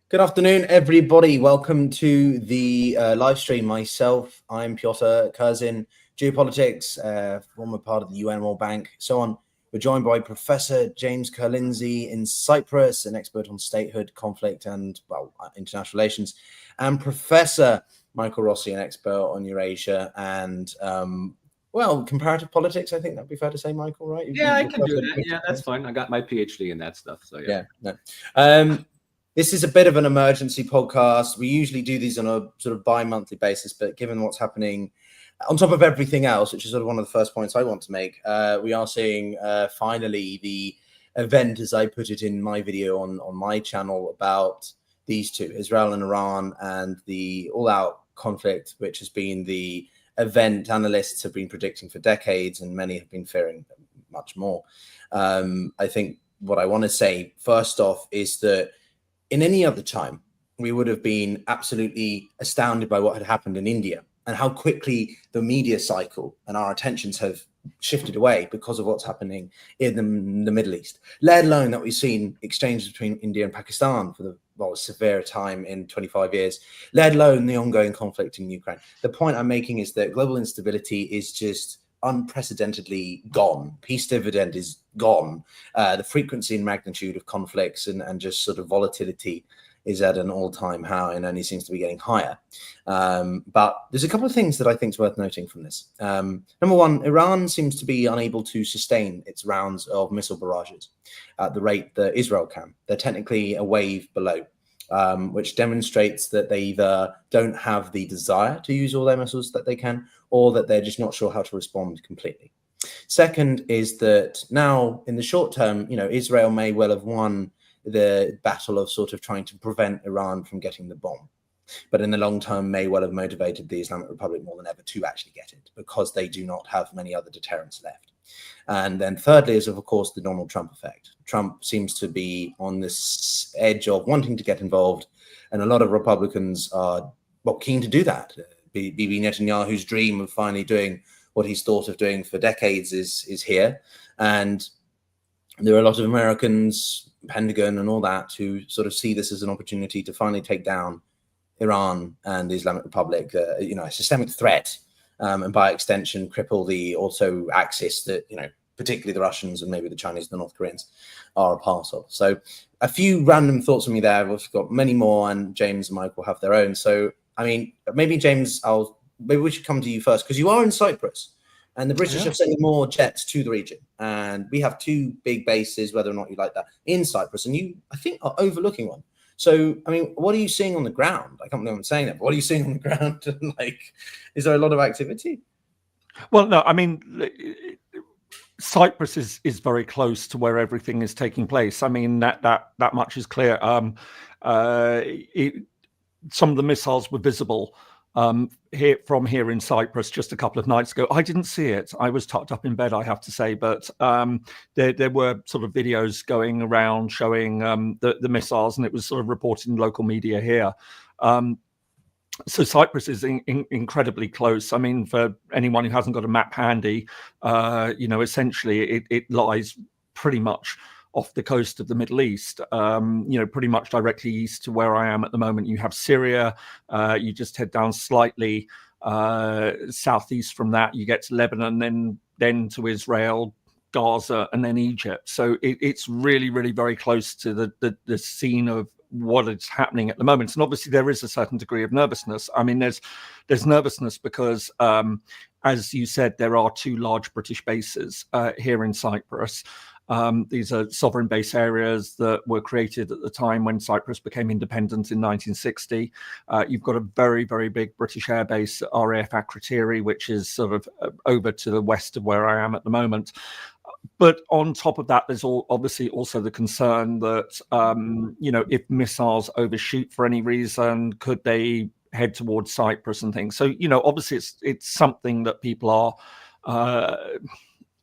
Good afternoon, everybody. Welcome to the live stream. Myself, I'm Piotr Kurzin, Geopolitics, former part of the UN World Bank, so on. We're joined by Professor James Kurlindsey in Cyprus, an expert on statehood, conflict, and, well, international relations, and Professor Michael Rossi, an expert on Eurasia and, well, comparative politics. I think that'd be fair to say, Michael, right? I can do that. Yeah, that's fine. I got my PhD in that stuff, so yeah. This is a bit of an emergency podcast. We usually do these on a sort of bi-monthly basis, but given what's happening on top of everything else, which is sort of one of the first points I want to make, we are seeing finally the event, as I put it in my video on my channel, about these two, Israel and Iran, and the all-out conflict, which has been the event analysts have been predicting for decades, and many have been fearing much more. I think what I want to say first off is that in any other time, we would have been absolutely astounded by what had happened in India and how quickly the media cycle and our attentions have shifted away because of what's happening in the Middle East, let alone that we've seen exchanges between India and Pakistan for the severe time in 25 years, let alone the ongoing conflict in Ukraine. The point I'm making is that global instability is just unprecedentedly gone. Peace dividend is gone. The frequency and magnitude of conflicts and just sort of volatility is at an all-time high and only seems to be getting higher. But there's a couple of things that I think is worth noting from this. Number one, Iran seems to be unable to sustain its rounds of missile barrages at the rate that Israel can. They're technically a wave below, which demonstrates that they either don't have the desire to use all their missiles that they can, or that they're just not sure how to respond completely. Second is that now, in the short term, Israel may well have won the battle of sort of trying to prevent Iran from getting the bomb, but in the long term may well have motivated the Islamic Republic more than ever to actually get it, because they do not have many other deterrents left. And then thirdly is, of course, the Donald Trump effect. Trump seems to be on this edge of wanting to get involved, and a lot of Republicans are, keen to do that. Bibi Netanyahu's dream of finally doing what he's thought of doing for decades is here. And there are a lot of Americans, Pentagon and all that, who sort of see this as an opportunity to finally take down Iran and the Islamic Republic, a systemic threat, and by extension cripple the also axis that, particularly the Russians and maybe the Chinese and the North Koreans are a part of. So a few random thoughts from me there. We've got many more, and James and Mike will have their own. So, I mean, maybe James, maybe we should come to you first, because you are in Cyprus, and the British have sent more jets to the region, and we have two big bases, whether or not you like that, in Cyprus, and you, I think, are overlooking one. So, I mean, what are you seeing on the ground? I can't believe I'm saying that, but what are you seeing on the ground? Is there a lot of activity? Well, no, I mean, Cyprus is very close to where everything is taking place. I mean, that much is clear. Some of the missiles were visible from here in Cyprus just a couple of nights ago. I didn't see it. I was tucked up in bed, I have to say, but there were sort of videos going around showing the missiles, and it was sort of reported in local media here. So Cyprus is incredibly close. I mean, for anyone who hasn't got a map handy, essentially it lies pretty much off the coast of the Middle East, pretty much directly east to where I am at the moment. You have Syria, you just head down slightly southeast from that, you get to Lebanon, then to Israel, Gaza, and then Egypt. So it's really, really very close to the scene of what is happening at the moment. And obviously there is a certain degree of nervousness. I mean, there's nervousness because, as you said, there are two large British bases here in Cyprus. These are sovereign base areas that were created at the time when Cyprus became independent in 1960. You've got a very, very big British air base, RAF Akrotiri, which is sort of over to the west of where I am at the moment. But on top of that, there's obviously also the concern that, if missiles overshoot for any reason, could they head towards Cyprus and things? So, obviously it's something that people are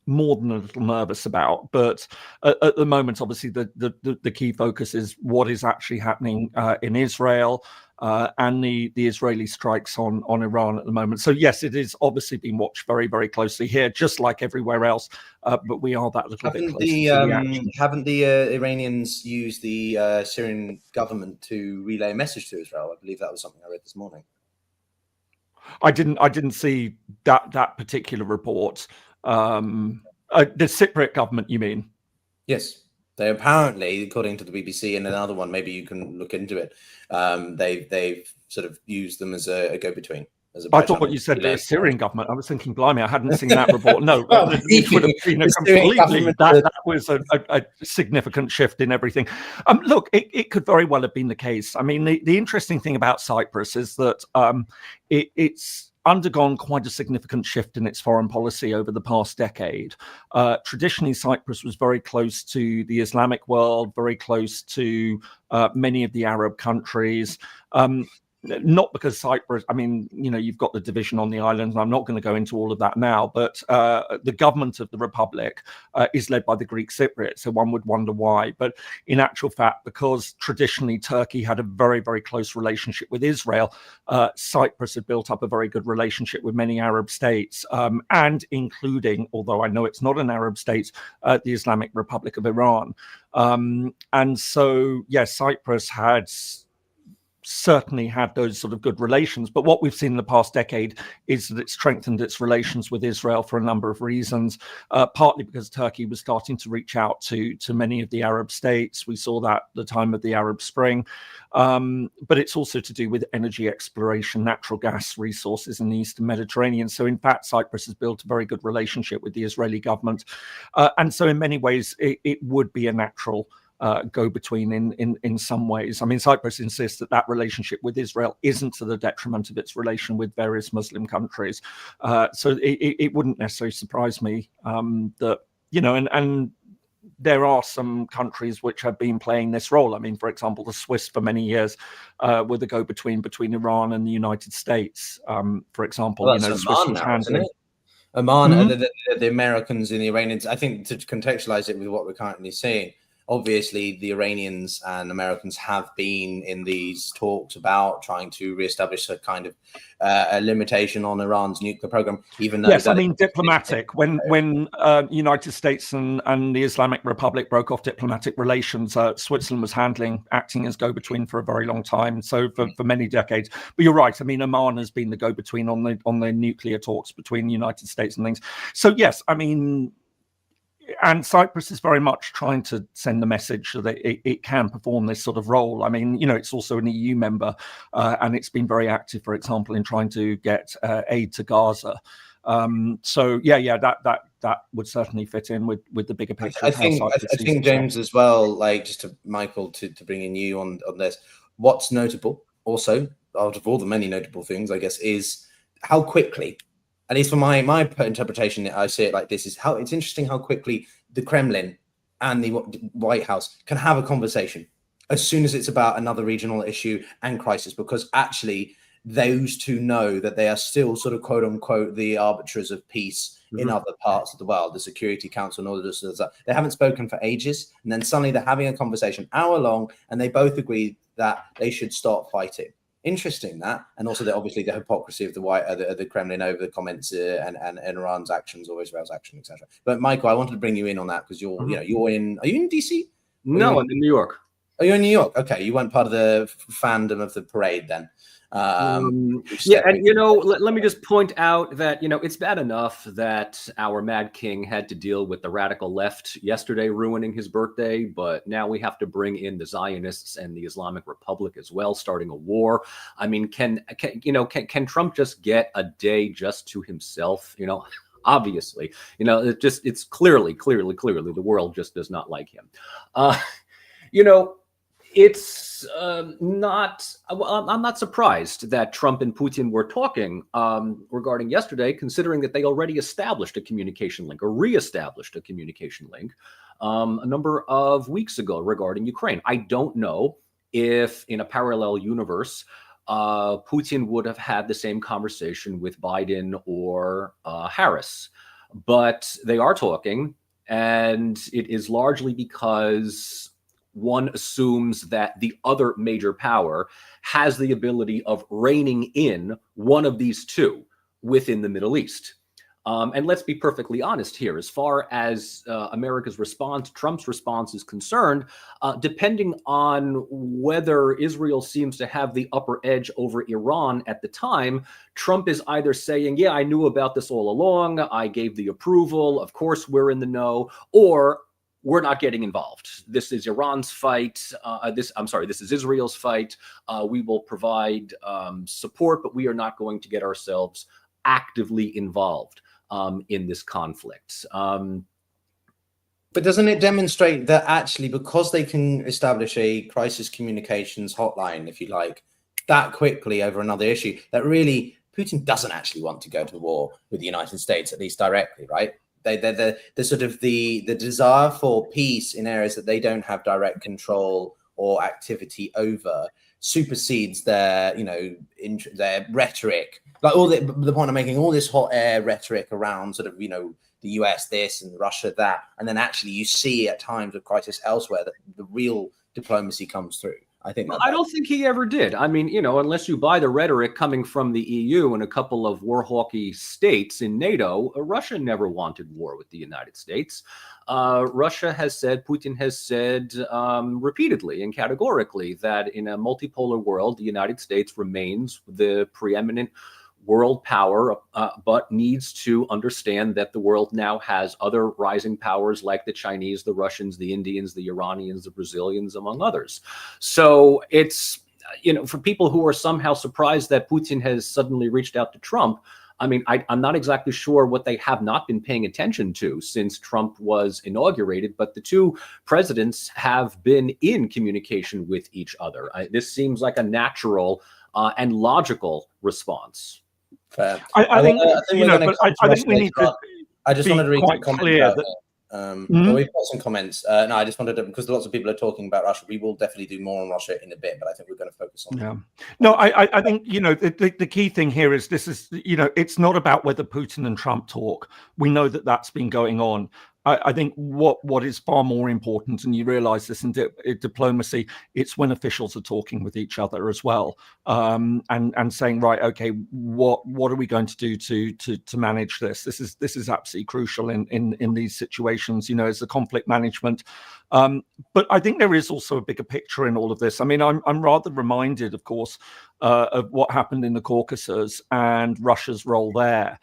more than a little nervous about. But at the moment, obviously, the key focus is what is actually happening in Israel and the Israeli strikes on Iran at the moment. So yes, it is obviously being watched very, very closely here, just like everywhere else. But we are that little bit closer to the action. Haven't the Iranians used the Syrian government to relay a message to Israel? I believe that was something I read this morning. I didn't see that particular report. The Cypriot government, you mean? Yes. They apparently, according to the BBC and another one, maybe you can look into it. They've sort of used them as a go-between. I thought what you said the Syrian government. I was thinking, blimey, I hadn't seen that report. No, it would have been a completely. That was a significant shift in everything. Look, it could very well have been the case. I mean, the interesting thing about Cyprus is that it's undergone quite a significant shift in its foreign policy over the past decade. Traditionally, Cyprus was very close to the Islamic world, very close to many of the Arab countries. Not because Cyprus, I mean, you know, you've got the division on the island, and I'm not going to go into all of that now, but the government of the Republic is led by the Greek Cypriots, so one would wonder why. But in actual fact, because traditionally Turkey had a very, very close relationship with Israel, Cyprus had built up a very good relationship with many Arab states, and including, although I know it's not an Arab state, the Islamic Republic of Iran. And so, yes, Cyprus had certainly had those sort of good relations. But what we've seen in the past decade is that it strengthened its relations with Israel for a number of reasons, partly because Turkey was starting to reach out to many of the Arab states. We saw that at the time of the Arab Spring. But it's also to do with energy exploration, natural gas resources in the Eastern Mediterranean. So in fact, Cyprus has built a very good relationship with the Israeli government. And so in many ways, it would be a natural go-between in some ways. I mean, Cyprus insists that relationship with Israel isn't to the detriment of its relation with various Muslim countries. So it wouldn't necessarily surprise me that, you know, and there are some countries which have been playing this role. I mean, for example, the Swiss for many years were the go-between between Iran and the United States. For example, well, you know, Swiss was handling Oman, the Americans and the Iranians. I think to contextualize it with what we're currently seeing, obviously, the Iranians and Americans have been in these talks about trying to reestablish a kind of a limitation on Iran's nuclear program, even though... Yes, I mean, diplomatic. When United States and the Islamic Republic broke off diplomatic relations, Switzerland was acting as go-between for a very long time, so for many decades. But you're right, I mean, Oman has been the go-between on the nuclear talks between the United States and things. So yes, I mean... And Cyprus is very much trying to send the message that it can perform this sort of role. I mean, you know, it's also an EU member, and it's been very active, for example, in trying to get aid to Gaza. So yeah, that would certainly fit in with the bigger picture. I think James as well. Like, just to Michael to bring in you on this. What's notable, also, out of all the many notable things, I guess, is how quickly. At least for my interpretation, I see it like this: is how it's interesting how quickly the Kremlin and the White House can have a conversation as soon as it's about another regional issue and crisis, because actually those two know that they are still sort of quote unquote the arbiters of peace in other parts of the world, the Security Council and all of this. They haven't spoken for ages, and then suddenly they're having a conversation hour long, and they both agree that they should start fighting. Interesting that, and also that obviously the hypocrisy of the Kremlin over the comments and Iran's actions or Israel's action, etc. But Michael, I wanted to bring you in on that because you're are you in DC? No, I'm in New York. Oh, you're in New York. Okay, you weren't part of the fandom of the parade then. Yeah, and you know, let me just point out that, you know, it's bad enough that our Mad King had to deal with the radical left yesterday ruining his birthday, but now we have to bring in the Zionists and the Islamic Republic as well, starting a war. I mean, can Trump just get a day just to himself? You know, obviously, you know, it's clearly the world just does not like him. You know, it's not. Well, I'm not surprised that Trump and Putin were talking regarding yesterday, considering that they already established a communication link or reestablished a communication link a number of weeks ago regarding Ukraine. I don't know if in a parallel universe, Putin would have had the same conversation with Biden or Harris. But they are talking, and it is largely because one assumes that the other major power has the ability of reining in one of these two within the Middle East. And let's be perfectly honest here. As far as America's response, Trump's response is concerned, depending on whether Israel seems to have the upper edge over Iran at the time, Trump is either saying, yeah, I knew about this all along, I gave the approval, of course we're in the know, or we're not getting involved. This is Iran's fight. This is Israel's fight. We will provide support, but we are not going to get ourselves actively involved in this conflict. But doesn't it demonstrate that actually, because they can establish a crisis communications hotline, if you like, that quickly over another issue, that really Putin doesn't actually want to go to war with the United States, at least directly, right? The sort of the desire for peace in areas that they don't have direct control or activity over supersedes their, their rhetoric. Like all the point I'm making, all this hot air rhetoric around sort of, the US this and Russia that, and then actually you see at times of crisis elsewhere that the real diplomacy comes through. I think I don't think he ever did. I mean, unless you buy the rhetoric coming from the EU and a couple of war-hawky states in NATO, Russia never wanted war with the United States. Russia has said, Putin has said repeatedly and categorically that in a multipolar world, the United States remains the preeminent world power, but needs to understand that the world now has other rising powers like the Chinese, the Russians, the Indians, the Iranians, the Brazilians, among others. So it's, for people who are somehow surprised that Putin has suddenly reached out to Trump, I mean, I'm not exactly sure what they have not been paying attention to since Trump was inaugurated, but the two presidents have been in communication with each other. This seems like a natural and logical response. Fair. I think we need to. I just wanted to read quite clear that. We've got some comments. No, I just wanted to, because lots of people are talking about Russia. We will definitely do more on Russia in a bit, but I think we're going to focus on. Yeah. No, I think the key thing here is this is it's not about whether Putin and Trump talk. We know that that's been going on. I think what is far more important, and you realize this in diplomacy, it's when officials are talking with each other as well, and saying, right, okay, what are we going to do to manage this? This is absolutely crucial in these situations, as a conflict management. But I think there is also a bigger picture in all of this. I mean, I'm rather reminded, of course, of what happened in the Caucasus and Russia's role there.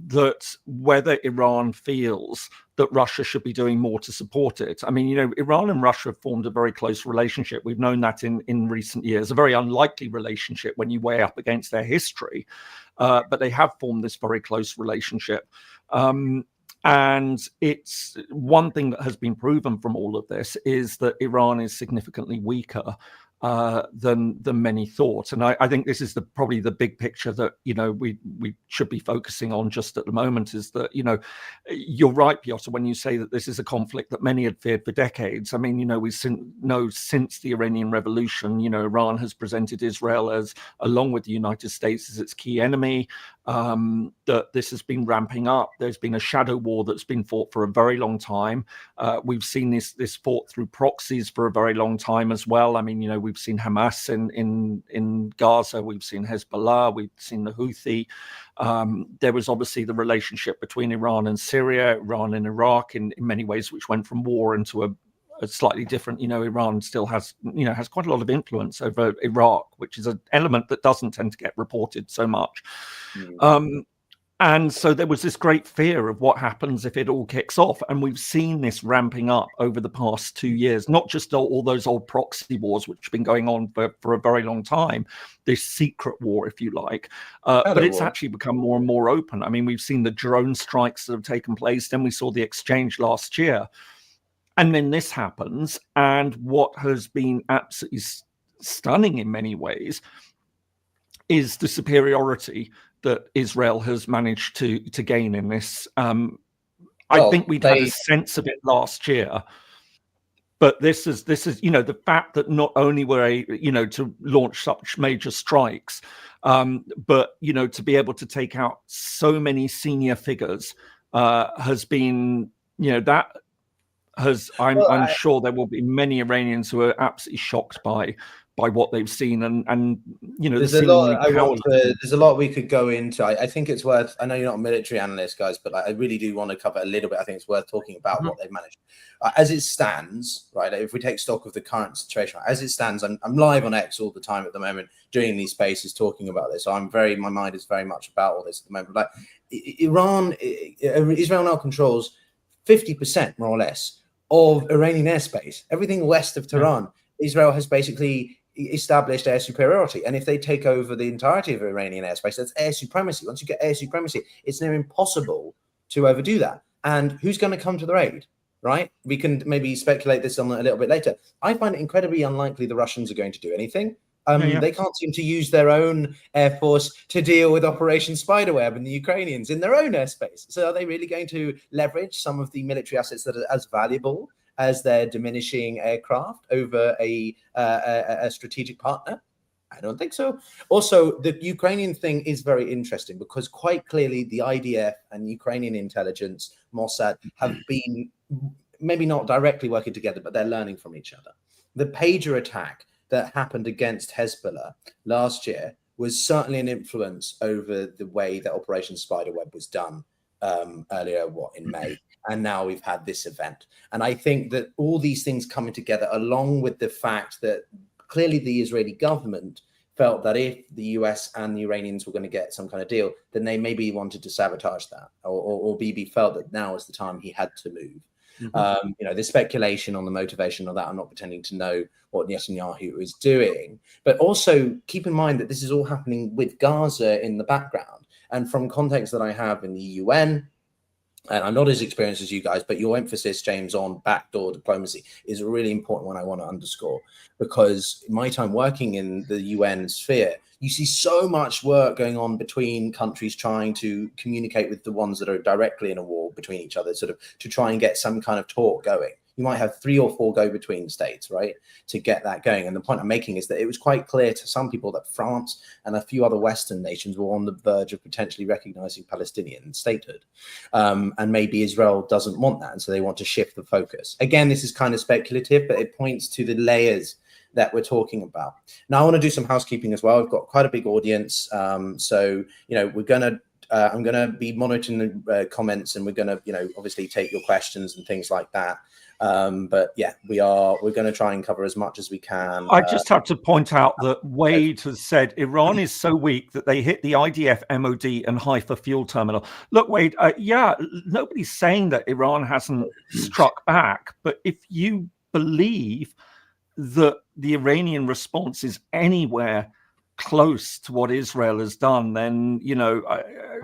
That whether Iran feels that Russia should be doing more to support it. I mean, Iran and Russia have formed a very close relationship. We've known that in recent years, a very unlikely relationship when you weigh up against their history. But they have formed this very close relationship. And it's one thing that has been proven from all of this is that Iran is significantly weaker than many thought, and I think this is probably the big picture that we should be focusing on just at the moment. Is that you're right, Piotr, when you say that this is a conflict that many had feared for decades. I mean, we know since the Iranian Revolution, Iran has presented Israel as, along with the United States, as its key enemy. That this has been ramping up. There's been a shadow war that's been fought for a very long time. We've seen this fought through proxies for a very long time as well. I mean, we've seen Hamas in Gaza, we've seen Hezbollah, we've seen the Houthi. There was obviously the relationship between Iran and Syria, Iran and Iraq in many ways, which went from war into a slightly different, Iran still has quite a lot of influence over Iraq, which is an element that doesn't tend to get reported so much. And so there was this great fear of what happens if it all kicks off. And we've seen this ramping up over the past 2 years, not just all those old proxy wars, which have been going on for a very long time, this secret war, if you like. But it's actually become more and more open. I mean, we've seen the drone strikes that have taken place. Then we saw the exchange last year. And then this happens. And what has been absolutely stunning in many ways is the superiority that Israel has managed to gain in this. I think we'd had a sense of it last year, but this is the fact that not only were to launch such major strikes, but to be able to take out so many senior figures has been, that has, I'm sure there will be many Iranians who are absolutely shocked by what they've seen, and there's a lot. There's a lot we could go into. I think it's worth. I know you're not a military analyst, guys, but I really do want to cover a little bit. I think it's worth talking about what they've managed as it stands. Right, if we take stock of the current situation as it stands, I'm live on X all the time at the moment, doing these spaces, talking about this. So my mind is very much about all this at the moment. Like Israel now controls 50% more or less of Iranian airspace. Everything west of Tehran, Israel has basically established air superiority, and if they take over the entirety of Iranian airspace, that's air supremacy. Once you get air supremacy, it's near impossible to overdo that. And who's going to come to their aid, right? We can maybe speculate this on a little bit later. I find it incredibly unlikely the Russians are going to do anything. They can't seem to use their own air force to deal with Operation Spiderweb and the Ukrainians in their own airspace. So are they really going to leverage some of the military assets that are as valuable as their diminishing aircraft over a strategic partner? I don't think so. Also, the Ukrainian thing is very interesting because quite clearly the IDF and Ukrainian intelligence, Mossad, have been maybe not directly working together, but they're learning from each other. The pager attack that happened against Hezbollah last year was certainly an influence over the way that Operation Spiderweb was done earlier, in May. And now we've had this event. And I think that all these things coming together, along with the fact that clearly the Israeli government felt that if the US and the Iranians were going to get some kind of deal, then they maybe wanted to sabotage that, or Bibi felt that now is the time he had to move. The speculation on the motivation of that, I'm not pretending to know what Netanyahu is doing, but also keep in mind that this is all happening with Gaza in the background. And from context that I have in the UN, and I'm not as experienced as you guys, but your emphasis, James, on backdoor diplomacy is a really important one I want to underscore, because in my time working in the UN sphere, you see so much work going on between countries trying to communicate with the ones that are directly in a war between each other, sort of to try and get some kind of talk going. You might have 3 or 4 go-between states, right, to get that going. And the point I'm making is that it was quite clear to some people that France and a few other Western nations were on the verge of potentially recognizing Palestinian statehood. And maybe Israel doesn't want that, and so they want to shift the focus. Again, this is kind of speculative, but it points to the layers that we're talking about. Now, I want to do some housekeeping as well. We've got quite a big audience. So, we're going to I'm going to be monitoring the comments, and we're going to, obviously take your questions and things like that. But yeah, we're going to try and cover as much as we can. I just have to point out that Wade has said Iran is so weak that they hit the IDF, MOD and Haifa fuel terminal. Look, Wade, nobody's saying that Iran hasn't struck back, but if you believe that the Iranian response is anywhere close to what Israel has done, then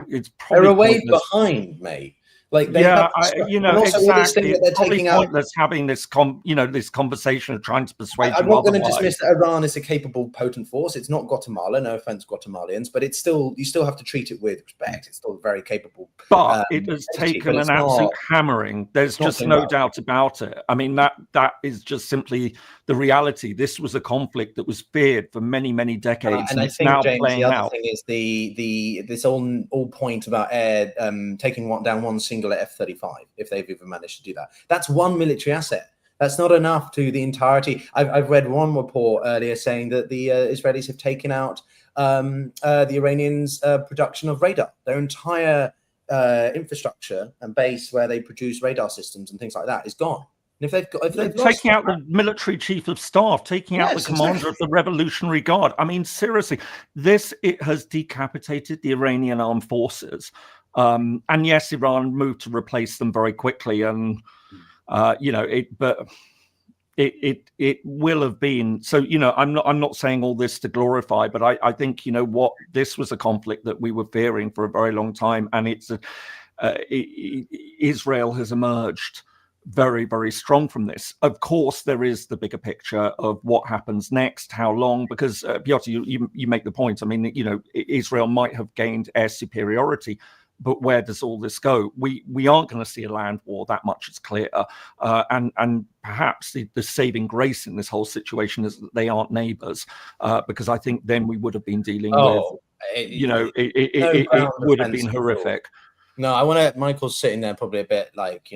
it's probably they're a way behind, mate. Like they exactly. It's probably pointless having this this conversation of trying to persuade. I'm not going to dismiss that Iran is a capable, potent force. It's not Guatemala. No offense, Guatemalians, but you still have to treat it with respect. It's still very capable. But it has taken an absolute hammering. There's just no doubt about it. I mean, that is just simply the reality. This was a conflict that was feared for many, many decades, and it's now playing out. The other thing is this all point about air taking down one single F-35, if they've even managed to do that. That's one military asset. That's not enough to the entirety. I've read one report earlier saying that the Israelis have taken out the Iranians' production of radar. Their entire infrastructure and base where they produce radar systems and things like that is gone. And if they've taking out the military chief of staff, taking out the commander of the Revolutionary Guard. I mean, seriously, it has decapitated the Iranian armed forces. And yes, Iran moved to replace them very quickly, and it will have been. So I'm not saying all this to glorify, but I think what, this was a conflict that we were fearing for a very long time, and Israel has emerged very, very strong from this. Of course, there is the bigger picture of what happens next, how long, because Piotr, you make the point. I mean, Israel might have gained air superiority, but where does all this go? We aren't going to see a land war, that much is clear. And perhaps the saving grace in this whole situation is that they aren't neighbors, because I think then we would have been dealing with, it would have been horrific. No, I want to. Michael's sitting there probably a bit like,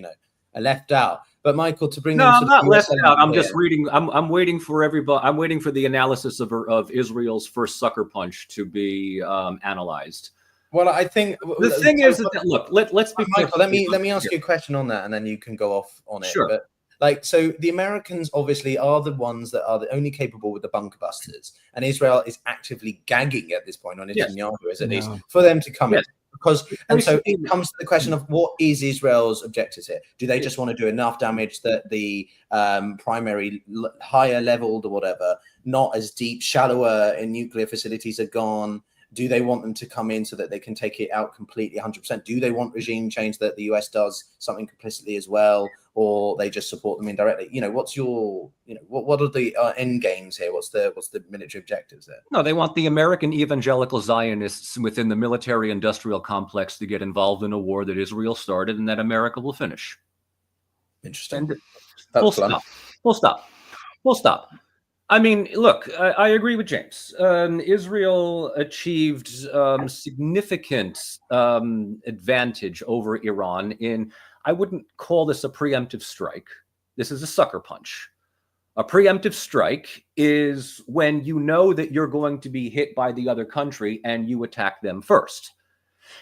left out. But Michael, to bring no, I'm not left out. I'm here. just reading. I'm waiting for everybody. I'm waiting for the analysis of Israel's first sucker punch to be analyzed. Well, I think the thing is that look. Let's be Michael. Let me ask you a question on that, and then you can go off on it. Sure. But so the Americans obviously are the ones that are the only capable with the bunker busters, and Israel is actively gagging at this point on Netanyahu, at least for them to come in. And so it comes to the question of what is Israel's objectives here? Do they just want to do enough damage that the primary higher leveled or whatever, not as deep, shallower in nuclear facilities are gone? Do they want them to come in so that they can take it out completely 100%? Do they want regime change that the US does something complicitly as well, or they just support them indirectly? What's your, what are the end games here? What's the military objectives there? No, they want the American evangelical Zionists within the military-industrial complex to get involved in a war that Israel started and that America will finish. Interesting. Full stop. I mean, look, I agree with James. Israel achieved significant advantage over Iran in, I wouldn't call this a preemptive strike. This is a sucker punch. A preemptive strike is when you know that you're going to be hit by the other country and you attack them first.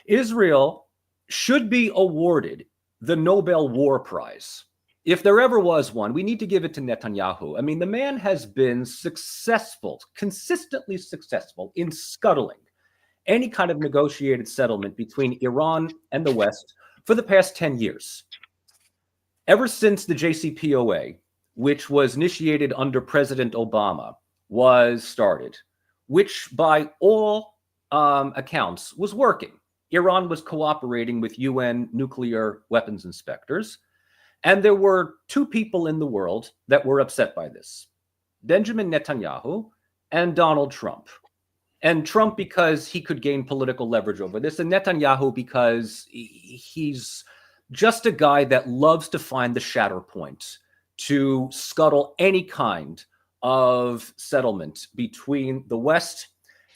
Israel should be awarded the Nobel War Prize. If there ever was one, we need to give it to Netanyahu. I mean, the man has been consistently successful in scuttling any kind of negotiated settlement between Iran and the West for the past 10 years. Ever since the JCPOA, which was initiated under President Obama, was started, which by all accounts was working. Iran was cooperating with UN nuclear weapons inspectors. And there were two people in the world that were upset by this: Benjamin Netanyahu and Donald Trump. And Trump because he could gain political leverage over this, and Netanyahu because he's just a guy that loves to find the shatter point to scuttle any kind of settlement between the West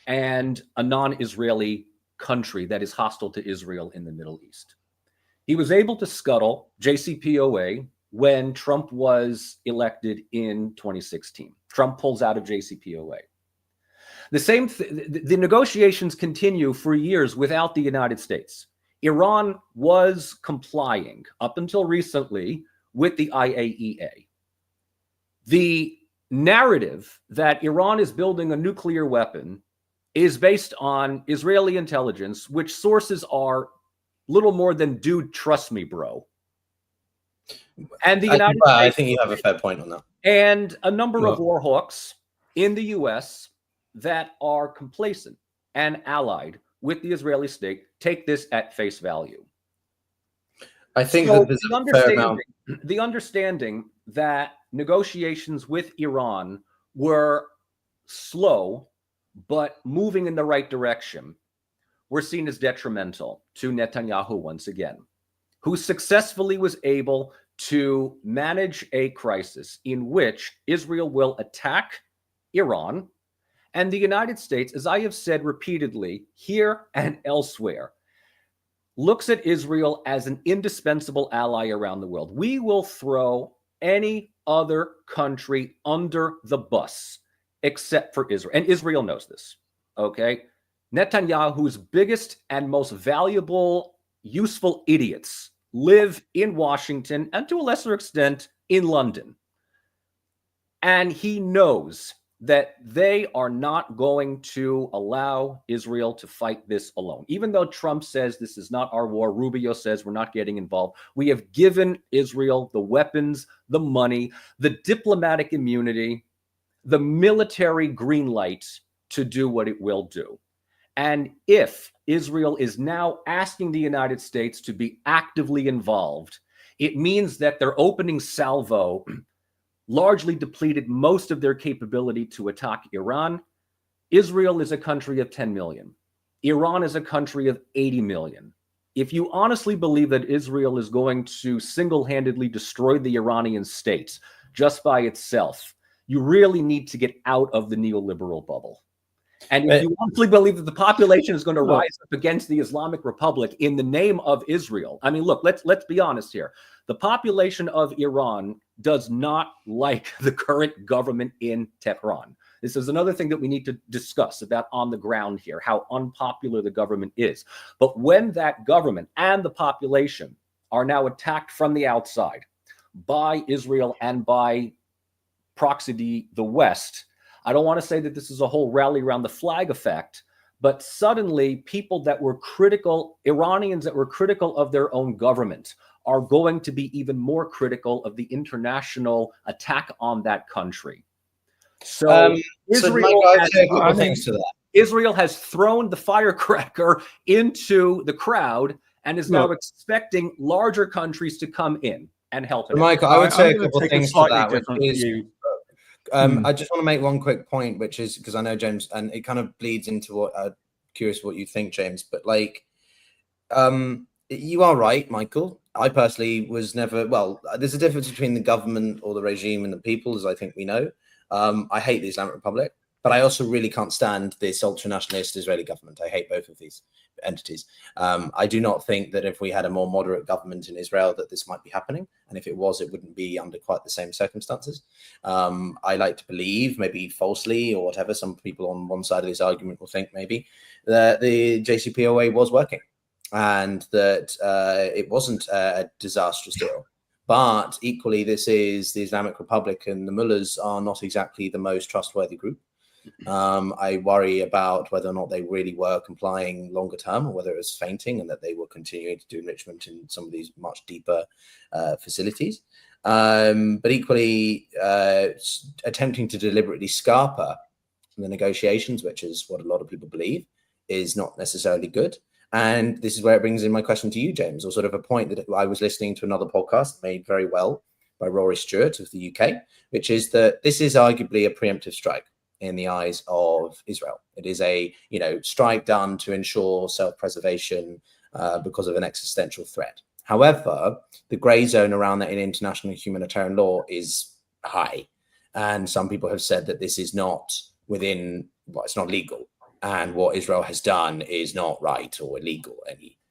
and a non-Israeli country that is hostile to Israel in the Middle East. He was able to scuttle JCPOA when Trump was elected in 2016. Trump pulls out of JCPOA. The negotiations continue for years without the United States. Iran was complying up until recently with the IAEA. The narrative that Iran is building a nuclear weapon is based on Israeli intelligence, which sources are little more than "dude, trust me, bro." And the United States, I think you have a fair point on that. And a number of war hawks in the US that are complacent and allied with the Israeli state take this at face value. I think that there's a fair amount. The understanding that negotiations with Iran were slow but moving in the right direction were seen as detrimental to Netanyahu once again, who successfully was able to manage a crisis in which Israel will attack Iran, and the United States, as I have said repeatedly here and elsewhere, looks at Israel as an indispensable ally around the world. We will throw any other country under the bus except for Israel, and Israel knows this, okay? Netanyahu's biggest and most valuable, useful idiots live in Washington and to a lesser extent in London. And he knows that they are not going to allow Israel to fight this alone. Even though Trump says this is not our war, Rubio says we're not getting involved. We have given Israel the weapons, the money, the diplomatic immunity, the military green light to do what it will do. And if Israel is now asking the United States to be actively involved, it means that their opening salvo largely depleted most of their capability to attack Iran. Israel is a country of 10 million. Iran is a country of 80 million. If you honestly believe that Israel is going to single-handedly destroy the Iranian state just by itself, you really need to get out of the neoliberal bubble. And if you honestly believe that the population is going to rise up against the Islamic Republic in the name of Israel, I mean, look, let's be honest here. The population of Iran does not like the current government in Tehran. This is another thing that we need to discuss about on the ground here, how unpopular the government is. But when that government and the population are now attacked from the outside by Israel and by Proxy, the West, I don't want to say that this is a whole rally around the flag effect, but suddenly people that were critical, Iranians that were critical of their own government, are going to be even more critical of the international attack on that country. So Israel has thrown the firecracker into the crowd and is now expecting larger countries to come in and help it. Michael, I would say a couple of things to that, which is, I just want to make one quick point, which is, because I know James, and it kind of bleeds into what I'm curious what you think, James, but like, you are right, Michael. I personally was never, well, there's a difference between the government or the regime and the people, as I think we know. I hate the Islamic Republic, but I also really can't stand this ultra-nationalist Israeli government. I hate both of these entities. I do not think that if we had a more moderate government in Israel that this might be happening. And if it was, it wouldn't be under quite the same circumstances. I like to believe, maybe falsely or whatever, some people on one side of this argument will think maybe, that the JCPOA was working and that it wasn't a disastrous deal. But equally, this is the Islamic Republic, and the mullahs are not exactly the most trustworthy group. I worry about whether or not they really were complying longer term, or whether it was fainting and that they were continuing to do enrichment in some of these much deeper facilities. But equally, attempting to deliberately scarper the negotiations, which is what a lot of people believe, is not necessarily good. And this is where it brings in my question to you, James, or sort of a point that I was listening to another podcast made very well by Rory Stewart of the UK, which is that this is arguably a preemptive strike in the eyes of Israel. It is a, strike done to ensure self-preservation because of an existential threat. However, the gray zone around that in international humanitarian law is high. And some people have said that this is not within, well, it's not legal. And what Israel has done is not right or illegal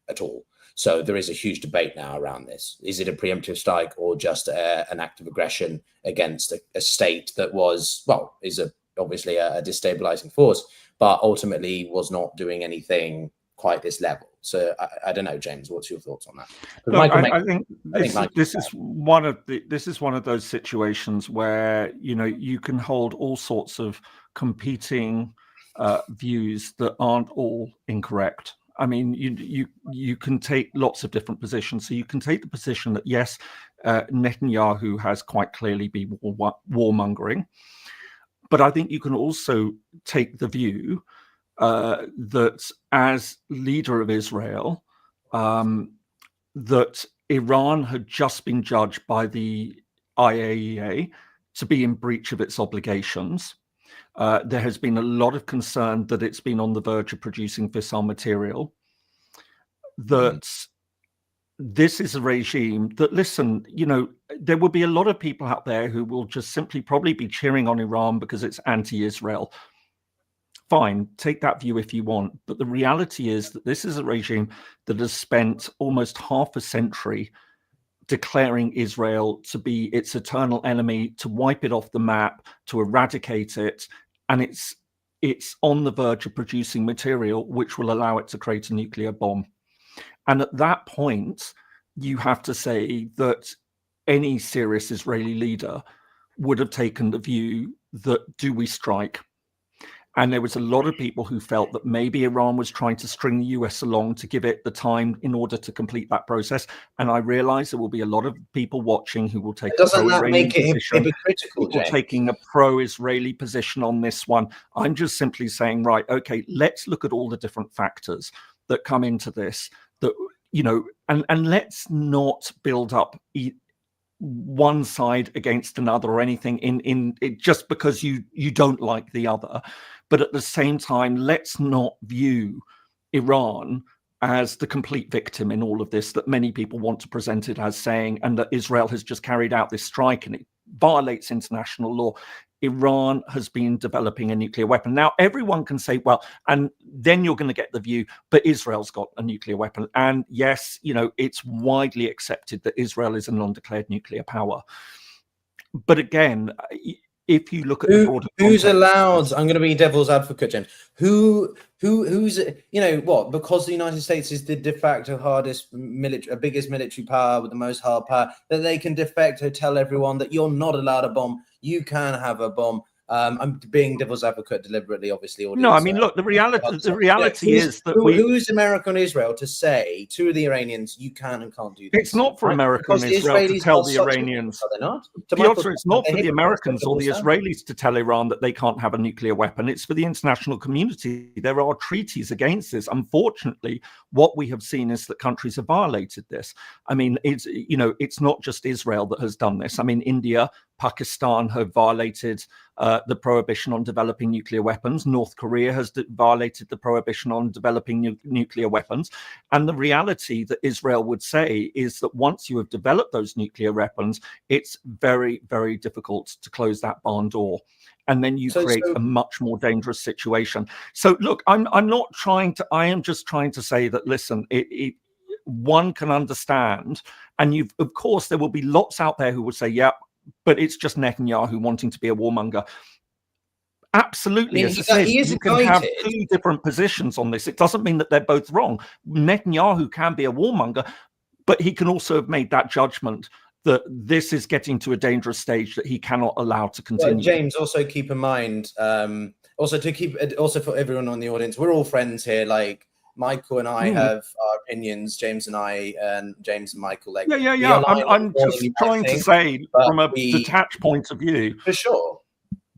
at all. So there is a huge debate now around this. Is it a preemptive strike or just an act of aggression against a state that was, well, is obviously a destabilizing force, but ultimately was not doing anything quite this level? So I don't know, James, what's your thoughts on that? Look, I think this is one of those situations where you can hold all sorts of competing views that aren't all incorrect. I mean, you can take lots of different positions. So you can take the position that yes, Netanyahu has quite clearly been warmongering, but I think you can also take the view that as leader of Israel, that Iran had just been judged by the IAEA to be in breach of its obligations. There has been a lot of concern that it's been on the verge of producing fissile material. That this is a regime that, listen, there will be a lot of people out there who will just simply probably be cheering on Iran because it's anti-Israel. Fine, take that view if you want. But the reality is that this is a regime that has spent almost half a century declaring Israel to be its eternal enemy, to wipe it off the map, to eradicate it. And it's on the verge of producing material which will allow it to create a nuclear bomb. And at that point, you have to say that any serious Israeli leader would have taken the view that, do we strike? And there was a lot of people who felt that maybe Iran was trying to string the US along to give it the time in order to complete that process. And I realize there will be a lot of people watching who will take a pro-Iranian position, people taking a pro-Israeli position on this one. I'm just simply saying, right, okay, let's look at all the different factors that come into this, that, and let's not build up one side against another or anything in it just because you don't like the other. But at the same time, let's not view Iran as the complete victim in all of this that many people want to present it as saying, and that Israel has just carried out this strike and it violates international law. Iran has been developing a nuclear weapon. Now, everyone can say, well, and then you're going to get the view, but Israel's got a nuclear weapon. And yes, it's widely accepted that Israel is a non-declared nuclear power. But again, if you look at the broader who's context, allowed, I'm going to be devil's advocate, James, who's what, because the United States is the de facto biggest military power with the most hard power, that they can de facto tell everyone that you're not allowed a bomb, you can have a bomb. I'm being devil's advocate deliberately, obviously. No, I mean, look, the reality is that who's America and Israel to say to the Iranians, you can and can't do this? It's not for America and Israel to tell the Iranians. Are they not? It's not for the Americans or the Israelis to tell Iran that they can't have a nuclear weapon. It's for the international community. There are treaties against this. Unfortunately, what we have seen is that countries have violated this. I mean, it's not just Israel that has done this. I mean, India, Pakistan have violated the prohibition on developing nuclear weapons. North Korea has violated the prohibition on developing nuclear weapons. And the reality that Israel would say is that once you have developed those nuclear weapons, it's very, very difficult to close that barn door. And then you create a much more dangerous situation. So look, I am just trying to say that, listen, one can understand, and of course, there will be lots out there who would say, yeah, but it's just Netanyahu wanting to be a warmonger. Absolutely. As I said, you can have two different positions on this. It doesn't mean that they're both wrong. Netanyahu can be a warmonger, but he can also have made that judgment that this is getting to a dangerous stage that he cannot allow to continue. Well, James, also keep in mind, also for everyone on the audience, we're all friends here. Like, Michael and I have our opinions. James and Michael. Like, yeah. I'm just trying to say from a detached point of view. For sure.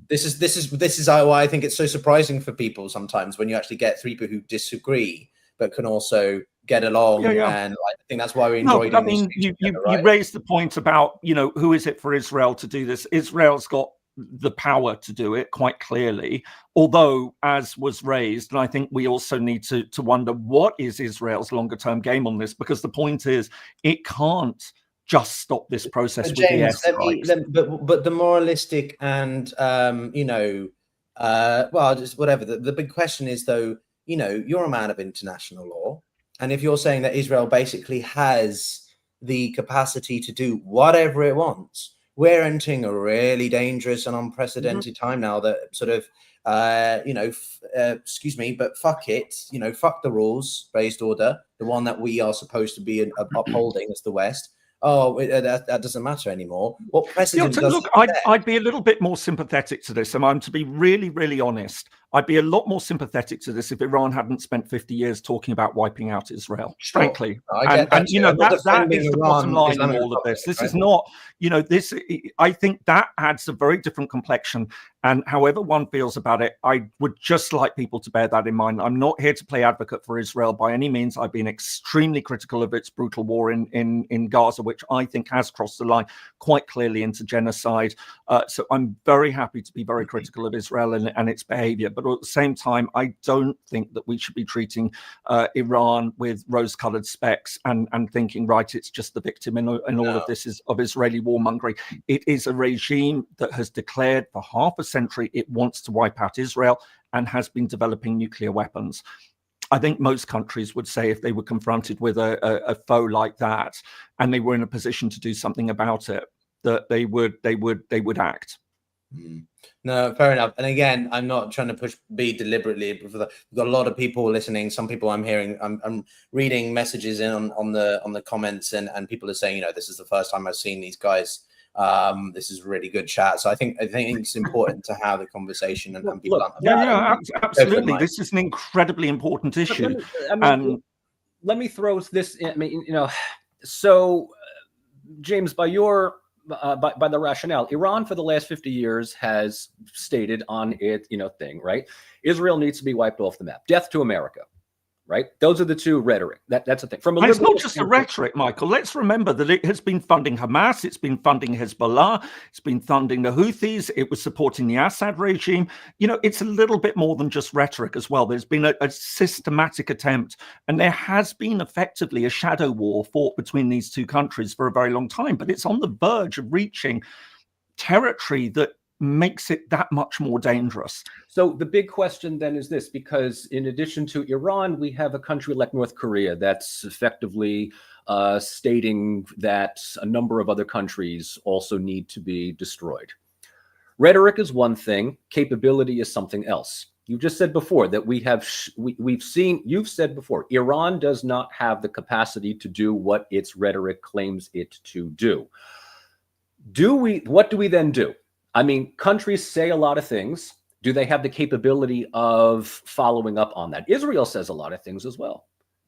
This is why I think it's so surprising for people sometimes when you actually get three people who disagree but can also get along. And I think that's why we enjoy. I mean, you raised the point about who is it for Israel to do this? Israel's got the power to do it quite clearly, although, as was raised, and I think we also need to wonder what is Israel's longer term game on this, because the point is it can't just stop this process with James, the airstrikes. But the moralistic and well, just whatever, the big question is, though, you're a man of international law, and if you're saying that Israel basically has the capacity to do whatever it wants, we're entering a really dangerous and unprecedented time now that sort of, excuse me, but fuck it, fuck the rules, based order, the one that we are supposed to be upholding as the West. That doesn't matter anymore. What precedent does look, I'd be a little bit more sympathetic to this, and I'm to be really, really honest. I'd be a lot more sympathetic to this if Iran hadn't spent 50 years talking about wiping out Israel, frankly. That is the bottom line in all of this. This is not, I think that adds a very different complexion. And however one feels about it, I would just like people to bear that in mind. I'm not here to play advocate for Israel by any means. I've been extremely critical of its brutal war in Gaza, which I think has crossed the line quite clearly into genocide. So I'm very happy to be very critical of Israel and its behavior. But at the same time, I don't think that we should be treating Iran with rose-colored specs and thinking, right, it's just the victim in all of this is of Israeli warmongering. It is a regime that has declared for half a century it wants to wipe out Israel and has been developing nuclear weapons. I think most countries would say if they were confronted with a foe like that and they were in a position to do something about it, that they would act. No, fair enough. And again, I'm not trying to be deliberately. We've got a lot of people listening. Some people I'm hearing, I'm reading messages on the comments, and people are saying, this is the first time I've seen these guys. This is really good chat. So I think it's important to have the conversation and be blunt about it. Absolutely. This is an incredibly important issue. Let me throw this in. So James, by the rationale, Iran for the last 50 years has stated on it, thing, right? Israel needs to be wiped off the map. Death to America. Right? Those are the two rhetoric. That's the thing. It's not just a rhetoric, Michael. Let's remember that it has been funding Hamas. It's been funding Hezbollah. It's been funding the Houthis. It was supporting the Assad regime. It's a little bit more than just rhetoric as well. There's been a systematic attempt, and there has been effectively a shadow war fought between these two countries for a very long time. But it's on the verge of reaching territory that makes it that much more dangerous. So the big question then is this, because in addition to Iran, we have a country like North Korea that's effectively stating that a number of other countries also need to be destroyed. Rhetoric is one thing, capability is something else. You just said before that you've said before, Iran does not have the capacity to do what its rhetoric claims it to do. What do we then do? I mean, countries say a lot of things. Do they have the capability of following up on that? Israel says a lot of things as well.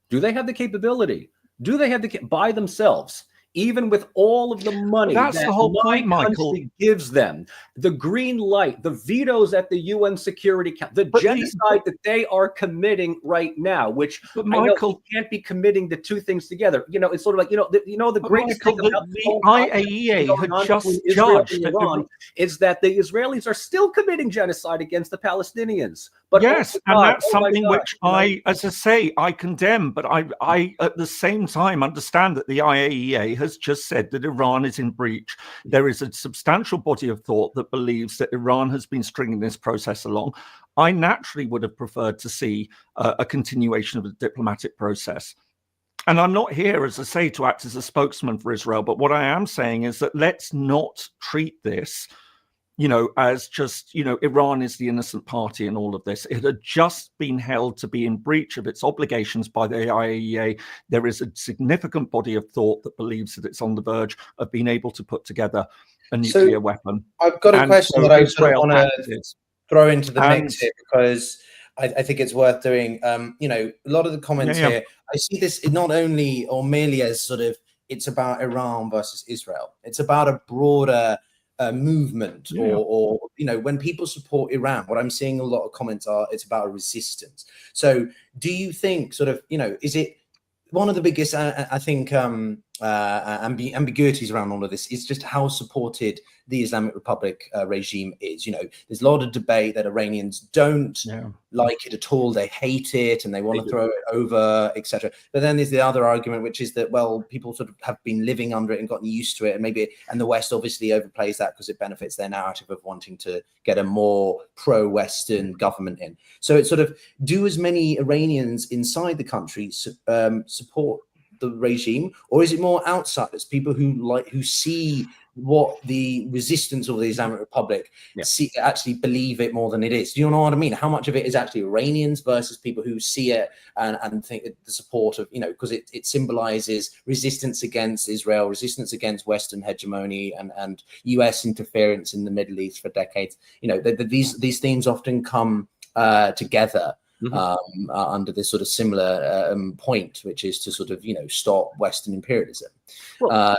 Do they have the capability? Do they have by themselves, even with all of the money that's that the whole my point, Michael, country gives them, the green light, the vetoes at the UN Security Council, the genocide that they are committing right now, which I know you can't be committing the two things together. You know, it's sort of like, the greatest thing about the IAEA had just judged that Iran is that the Israelis are still committing genocide against the Palestinians. But yes, and that's something which as I say, I condemn. But I, at the same time, understand that the IAEA has just said that Iran is in breach. There is a substantial body of thought that believes that Iran has been stringing this process along. I naturally would have preferred to see a continuation of the diplomatic process. And I'm not here, as I say, to act as a spokesman for Israel. But what I am saying is that let's not treat this as just, Iran is the innocent party in all of this. It had just been held to be in breach of its obligations by the IAEA. There is a significant body of thought that believes that it's on the verge of being able to put together a nuclear weapon. I've got a question that I want to throw into the mix here, because I think it's worth doing. A lot of the comments here, I see this not only or merely as sort of, it's about Iran versus Israel. It's about a broader movement, or when people support Iran, what I'm seeing a lot of comments are, it's about a resistance. So do you think sort of, is it one of the biggest, I think, ambiguities around all of this is just how supported the Islamic Republic regime is. There's a lot of debate that Iranians don't like it at all. They hate it and they want to throw it over, etc. But then there's the other argument, which is that, well, people sort of have been living under it and gotten used to it. And the West obviously overplays that because it benefits their narrative of wanting to get a more pro-Western government in. So it's sort of, do as many Iranians inside the country support the regime, or is it more outsiders, people who see what the resistance of the Islamic Republic actually believe it more than it is? Do you know what I mean? How much of it is actually Iranians versus people who see it and think the support of, because it symbolizes resistance against Israel, resistance against Western hegemony and US interference in the Middle East for decades. These themes often come together. Under this sort of similar point, which is to sort of, stop Western imperialism. Well,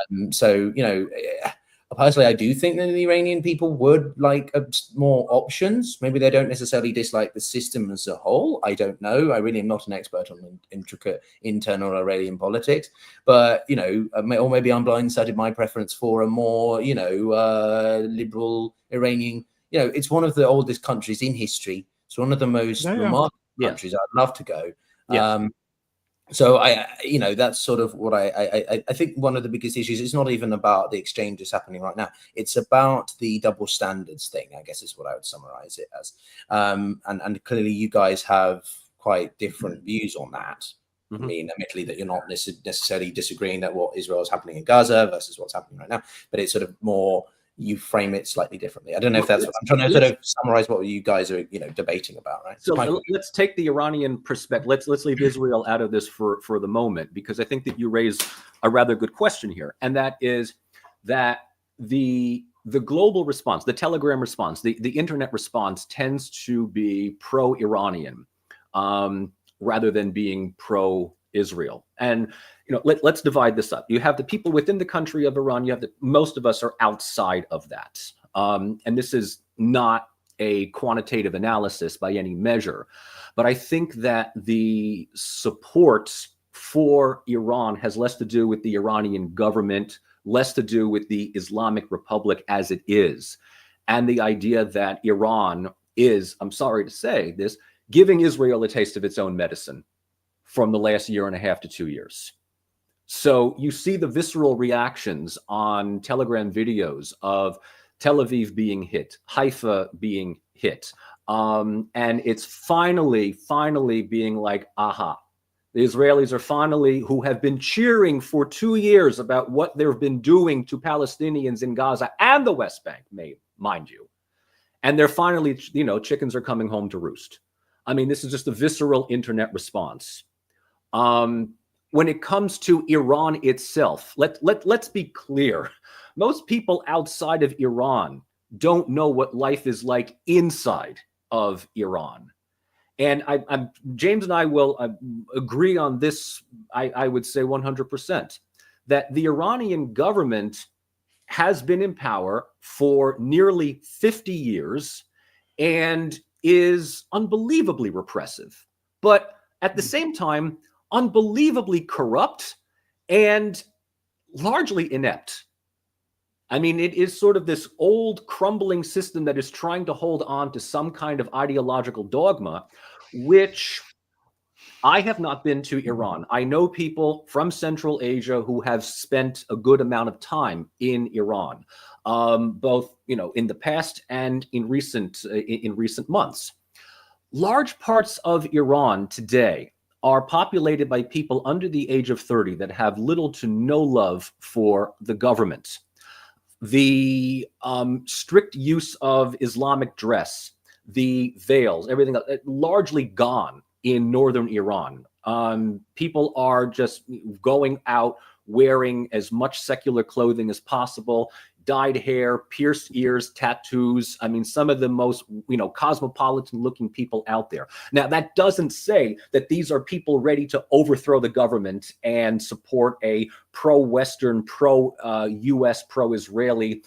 personally, I do think that the Iranian people would like more options. Maybe they don't necessarily dislike the system as a whole. I don't know. I really am not an expert on intricate internal Iranian politics, but, or maybe I'm blindsided my preference for a more, liberal Iranian. It's one of the oldest countries in history. It's one of the most remarkable countries. I'd love to go. So that's sort of what I think one of the biggest issues is not even about the exchanges happening right now. It's about the double standards thing, I guess is what I would summarize it as. And clearly you guys have quite different views on that. I mean, admittedly that you're not necessarily disagreeing that what Israel is happening in Gaza versus what's happening right now, but it's sort of more, you frame it slightly differently. I don't know if that's what I'm trying to sort of summarize what you guys are, debating about, right? So let's take the Iranian perspective. Let's leave Israel out of this for the moment, because I think that you raise a rather good question here, and that is that the global response, the Telegram response, the internet response tends to be pro-Iranian rather than being pro-Israel. And let's divide this up. You have the people within the country of Iran. You have most of us are outside of that. And this is not a quantitative analysis by any measure. But I think that the support for Iran has less to do with the Iranian government, less to do with the Islamic Republic as it is, and the idea that Iran is, I'm sorry to say this, giving Israel a taste of its own medicine from the last 1.5 to 2 years. So you see the visceral reactions on Telegram videos of Tel Aviv being hit, Haifa being hit. And it's finally being like, aha. The Israelis are finally, who have been cheering for 2 years about what they've been doing to Palestinians in Gaza and the West Bank, mind you. And they're finally, chickens are coming home to roost. I mean, this is just a visceral internet response. When it comes to Iran itself, let's be clear. Most people outside of Iran don't know what life is like inside of Iran. And James and I will agree on this, I would say 100%, that the Iranian government has been in power for nearly 50 years and is unbelievably repressive, but at the same time, unbelievably corrupt and largely inept. I mean, it is sort of this old crumbling system that is trying to hold on to some kind of ideological dogma, which I have not been to Iran. I know people from Central Asia who have spent a good amount of time in Iran, both in the past and in recent months. Large parts of Iran today are populated by people under the age of 30 that have little to no love for the government. The strict use of Islamic dress, the veils, everything else, largely gone in northern Iran. People are just going out wearing as much secular clothing as possible, dyed hair, pierced ears, tattoos. I mean, some of the most, cosmopolitan looking people out there. Now, that doesn't say that these are people ready to overthrow the government and support a pro-Western, pro-US, pro-Israeli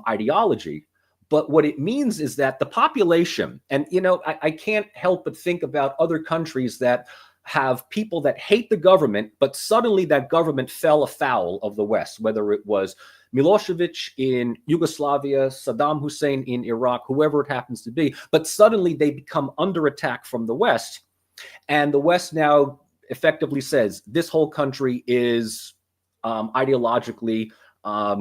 ideology. But what it means is that the population, and, I can't help but think about other countries that have people that hate the government, but suddenly that government fell afoul of the West, whether it was Milosevic in Yugoslavia, Saddam Hussein in Iraq, whoever it happens to be, but suddenly they become under attack from the West. And the West now effectively says this whole country is ideologically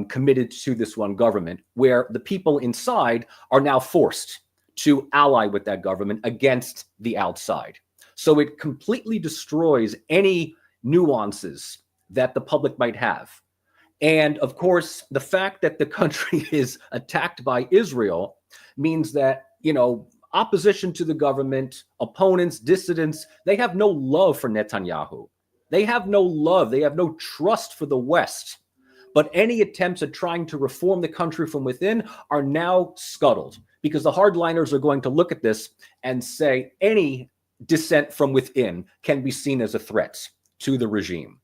committed to this one government, where the people inside are now forced to ally with that government against the outside. So it completely destroys any nuances that the public might have. And of course, the fact that the country is attacked by Israel means that, opposition to the government, opponents, dissidents, they have no love for Netanyahu. They have no love. They have no trust for the West. But any attempts at trying to reform the country from within are now scuttled, because the hardliners are going to look at this and say any dissent from within can be seen as a threat to the regime.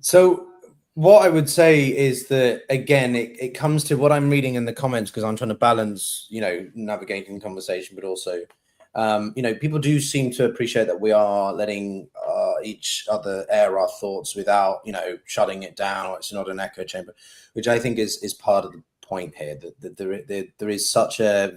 So what I would say is that, again, it comes to what I'm reading in the comments, because I'm trying to balance, navigating the conversation, but also, people do seem to appreciate that we are letting each other air our thoughts without, shutting it down, or it's not an echo chamber, which I think is part of the point here, that there is such a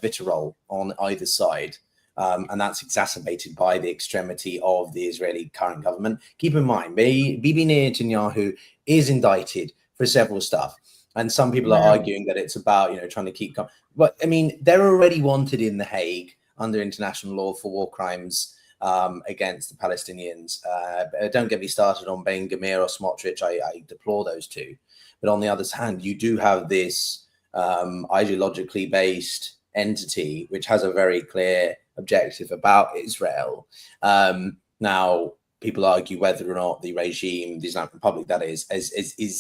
vitriol on either side. And that's exacerbated by the extremity of the Israeli current government. Keep in mind, Bibi Netanyahu is indicted for several stuff. And some people are arguing that it's about, trying to keep... But, I mean, they're already wanted in The Hague under international law for war crimes against the Palestinians. Don't get me started on Ben Gvir or Smotrich. I deplore those two. But on the other hand, you do have this ideologically based entity which has a very clear objective about Israel. Now, people argue whether or not the regime, the Islamic Republic, that is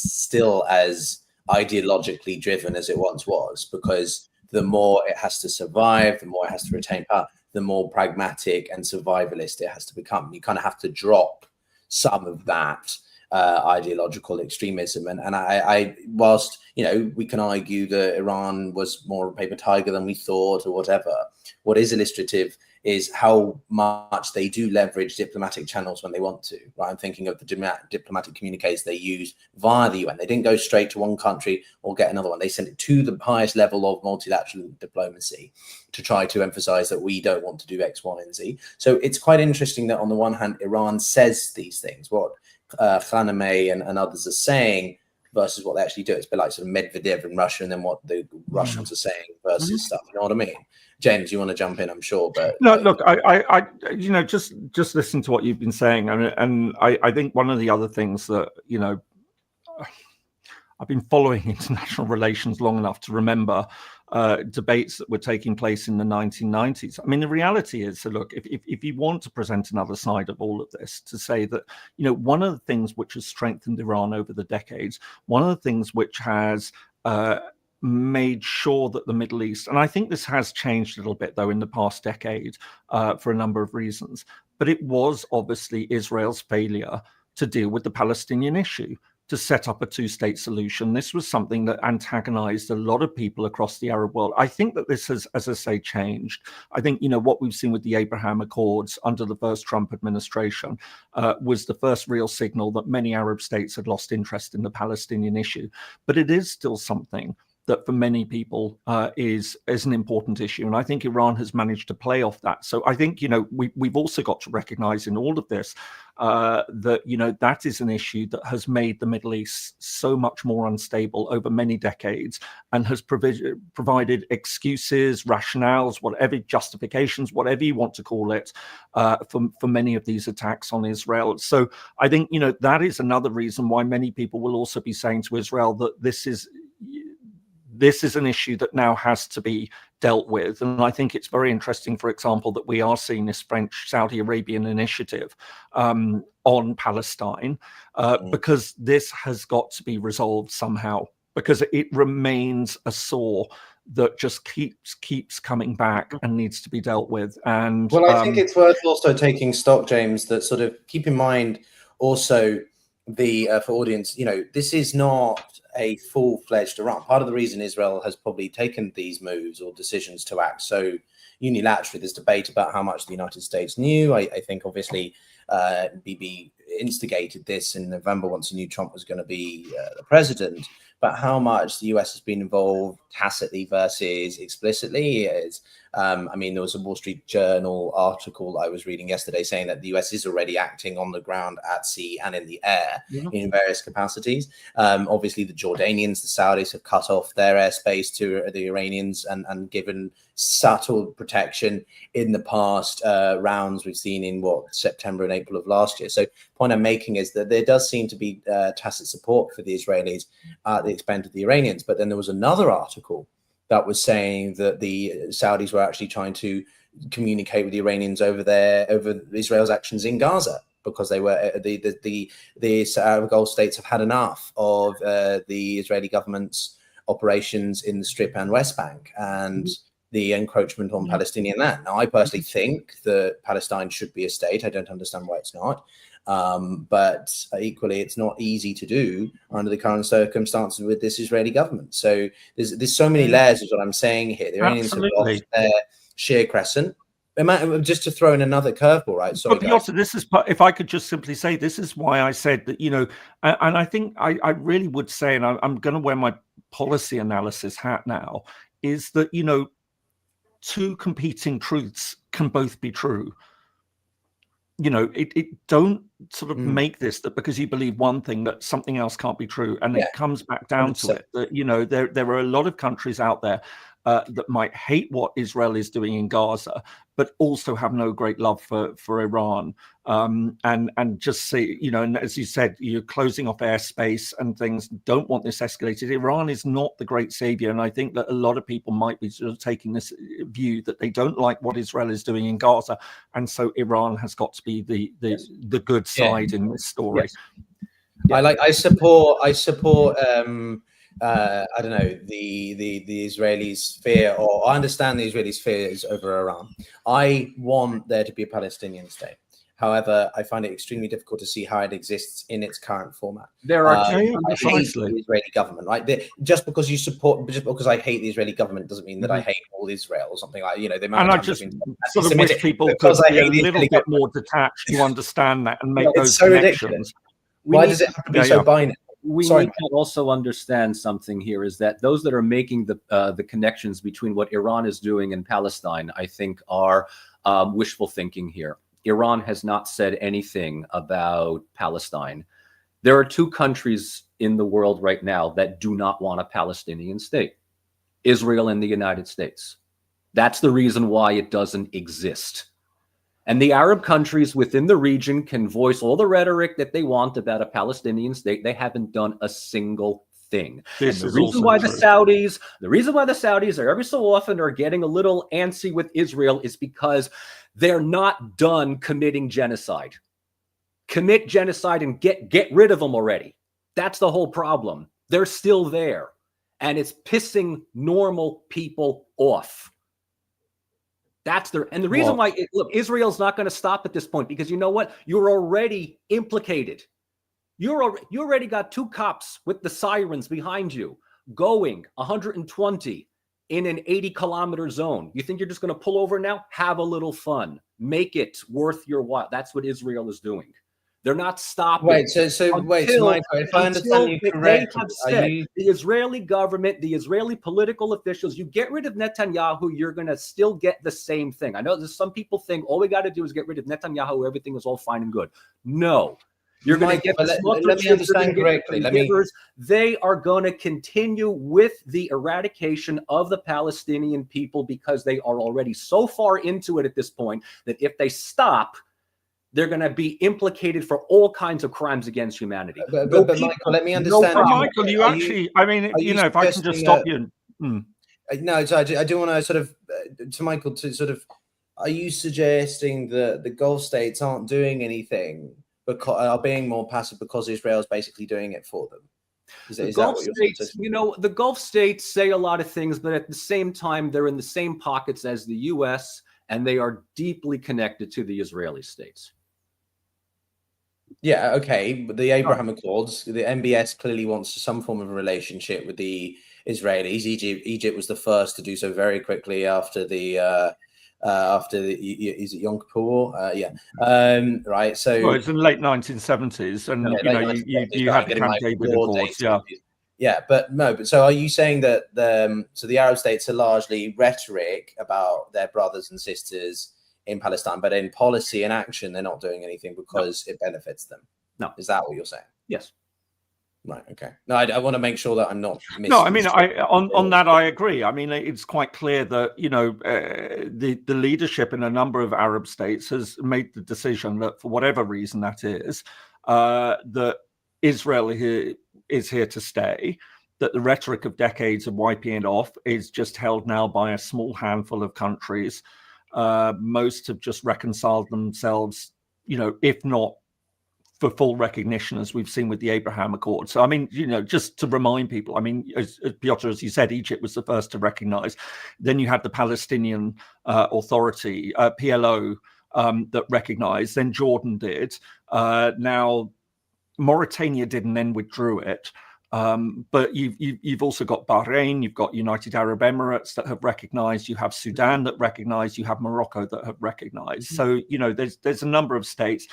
still as ideologically driven as it once was, because the more it has to survive, the more it has to retain power, the more pragmatic and survivalist it has to become. You kind of have to drop some of that ideological extremism. And I whilst, we can argue that Iran was more of a paper tiger than we thought or whatever, what is illustrative is how much they do leverage diplomatic channels when they want to, right? I'm thinking of the diplomatic communiques they use via the UN. They didn't go straight to one country or get another one. They sent it to the highest level of multilateral diplomacy to try to emphasize that we don't want to do X, Y, and Z. So it's quite interesting that on the one hand, Iran says these things, what Khamenei and others are saying, versus what they actually do. It's a bit like sort of Medvedev in Russia and then what the Russians are saying versus stuff. You know what I mean? James, you want to jump in? I'm sure, but no. Look, I just listen to what you've been saying, and I think one of the other things that I've been following international relations long enough to remember debates that were taking place in the 1990s. I mean, the reality is, so look, if you want to present another side of all of this, to say that, one of the things which has strengthened Iran over the decades, one of the things which has made sure that the Middle East, and I think this has changed a little bit, though, in the past decade for a number of reasons, but it was obviously Israel's failure to deal with the Palestinian issue, to set up a two-state solution. This was something that antagonized a lot of people across the Arab world. I think that this has, as I say, changed. I think, what we've seen with the Abraham Accords under the first Trump administration was the first real signal that many Arab states had lost interest in the Palestinian issue. But it is still something that for many people is an important issue. And I think Iran has managed to play off that. So I think, we've also got to recognize in all of this that, that is an issue that has made the Middle East so much more unstable over many decades and has provided excuses, rationales, whatever, justifications, whatever you want to call it, for many of these attacks on Israel. So I think, that is another reason why many people will also be saying to Israel that this is an issue that now has to be dealt with. And I think it's very interesting, for example, that we are seeing this French-Saudi Arabian initiative on Palestine, because this has got to be resolved somehow, because it remains a sore that just keeps coming back and needs to be dealt with. And well, I think it's worth also taking stock, James, that sort of keep in mind also for audience, this is not a full-fledged Iran. Part of the reason Israel has probably taken these moves or decisions to act so unilaterally, there's debate about how much the United States knew. I think obviously Bibi instigated this in November once he knew Trump was going to be the president, but how much the US has been involved tacitly versus explicitly is, there was a Wall Street Journal article I was reading yesterday saying that the US is already acting on the ground, at sea and in the air in various capacities. Obviously the Jordanians, the Saudis have cut off their airspace to the Iranians and given subtle protection in the past rounds we've seen in September and April of last year. So point I'm making is that there does seem to be tacit support for the Israelis at the expense of the Iranians. But then there was another article that was saying that the Saudis were actually trying to communicate with the Iranians over Israel's actions in Gaza, because they were the Arab Gulf states have had enough of the Israeli government's operations in the Strip and West Bank and the encroachment on Palestinian land. Now, I personally think that Palestine should be a state. I don't understand why it's not. But equally, it's not easy to do under the current circumstances with this Israeli government. So there's so many layers is what I'm saying here. The Iranians have lost their sheer crescent. Just to throw in another curveball, right? Sorry, but also, this is, if I could just simply say, this is why I said that, and I think I really would say, and I'm going to wear my policy analysis hat now, is that, two competing truths can both be true. It don't sort of make this that because you believe one thing that something else can't be true. And it comes back down 100%. To it that, there are a lot of countries out there that might hate what Israel is doing in Gaza, but also have no great love for Iran. And just say, and as you said, you're closing off airspace and things, don't want this escalated. Iran is not the great savior. And I think that a lot of people might be sort of taking this view that they don't like what Israel is doing in Gaza. And so Iran has got to be the good side in this story. Yes. Yeah. I support I don't know, the Israelis' fear, or I understand the Israelis' fears over Iran. I want there to be a Palestinian state. However, I find it extremely difficult to see how it exists in its current format. There are I hate the Israeli government, right? Just because I hate the Israeli government doesn't mean that I hate all Israel or something like. The amount and of I just sort of wish people could be a little bit more detached to understand that and make those connections. Why does it have to be so binary? We need to also understand something here, is that those that are making the connections between what Iran is doing in Palestine, I think, are wishful thinking here. Iran has not said anything about Palestine. There are two countries in the world right now that do not want a Palestinian state: Israel and the United States. That's the reason why it doesn't exist. And the Arab countries within the region can voice all the rhetoric that they want about a Palestinian state. They haven't done a single thing. And the reason why the Saudis are every so often are getting a little antsy with Israel is because they're not done committing genocide. Commit genocide and get rid of them already. That's the whole problem. They're still there, and it's pissing normal people off. And the reason why, look, Israel's not going to stop at this point, because you know what? You're already implicated. You already got two cops with the sirens behind you going 120 in an 80-kilometer zone. You think you're just going to pull over now? Have a little fun. Make it worth your while. That's what Israel is doing. They're not stopping. Wait, so Michael, if I understand you correctly, the Israeli government, the Israeli political officials, you get rid of Netanyahu, you're going to still get the same thing. I know there's some people think all we got to do is get rid of Netanyahu, everything is all fine and good. No. You're going to get let me understand correctly. They are going to continue with the eradication of the Palestinian people because they are already so far into it at this point that if they stop, they're going to be implicated for all kinds of crimes against humanity. But Michael, let me understand. Michael, if I can just stop you. No, so I do want to sort of, to Michael, to sort of, are you suggesting that the Gulf states aren't doing anything, because are being more passive because Israel's basically doing it for them? Is that what you're saying? The Gulf states say a lot of things, but at the same time, they're in the same pockets as the U.S., and they are deeply connected to the Israeli states. Yeah, okay. But the Abraham Accords, the MBS clearly wants some form of a relationship with the Israelis. Egypt was the first to do so very quickly after the is it Yom Kippur? Right. So it's in the late 1970s, and you had the Camp David Accords. But so are you saying that so the Arab states are largely rhetoric about their brothers and sisters in Palestine, but in policy and action, they're not doing anything because it benefits them? No. Is that what you're saying? Yes. Right. Okay. No, I want to make sure that I'm not missing. No, I mean, on that I agree. I mean, it's quite clear that the leadership in a number of Arab states has made the decision that, for whatever reason that is, that Israel is here to stay. That the rhetoric of decades of wiping it off is just held now by a small handful of countries. Most have just reconciled themselves, if not for full recognition, as we've seen with the Abraham Accord. So, I mean, just to remind people, I mean, as Piotr, as you said, Egypt was the first to recognize. Then you had the Palestinian Authority, PLO, that recognized. Then Jordan did. Now, Mauritania did and then withdrew it. But you've also got Bahrain, you've got United Arab Emirates that have recognized, you have Sudan that recognized, you have Morocco that have recognized. So, there's a number of states.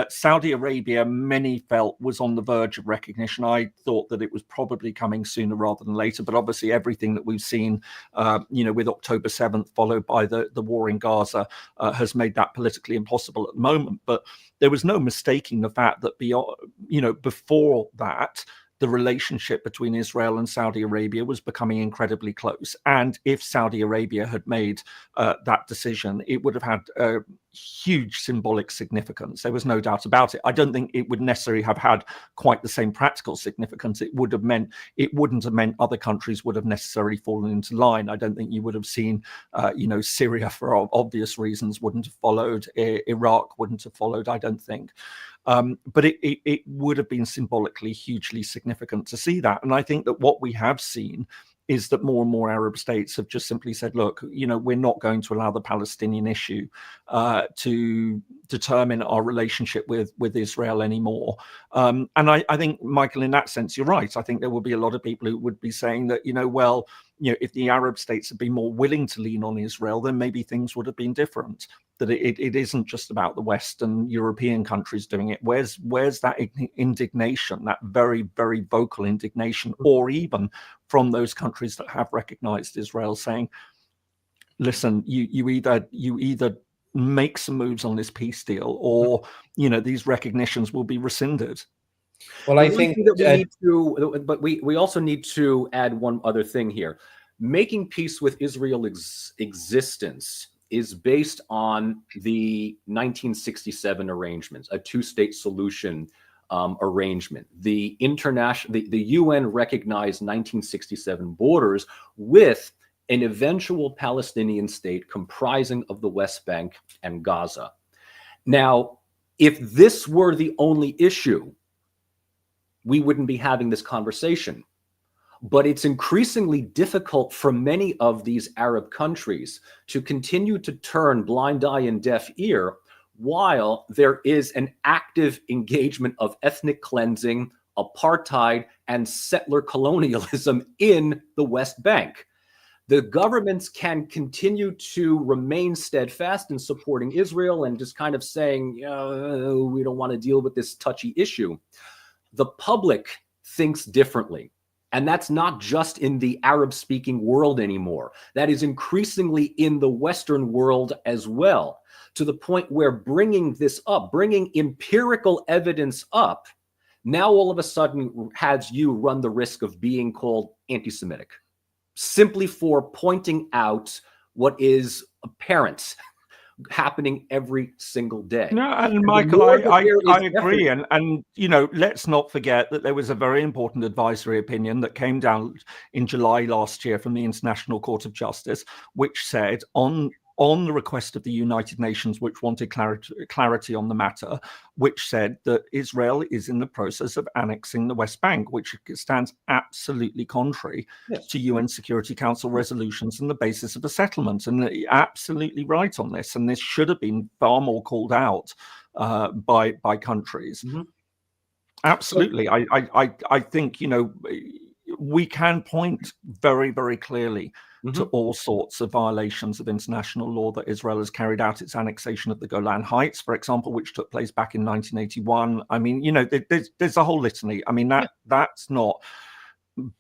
Saudi Arabia, many felt, was on the verge of recognition. I thought that it was probably coming sooner rather than later, but obviously everything that we've seen, with October 7th, followed by the war in Gaza, has made that politically impossible at the moment. But there was no mistaking the fact that before that, the relationship between Israel and Saudi Arabia was becoming incredibly close. And if Saudi Arabia had made that decision, it would have had a huge symbolic significance. There was no doubt about it. I don't think it would necessarily have had quite the same practical significance. It wouldn't have meant other countries would have necessarily fallen into line. I don't think you would have seen, Syria, for obvious reasons, wouldn't have followed. Iraq wouldn't have followed, I don't think. But it would have been symbolically hugely significant to see that. And I think that what we have seen is that more and more Arab states have just simply said, look, we're not going to allow the Palestinian issue to determine our relationship with Israel anymore. And I think, Michael, in that sense, you're right. I think there will be a lot of people who would be saying that, if the Arab states had been more willing to lean on Israel, then maybe things would have been different. That it isn't just about the Western European countries doing it. Where's that indignation, that very, very vocal indignation, or even from those countries that have recognized Israel, saying, listen, you either make some moves on this peace deal, or these recognitions will be rescinded. Well, I think that we need to, but we also need to add one other thing here. Making peace with Israel's existence is based on the 1967 arrangements, a two-state solution arrangement. The UN recognized 1967 borders with an eventual Palestinian state comprising of the West Bank and Gaza. Now, if this were the only issue, we wouldn't be having this conversation. But it's increasingly difficult for many of these Arab countries to continue to turn blind eye and deaf ear while there is an active engagement of ethnic cleansing, apartheid, and settler colonialism in the West Bank. The governments can continue to remain steadfast in supporting Israel and just kind of saying, we don't want to deal with this touchy issue. The public thinks differently. And that's not just in the Arab-speaking world anymore. That is increasingly in the Western world as well, to the point where bringing this up, bringing empirical evidence up, now all of a sudden has you run the risk of being called anti-Semitic, simply for pointing out what is apparent happening every single day. No, and Michael, I agree. And, you know, let's not forget that there was a very important advisory opinion that came down in July last year from the International Court of Justice, which said on the request of the United Nations, which wanted clarity on the matter, which said that Israel is in the process of annexing the West Bank, which stands absolutely contrary to UN Security Council resolutions and the basis of a settlement. And they're absolutely right on this. And this should have been far more called out by countries. Mm-hmm. Absolutely. I think, you know, we can point very, very clearly to all sorts of violations of international law that Israel has carried out. Its annexation of the Golan Heights, for example, which took place back in 1981. I mean, you know, there's a whole litany. I mean, that's not.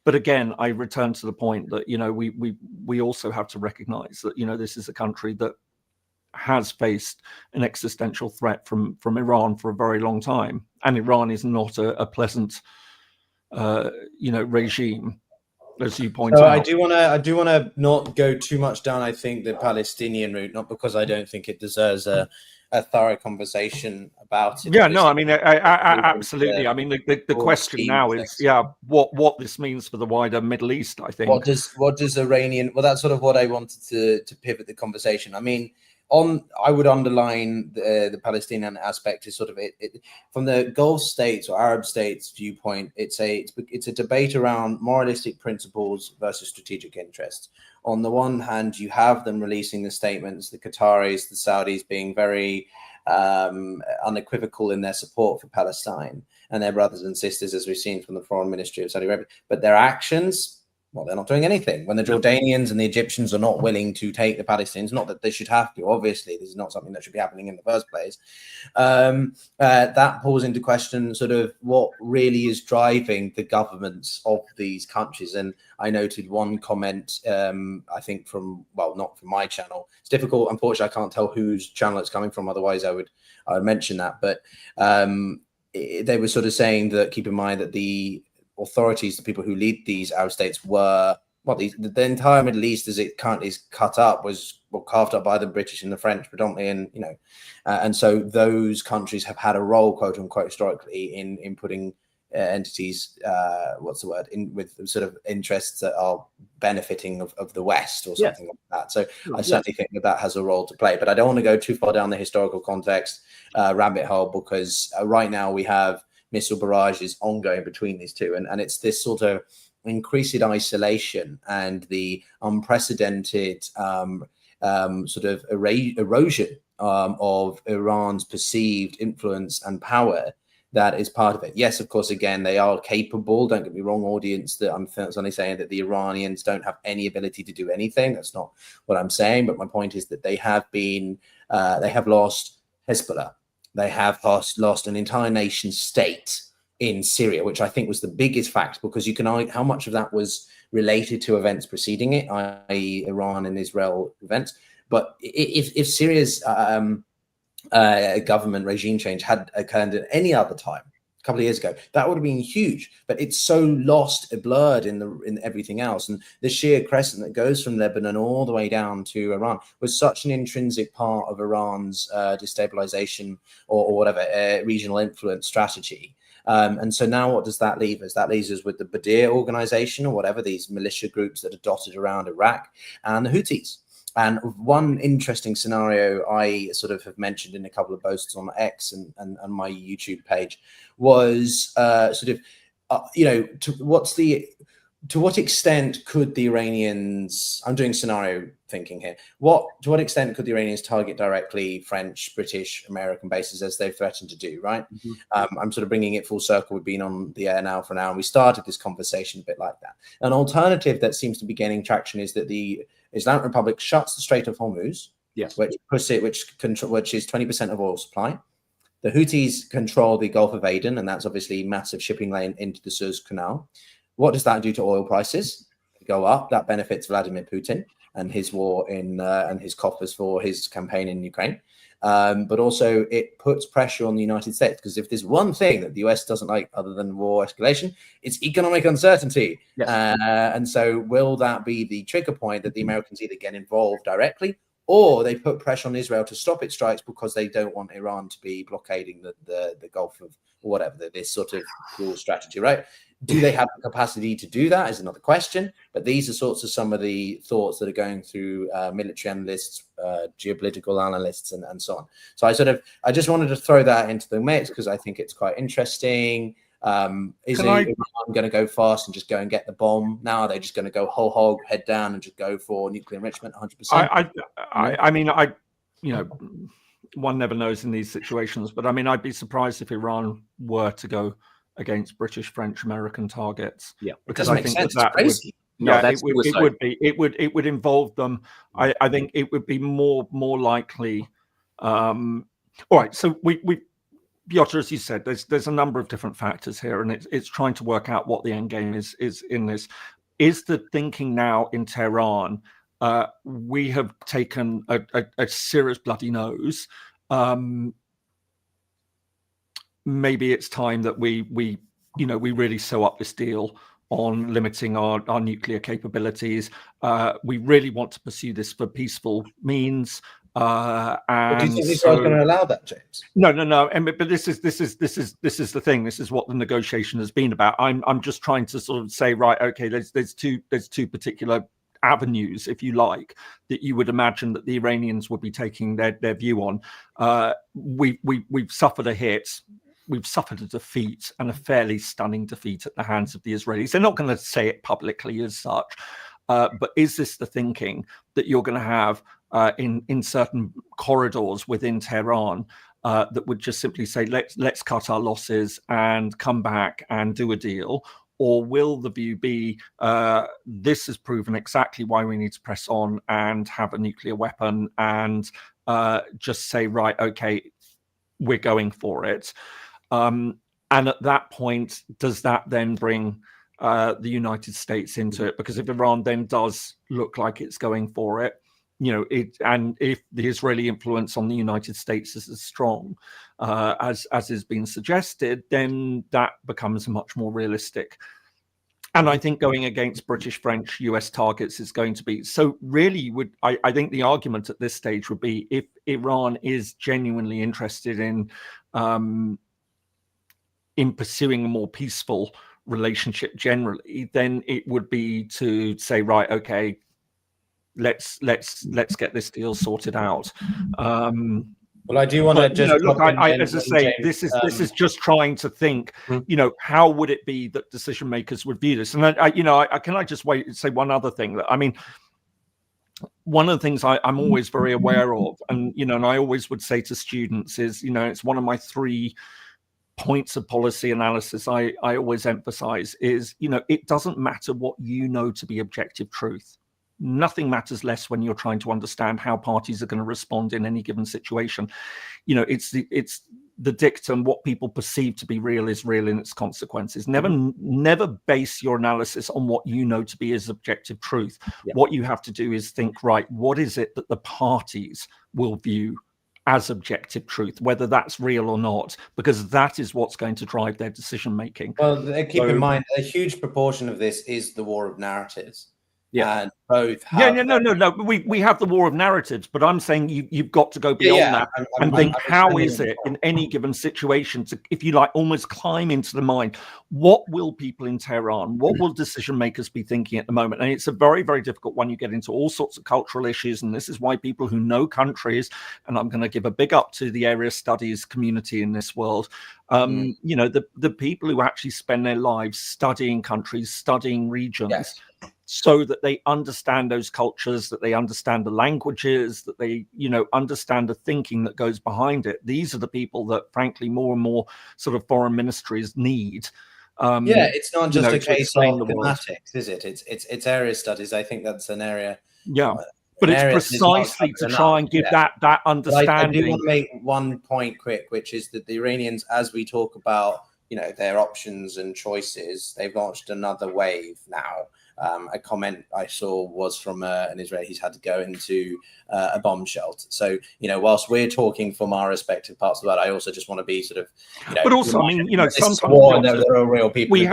But again, I return to the point that, you know, we also have to recognize that, you know, this is a country that has faced an existential threat from Iran for a very long time, and Iran is not a pleasant, you know, regime, as you point out. I do want to not go too much down, I think, the Palestinian route, not because I don't think it deserves a thorough conversation about it. Yeah, no, I mean, absolutely. I mean, the question now is, what this means for the wider Middle East, I think. What does Iranian? Well, that's sort of what I wanted to pivot the conversation. I mean, I would underline the Palestinian aspect is sort of it from the Gulf states or Arab states viewpoint. It's a debate around moralistic principles versus strategic interests. On the one hand, you have them releasing the statements, the Qataris, the Saudis being very unequivocal in their support for Palestine and their brothers and sisters, as we've seen from the foreign ministry of Saudi Arabia. But their actions, well, they're not doing anything. When the Jordanians and the Egyptians are not willing to take the Palestinians, not that they should have to, obviously, this is not something that should be happening in the first place. That calls into question sort of what really is driving the governments of these countries. And I noted one comment, I think not from my channel. It's difficult. Unfortunately, I can't tell whose channel it's coming from. Otherwise, I would mention that. But they were sort of saying that, keep in mind that the authorities, the people who lead these Arab states, were the entire Middle East as it currently is cut up was carved up by the British and the French predominantly, and you know, and so those countries have had a role, quote unquote, historically in putting entities, in with sort of interests that are benefiting of the West or something like that. So I certainly think that has a role to play, but I don't want to go too far down the historical context rabbit hole, because right now we have missile barrages ongoing between these two, and it's this sort of increased isolation and the unprecedented sort of erosion of Iran's perceived influence and power that is part of it. Yes, of course, again, they are capable, don't get me wrong, audience, that I'm only saying that the Iranians don't have any ability to do anything. That's not what I'm saying, but my point is that they have lost Hezbollah. They have lost an entire nation state in Syria, which I think was the biggest fact, because you can argue how much of that was related to events preceding it, i.e. Iran and Israel events. But if Syria's government regime change had occurred at any other time, a couple of years ago, that would have been huge. But it's so lost, blurred in everything else. And the sheer crescent that goes from Lebanon all the way down to Iran was such an intrinsic part of Iran's destabilization or whatever regional influence strategy. And so now what does that leave us? That leaves us with the Badr organization or whatever, these militia groups that are dotted around Iraq, and the Houthis. And one interesting scenario I sort of have mentioned in a couple of posts on X and my YouTube page was to what extent could the Iranians, I'm doing scenario thinking here, to what extent could the Iranians target directly French, British, American bases as they've threatened to do, right? Mm-hmm. I'm sort of bringing it full circle. We've been on the air now for an hour, and we started this conversation a bit like that. An alternative that seems to be gaining traction is that the Islamic Republic shuts the Strait of Hormuz, yes, which is 20% of oil supply. The Houthis control the Gulf of Aden, and that's obviously a massive shipping lane into the Suez Canal. What does that do to oil prices? They go up. That benefits Vladimir Putin and his war and his coffers for his campaign in Ukraine. But also it puts pressure on the United States, because if there's one thing that the US doesn't like other than war escalation, it's economic uncertainty. Yes. And so will that be the trigger point that the Americans either get involved directly, or they put pressure on Israel to stop its strikes because they don't want Iran to be blockading the Gulf of whatever, this sort of dual strategy, right? Do they have the capacity to do that is another question. But these are sorts of some of the thoughts that are going through military analysts, geopolitical analysts, and so on. So I just wanted to throw that into the mix because I think it's quite interesting. Is Iran going to go fast and just go and get the bomb? Now are they just going to go whole hog, head down, and just go for nuclear enrichment 100%? I mean, one never knows in these situations, but I mean, I'd be surprised if Iran were to go against British, French, American targets. Yeah, because I think that it would involve them. I think it would be more likely. All right, so we Piotr, as you said, there's a number of different factors here, and it's trying to work out what the end game is in this. Is the thinking now in Tehran? We have taken a serious bloody nose. Maybe it's time that we really sew up this deal on limiting our nuclear capabilities. We really want to pursue this for peaceful means. And do you think Israel's going to allow that, James? No. But this is the thing. This is what the negotiation has been about. I'm just trying to sort of say, right, okay, there's two particular avenues, if you like, that you would imagine that the Iranians would be taking their view on. We've suffered a hit. We've suffered a defeat, and a fairly stunning defeat at the hands of the Israelis. They're not going to say it publicly as such, but is this the thinking that you're going to have in certain corridors within Tehran that would just simply say, let's cut our losses and come back and do a deal? Or will the view be, this has proven exactly why we need to press on and have a nuclear weapon and just say, right, okay, we're going for it. And at that point, does that then bring the United States into it? Because if Iran then does look like it's going for it, and if the Israeli influence on the United States is as strong as has been suggested, then that becomes much more realistic. And I think going against British, French, US targets is going to be so. Really, I think the argument at this stage would be, if Iran is genuinely interested in pursuing a more peaceful relationship generally, then it would be to say, right, okay, let's get this deal sorted out. Well, I do want to just look. As I say, this is just trying to think. How would it be that decision makers would view this? And can I just say one other thing? That I mean, one of the things I'm always very aware of, and and I always would say to students is, it's one of my 3 points of policy analysis I always emphasize is, it doesn't matter what you know to be objective truth. Nothing matters less when you're trying to understand how parties are going to respond in any given situation. It's the dictum, what people perceive to be real is real in its consequences. Never base your analysis on what you know to be as objective truth. Yeah. What you have to do is think, right, what is it that the parties will view as objective truth, whether that's real or not, because that is what's going to drive their decision making. Well, keep in mind, a huge proportion of this is the war of narratives. Yeah, and both have no. We have the war of narratives, but I'm saying you've got to go beyond that and think, how is it in any given situation to, if you like, almost climb into the mind? What will people in Tehran, what will decision makers be thinking at the moment? And it's a very, very difficult one. You get into all sorts of cultural issues, and this is why people who know countries, and I'm going to give a big up to the area studies community in this world, you know, the people who actually spend their lives studying countries, studying regions. Yes. So that they understand those cultures, that they understand the languages, that they, you know, understand the thinking that goes behind it. These are the people that, frankly, more and more sort of foreign ministries need. It's not just a case of thematics, is it? It's area studies. I think that's an area. Yeah, but it's precisely to try and give that understanding. I do want to make one point quick, which is that the Iranians, as we talk about, you know, their options and choices, they've launched another wave now. A comment I saw was from an Israeli. He's had to go into a bomb shelter. So, you know, whilst we're talking from our respective parts of the world, I also just want to be sort of, you know, but also, I mean, you know, sometimes there are real people. We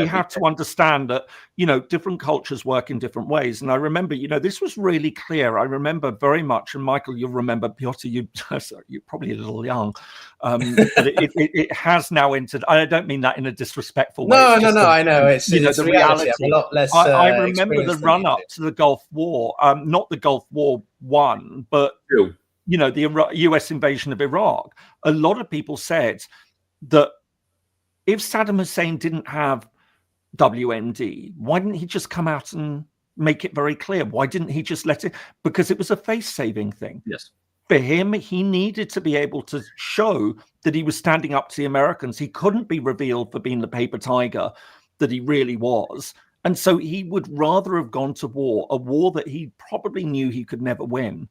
have to understand that, you know, different cultures work in different ways. And I remember, you know, this was really clear. I remember very much, and Michael, you'll remember, Piotr, you're probably a little young, but it has now entered. I don't mean that in a disrespectful way. No, I know. It's the reality. A lot less. I remember the run up to the Gulf War, not the Gulf War I, but you know, the US invasion of Iraq. A lot of people said that if Saddam Hussein didn't have WMD, why didn't he just come out and make it very clear? Why didn't he just let it? Because it was a face-saving thing. Yes. For him, he needed to be able to show that he was standing up to the Americans. He couldn't be revealed for being the paper tiger that he really was. And so he would rather have gone to war, a war that he probably knew he could never win,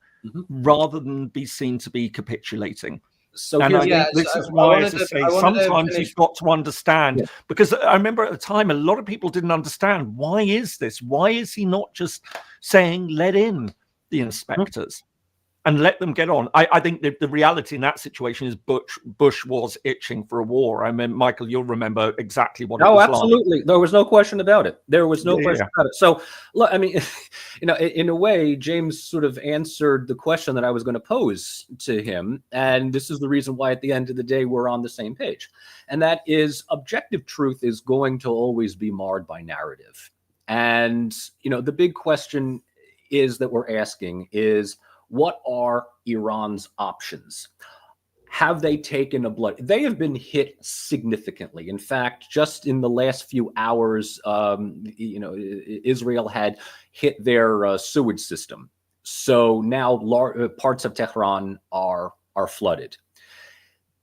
rather than be seen to be capitulating. So and I think this is why, as I say, sometimes you've got to understand, because I remember at the time, a lot of people didn't understand, why is this? Why is he not just saying, let in the inspectors? And let them get on. I think the reality in that situation is Bush was itching for a war. I mean, Michael, you'll remember exactly what it was absolutely. like. There was no question about it. There was no question about it. So, look, I mean, you know, in a way, James sort of answered the question that I was going to pose to him. And this is the reason why, at the end of the day, we're on the same page. And that is, objective truth is going to always be marred by narrative. And, you know, the big question is that we're asking is, what are Iran's options? Have they taken a blood? They have been hit significantly. In fact, just in the last few hours, you know, Israel had hit their sewage system. So now parts of Tehran are flooded.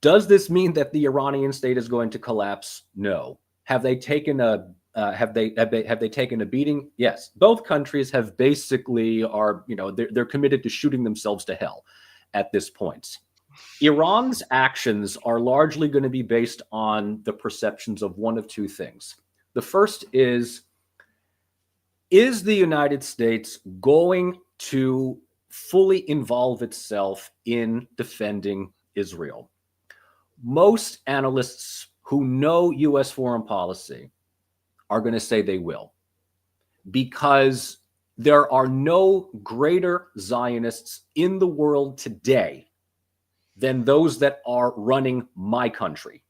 Does this mean that the Iranian state is going to collapse? No. Have they taken a have they taken a beating? Yes. Both countries have basically they're committed to shooting themselves to hell at this point. Iran's actions are largely going to be based on the perceptions of one of two things. The first is the United States going to fully involve itself in defending Israel? Most analysts who know U.S. foreign policy are going to say they will, because there are no greater Zionists in the world today than those that are running my country.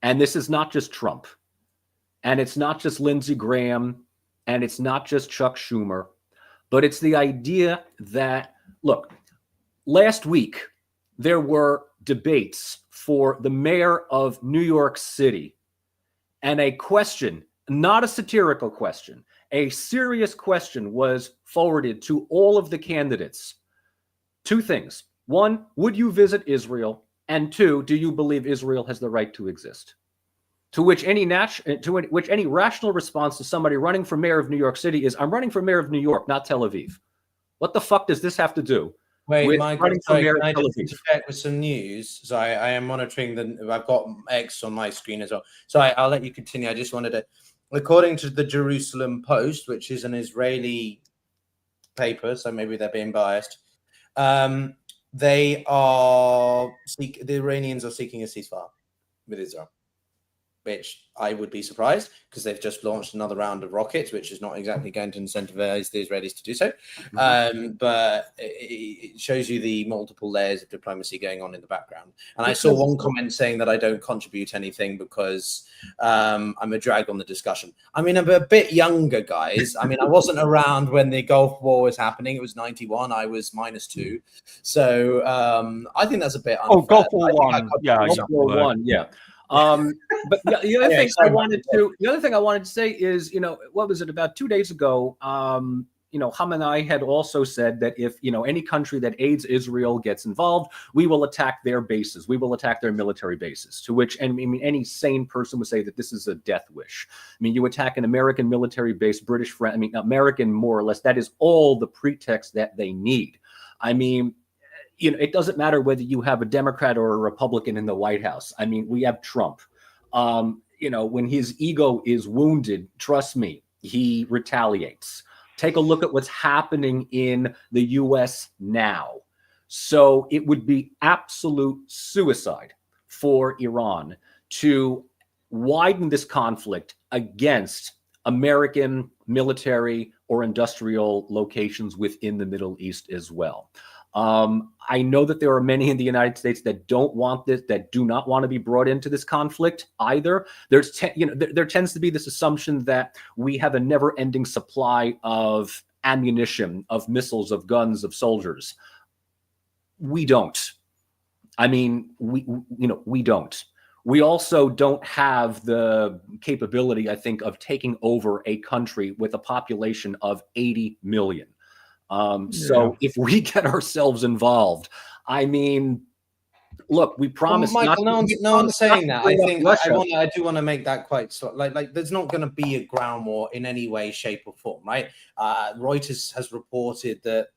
And this is not just Trump, and it's not just Lindsey Graham, and it's not just Chuck Schumer, but it's the idea that, look, last week there were debates for the mayor of New York City. And a question, not a satirical question, a serious question was forwarded to all of the candidates. Two things. One, would you visit Israel? And two, do you believe Israel has the right to exist? To which any rational response to somebody running for mayor of New York City is, I'm running for mayor of New York, not Tel Aviv. What the fuck does this have to do? Wait, Michael, can I just interject with some news? So I am monitoring I've got X on my screen as well. So I'll let you continue. I just wanted to, according to the Jerusalem Post, which is an Israeli paper, so maybe they're being biased, the Iranians are seeking a ceasefire with Israel, which I would be surprised because they've just launched another round of rockets, which is not exactly going to incentivize the Israelis to do so. But it shows you the multiple layers of diplomacy going on in the background. And I saw one comment saying that I don't contribute anything because I'm a drag on the discussion. I mean, I'm a bit younger, guys. I mean, I wasn't around when the Gulf War was happening. It was 91. I was -2. So I think that's a bit unfair. Oh, Gulf War One. Gulf War One. Yeah. But the other thing the other thing I wanted to say is, what was it, about 2 days ago, Khamenei had also said that if, any country that aids Israel gets involved, we will attack their bases. We will attack their military bases, to which, and I mean, any sane person would say that this is a death wish. I mean, you attack an American military base, American, more or less, that is all the pretext that they need. I mean, it doesn't matter whether you have a Democrat or a Republican in the White House. I mean, we have Trump. When his ego is wounded, trust me, he retaliates. Take a look at what's happening in the U.S. now. So it would be absolute suicide for Iran to widen this conflict against American military or industrial locations within the Middle East as well. I know that there are many in the United States that don't want this, that do not want to be brought into this conflict either. There tends to be this assumption that we have a never-ending supply of ammunition, of missiles, of guns, of soldiers. We don't. I mean, we don't. We also don't have the capability, I think, of taking over a country with a population of 80 million. So if we get ourselves involved, I mean, look, we promise. Well, Michael, no one's saying that. I think I do want to make that quite like there's not going to be a ground war in any way, shape, or form, right? Reuters has reported that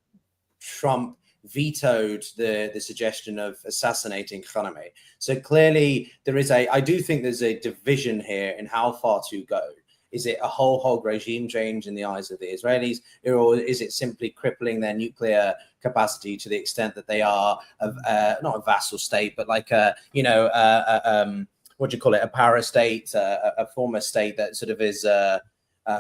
Trump vetoed the suggestion of assassinating Khamenei. So clearly I do think there's a division here in how far to go. Is it a whole hog regime change in the eyes of the Israelis, or is it simply crippling their nuclear capacity to the extent that they are not a vassal state, but like what do you call it, a parastate, a former state that sort of is a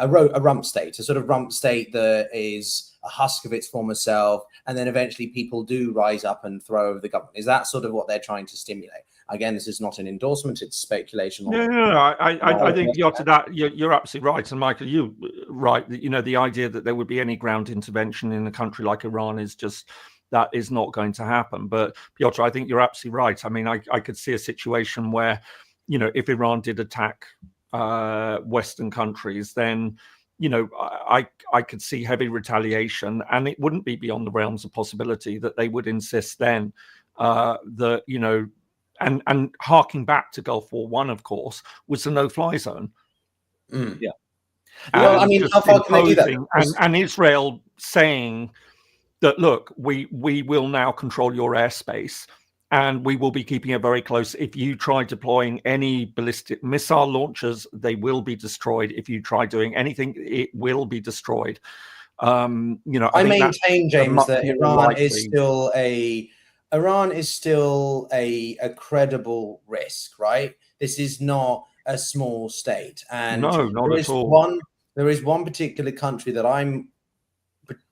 rump state, a sort of rump state that is a husk of its former self, and then eventually people do rise up and throw over the government? Is that sort of what they're trying to stimulate? Again, this is not an endorsement; it's speculation. No. I think you're absolutely right, and Michael, you're right. The idea that there would be any ground intervention in a country like Iran is just, that is not going to happen. But Piotr, I think you're absolutely right. I mean, I could see a situation where, if Iran did attack Western countries, then I could see heavy retaliation, and it wouldn't be beyond the realms of possibility that they would insist then that and harking back to Gulf War One, of course, was the no-fly zone. Yeah. Well, I mean, how far can they do that? And Israel saying that, look, we will now control your airspace, and we will be keeping it very close. If you try deploying any ballistic missile launchers, they will be destroyed. If you try doing anything, it will be destroyed. I maintain, James, that Iran is still a credible risk, right? This is not a small state. And no, not at all. There is one particular country that I'm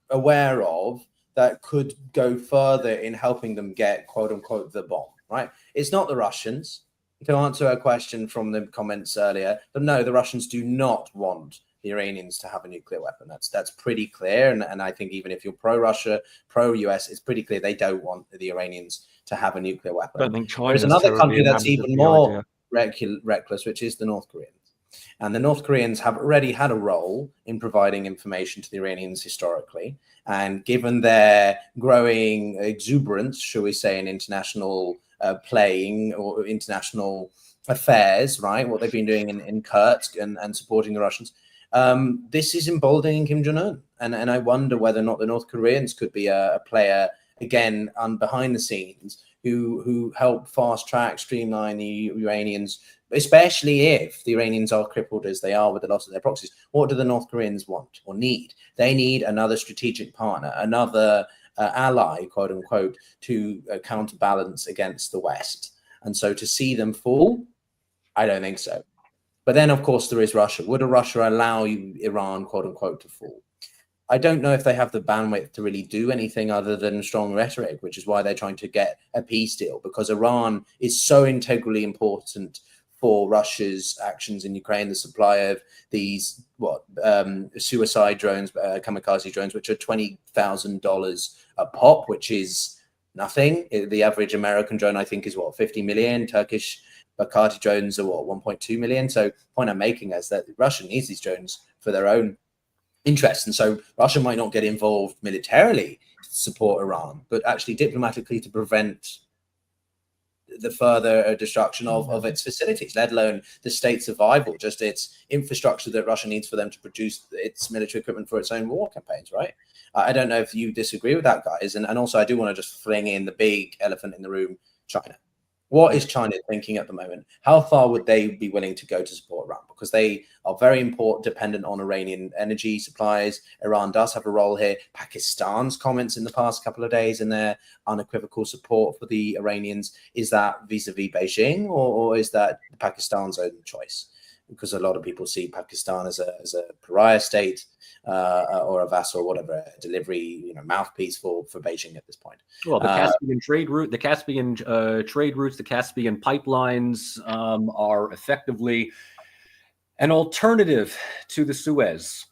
aware of that could go further in helping them get, quote unquote, the bomb, right? It's not the Russians. To answer a question from the comments earlier, but no, the Russians do not want the Iranians to have a nuclear weapon. That's pretty clear. And I think even if you're pro-Russia, pro-US, it's pretty clear they don't want the Iranians to have a nuclear weapon. I think There's another country that's even more reckless, which is the North Koreans. And the North Koreans have already had a role in providing information to the Iranians historically. And given their growing exuberance, shall we say, in international playing or international affairs, right? What they've been doing in Kursk and supporting the Russians. This is emboldening Kim Jong-un. And I wonder whether or not the North Koreans could be a player, again, behind the scenes, who help fast track, streamline the Iranians, especially if the Iranians are crippled as they are with the loss of their proxies. What do the North Koreans want or need? They need another strategic partner, another ally, quote unquote, to counterbalance against the West. And so to see them fall, I don't think so. But then, of course, there is Russia. Would Russia allow Iran, quote unquote, to fall? I don't know if they have the bandwidth to really do anything other than strong rhetoric, which is why they're trying to get a peace deal, because Iran is so integrally important for Russia's actions in Ukraine, the supply of these suicide drones, kamikaze drones, which are $20,000 a pop, which is nothing. The average American drone, I think, is 50 million. Turkish Bakati drones are 1.2 million. So the point I'm making is that Russia needs these drones for their own interests. And so Russia might not get involved militarily to support Iran, but actually diplomatically to prevent the further destruction of its facilities, let alone the state's survival, just its infrastructure that Russia needs for them to produce its military equipment for its own war campaigns, right? I don't know if you disagree with that, guys. And also, I do want to just fling in the big elephant in the room, China. What is China thinking at the moment? How far would they be willing to go to support Iran? Because they are very important, dependent on Iranian energy supplies. Iran does have a role here. Pakistan's comments in the past couple of days and their unequivocal support for the Iranians, is that vis-a-vis Beijing, or is that Pakistan's own choice? Because a lot of people see Pakistan as a pariah state or a vassal, or whatever, a delivery, mouthpiece for Beijing at this point. Well, the Caspian trade route, the Caspian trade routes, the Caspian pipelines are effectively an alternative to the Suez,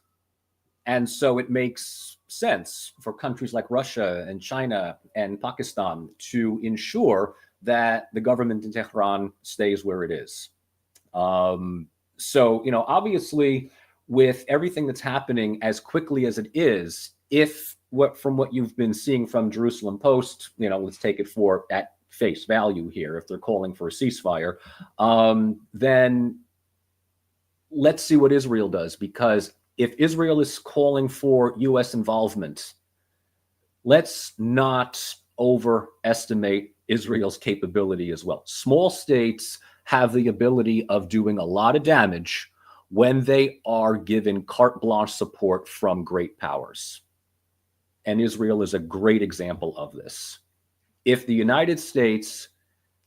and so it makes sense for countries like Russia and China and Pakistan to ensure that the government in Tehran stays where it is. So, obviously, with everything that's happening as quickly as it is, from what you've been seeing from Jerusalem Post, let's take it at face value here, if they're calling for a ceasefire, then let's see what Israel does. Because if Israel is calling for U.S. involvement, let's not overestimate Israel's capability as well. Small states have the ability of doing a lot of damage when they are given carte blanche support from great powers. And Israel is a great example of this. If the United States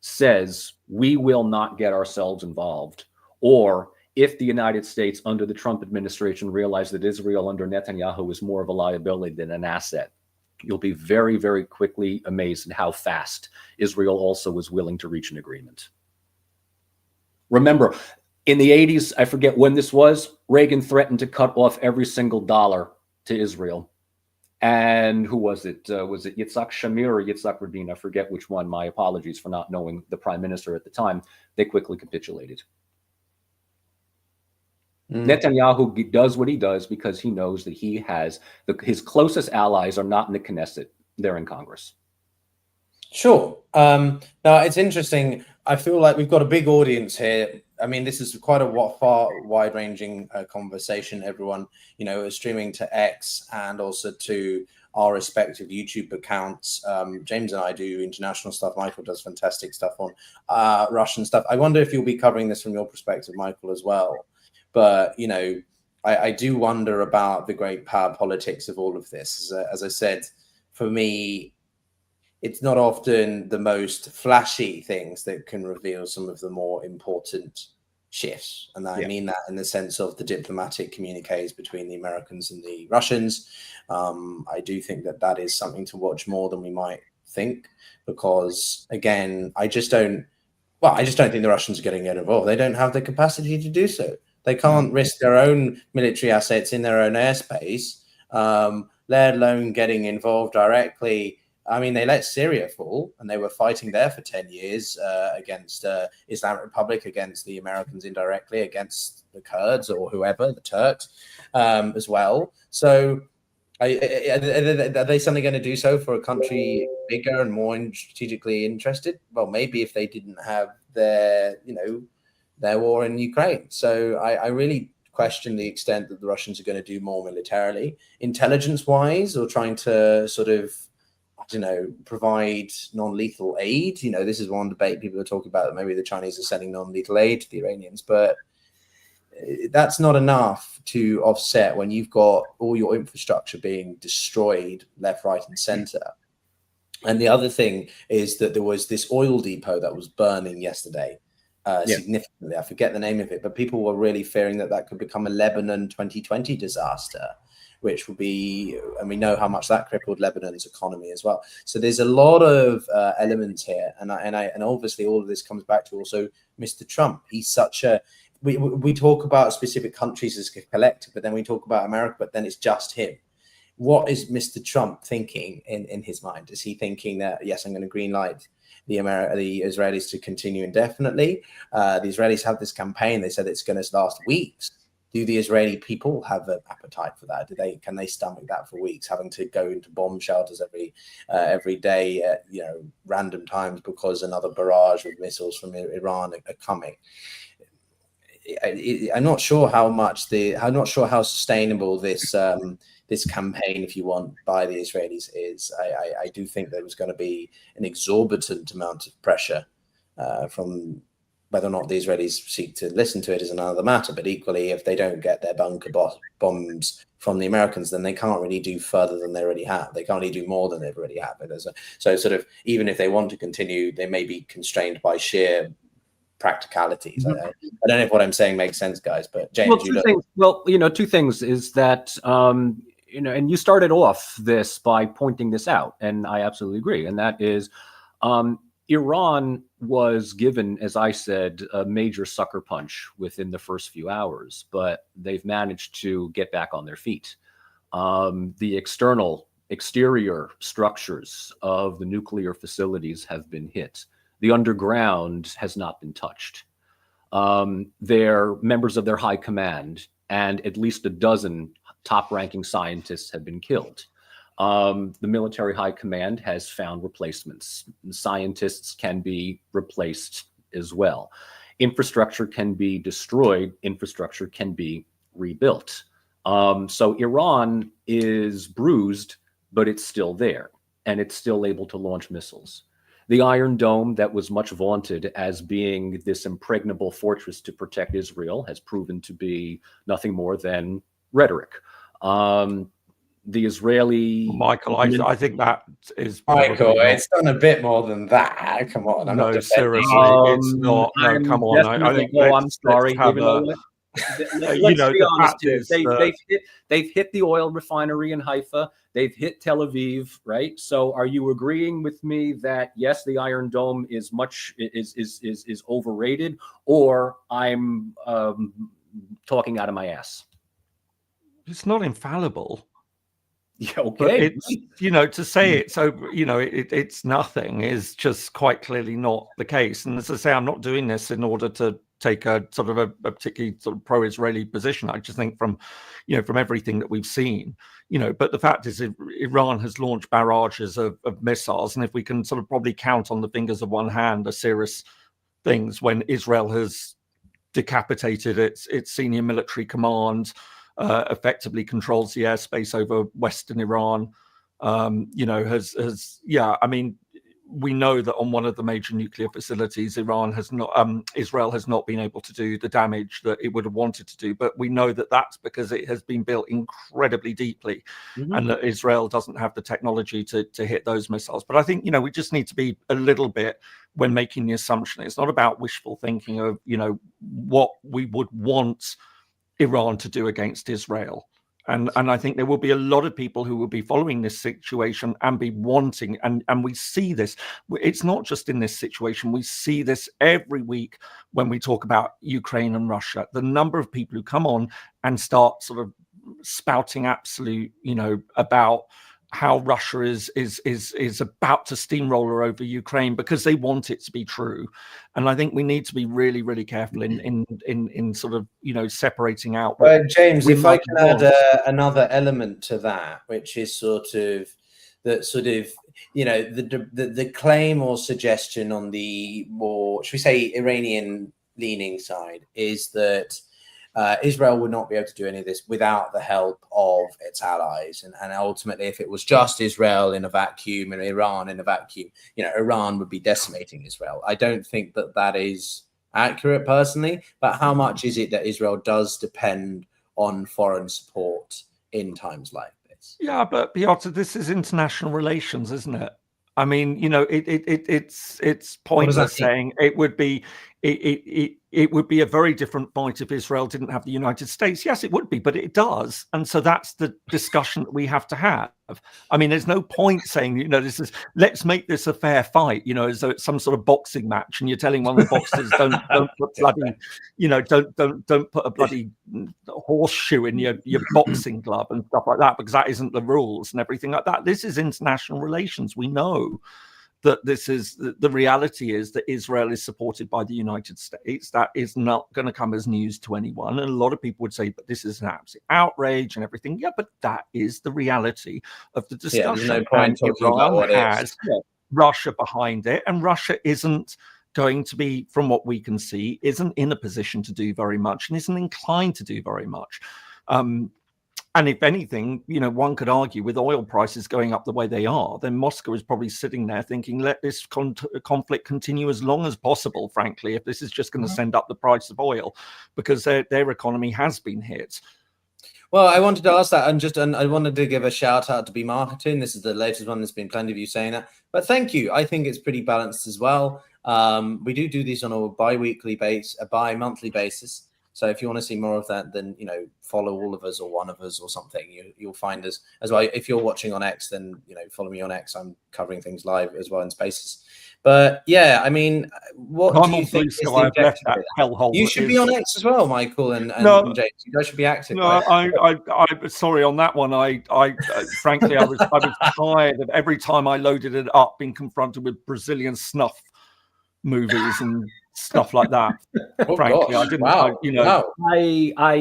says we will not get ourselves involved, or if the United States under the Trump administration realized that Israel under Netanyahu is more of a liability than an asset, you'll be very, very quickly amazed at how fast Israel also was willing to reach an agreement. Remember, in the 80s, I forget when this was, Reagan threatened to cut off every single dollar to Israel. And who was it? Was it Yitzhak Shamir or Yitzhak Rabin? I forget which one. My apologies for not knowing the prime minister at the time. They quickly capitulated. Netanyahu does what he does because he knows that he has his closest allies are not in the Knesset. They're in Congress. Sure. Now, it's interesting. I feel like we've got a big audience here. I mean, this is quite a far wide-ranging conversation. Everyone, is streaming to X and also to our respective YouTube accounts. James and I do international stuff. Michael does fantastic stuff on Russian stuff. I wonder if you'll be covering this from your perspective, Michael, as well. But, I do wonder about the great power politics of all of this. As I said, for me, it's not often the most flashy things that can reveal some of the more important shifts. And I mean that in the sense of the diplomatic communiques between the Americans and the Russians. I do think that is something to watch more than we might think, because, again, I just don't think the Russians are getting involved. They don't have the capacity to do so. They can't risk their own military assets in their own airspace, let alone getting involved directly. I mean, they let Syria fall, and they were fighting there for 10 years against Islamic Republic, against the Americans indirectly, against the Kurds or whoever, the Turks as well. So are they suddenly going to do so for a country bigger and more strategically interested? Well, maybe if they didn't have their war in Ukraine. So I really question the extent that the Russians are going to do more militarily, intelligence-wise, or trying to sort of, provide non-lethal aid. This is one debate people are talking about, that maybe the Chinese are sending non-lethal aid to the Iranians, but that's not enough to offset when you've got all your infrastructure being destroyed left, right, and center. And the other thing is that there was this oil depot that was burning yesterday significantly. I forget the name of it, but people were really fearing that that could become a Lebanon 2020 disaster, which would be, and we know how much that crippled Lebanon's economy as well. So there's a lot of elements here, and obviously all of this comes back to also Mr. Trump. He's such a we talk about specific countries as a collective, but then we talk about America, but then it's just him. What is Mr. Trump thinking in his mind? Is he thinking that, yes, I'm going to green light the Israelis to continue indefinitely? The Israelis have this campaign. They said it's going to last weeks. Do the Israeli people have an appetite for that? Can they stomach that for weeks, having to go into bomb shelters every day at random times because another barrage of missiles from Iran are coming? I'm not sure how sustainable this campaign, if you want, by the Israelis is. I do think there was going to be an exorbitant amount of pressure from whether or not the Israelis seek to listen to it is another matter. But equally, if they don't get their bunker bombs from the Americans, then they can't really do further than they already have. They can't really do more than they've already have. So sort of, even if they want to continue, they may be constrained by sheer practicalities. I don't know if what I'm saying makes sense, guys, but James, two things is that and you started off this by pointing this out, and I absolutely agree, and that is Iran was given, as I said, a major sucker punch within the first few hours, but they've managed to get back on their feet. The exterior structures of the nuclear facilities have been hit. The underground has not been touched. They're members of their high command, and at least a dozen top-ranking scientists have been killed. The military high command has found replacements. Scientists can be replaced as well. Infrastructure can be destroyed. Infrastructure can be rebuilt. So Iran is bruised, but it's still there, and it's still able to launch missiles. The Iron Dome that was much vaunted as being this impregnable fortress to protect Israel has proven to be nothing more than rhetoric. The Israeli... Michael, I think that is... Michael, it's done a bit more than that. Come on. I'm not seriously, it's not. No, come on. I think I'm sorry. Let's be honest here. They've hit the oil refinery in Haifa. They've hit Tel Aviv, right? So are you agreeing with me that, yes, the Iron Dome is overrated, or I'm talking out of my ass? It's not infallible. Yeah, okay. But it's, to say it's over, it's nothing is just quite clearly not the case. And as I say, I'm not doing this in order to take a sort of a particularly sort of pro-Israeli position. I just think from everything that we've seen, but the fact is Iran has launched barrages of missiles. And if we can sort of probably count on the fingers of one hand the serious things when Israel has decapitated its senior military command, effectively controls the airspace over Western Iran, we know that on one of the major nuclear facilities, Israel has not been able to do the damage that it would have wanted to do. But we know that that's because it has been built incredibly deeply, and that Israel doesn't have the technology to hit those missiles. But I think, we just need to be a little bit, when making the assumption, it's not about wishful thinking of, what we would want Iran to do against Israel. And I think there will be a lot of people who will be following this situation and be wanting, and we see this. It's not just in this situation. We see this every week when we talk about Ukraine and Russia. The number of people who come on and start sort of spouting absolute, about how Russia is about to steamroller over Ukraine because they want it to be true. And I think we need to be really, really careful in sort of, separating out. James, if I can add another element to that, which is the claim or suggestion on the more, should we say, Iranian leaning side is that Israel would not be able to do any of this without the help of its allies. And ultimately, if it was just Israel in a vacuum and Iran in a vacuum, Iran would be decimating Israel. I don't think that is accurate personally, but how much is it that Israel does depend on foreign support in times like this? Yeah, but Piotr, this is international relations, isn't it? I mean, you know, it's pointless saying it would be a very different fight if Israel didn't have the United States. Yes, it would be, but it does, and so that's the discussion that we have to have. I mean, there's no point saying, you know, let's make this a fair fight, you know, as though it's some sort of boxing match, and you're telling one of the boxers don't put bloody, you know, don't put a bloody horseshoe in your boxing glove and stuff like that, because that isn't the rules and everything like that. This is international relations. We know that this is the reality is that Israel is supported by the United States. That is not going to come as news to anyone. And a lot of people would say, but this is an absolute outrage and everything. Yeah, but that is the reality of the discussion. Yeah, there's no point talking about what has Russia behind it, and Russia isn't going to be, from what we can see, isn't in a position to do very much and isn't inclined to do very much. And if anything, you know, one could argue with oil prices going up the way they are, then Moscow is probably sitting there thinking, let this conflict continue as long as possible, frankly, if this is just going to send up the price of oil, because their economy has been hit. Well, I wanted to ask that, and I wanted to give a shout out to Be Marketing. This is the latest one. There's been plenty of you saying that, but thank you. I think it's pretty balanced as well. We do these on a bi-monthly basis. So if you want to see more of that, then, you know, follow all of us or one of us or something. You'll find us as well. If you're watching on X, then, you know, follow me on X. I'm covering things live as well in Spaces. But yeah, I mean, what do you think is the objective? You should be on X as well, Michael and James. You guys should be active. No, I'm sorry on that one. I frankly, I was tired of every time I loaded it up being confronted with Brazilian snuff movies and stuff like that. Frankly, gosh. I didn't. Wow.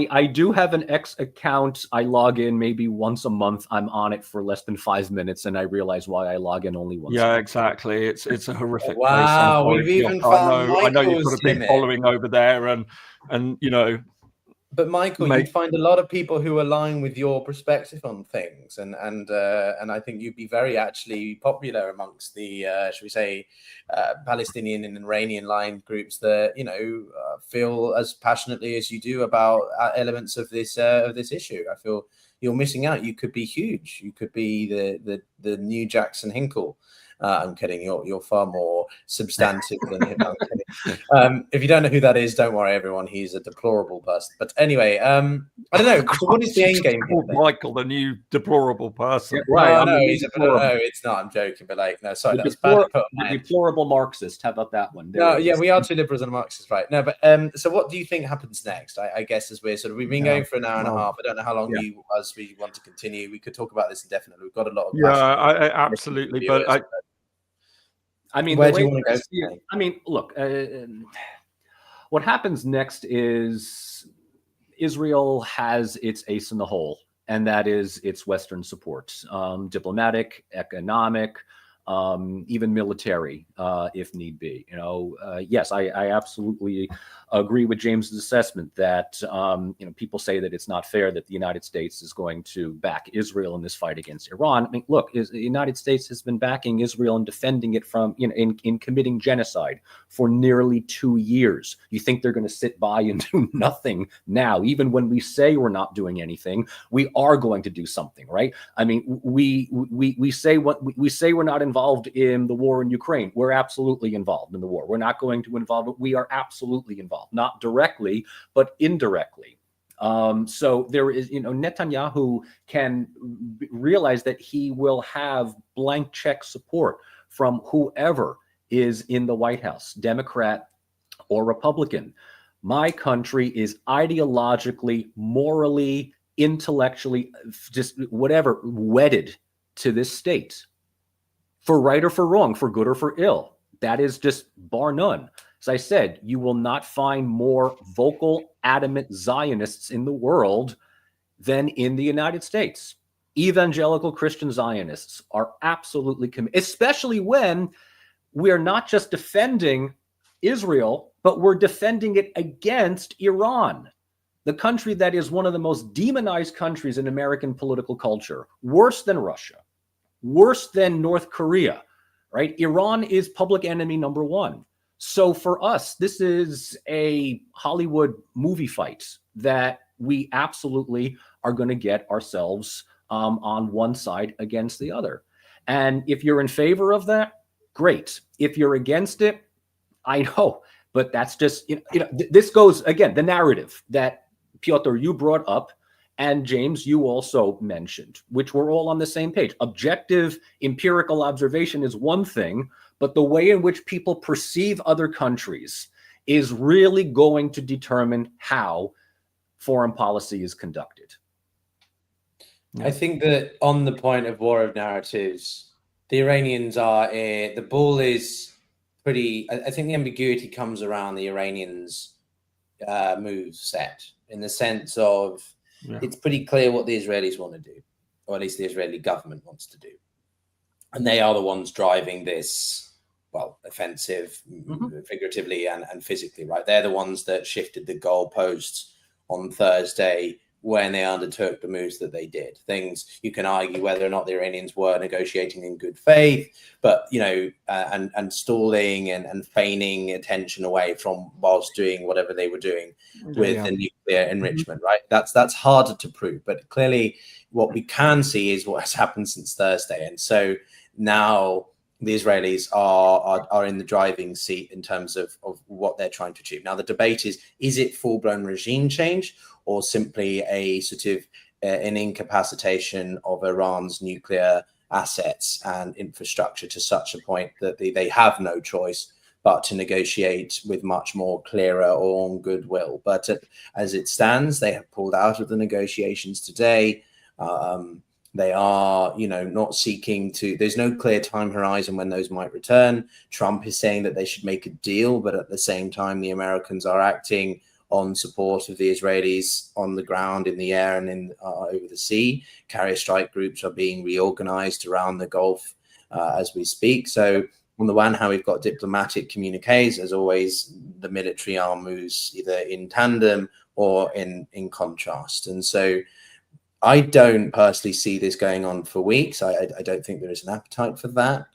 I do have an X account. I log in maybe once a month. I'm on it for less than 5 minutes, and I realize why I log in only once. Yeah, exactly. It's a horrific place. Wow, we've even found I know you've got a big following over there, and you know. But Michael, you'd find a lot of people who align with your perspective on things, and I think you'd be very actually popular amongst the should we say Palestinian and Iranian line groups that, you know, feel as passionately as you do about elements of this issue. I feel you're missing out. You could be huge. You could be the new Jackson Hinkle. I'm kidding. You're far more substantive than him. I'm kidding. If you don't know who that is, don't worry, everyone. He's a deplorable person. But anyway, I don't know. So what is the end game here? Michael, the new deplorable person. Yeah, right. No, it's not. I'm joking. But like, no, sorry, that's bad. The deplorable Marxist. How about that one? We are two liberals and a Marxist, right? No, but so what do you think happens next? I guess as we've been going for an hour and a half. I don't know how long we want to continue. We could talk about this indefinitely. We've got a lot of absolutely. But I mean, where do you want to go? I mean, look, what happens next is Israel has its ace in the hole, and that is its Western support, diplomatic, economic, even military, if need be. You know, yes, I absolutely agree with James's assessment that you know, people say that it's not fair that the United States is going to back Israel in this fight against Iran. I mean, look, the United States has been backing Israel and defending it from, you know, in committing genocide for nearly 2 years. You think they're going to sit by and do nothing now? Even when we say we're not doing anything, we are going to do something, right? I mean, we say we're not involved in the war in Ukraine. We're absolutely involved in the war. We're not going to involve it. We are absolutely involved, not directly, but indirectly. So there is, you know, Netanyahu can realize that he will have blank check support from whoever is in the White House, Democrat or Republican. My country is ideologically, morally, intellectually, just whatever, wedded to this state. For right or for wrong, for good or for ill. That is just bar none. As I said, you will not find more vocal, adamant Zionists in the world than in the United States. Evangelical Christian Zionists are absolutely committed, especially when we are not just defending Israel, but we're defending it against Iran, the country that is one of the most demonized countries in American political culture, worse than Russia, worse than North Korea, right? Iran is public enemy number one. So for us, this is a Hollywood movie fight that we absolutely are going to get ourselves on one side against the other. And if you're in favor of that, great. If you're against it, I know, but that's just, this goes, again, the narrative that Piotr, you brought up, and James, you also mentioned, which we're all on the same page. Objective empirical observation is one thing, but the way in which people perceive other countries is really going to determine how foreign policy is conducted. I think that on the point of war of narratives, the Iranians are, the ball is pretty, I think the ambiguity comes around the Iranians' move set, in the sense of it's pretty clear what the Israelis want to do, or at least the Israeli government wants to do. And they are the ones driving this, well, offensive, figuratively and physically, right? They're the ones that shifted the goalposts on Thursday when they undertook the moves that they did. Things you can argue whether or not the Iranians were negotiating in good faith, but, and stalling and feigning attention away from whilst doing whatever they were doing with the nuclear enrichment, right? That's harder to prove, but clearly what we can see is what has happened since Thursday. And so now the Israelis are in the driving seat in terms of what they're trying to achieve. Now, the debate is it full-blown regime change, or simply a sort of an incapacitation of Iran's nuclear assets and infrastructure to such a point that they have no choice but to negotiate with much more clearer or on goodwill. But as it stands, they have pulled out of the negotiations today. They are, not seeking to, there's no clear time horizon when those might return. Trump is saying that they should make a deal, but at the same time, the Americans are acting on support of the Israelis on the ground, in the air, and over the sea. Carrier strike groups are being reorganized around the Gulf as we speak. So on the one hand, we've got diplomatic communiques. As always, the military arm moves either in tandem or in contrast. And so I don't personally see this going on for weeks. I don't think there is an appetite for that.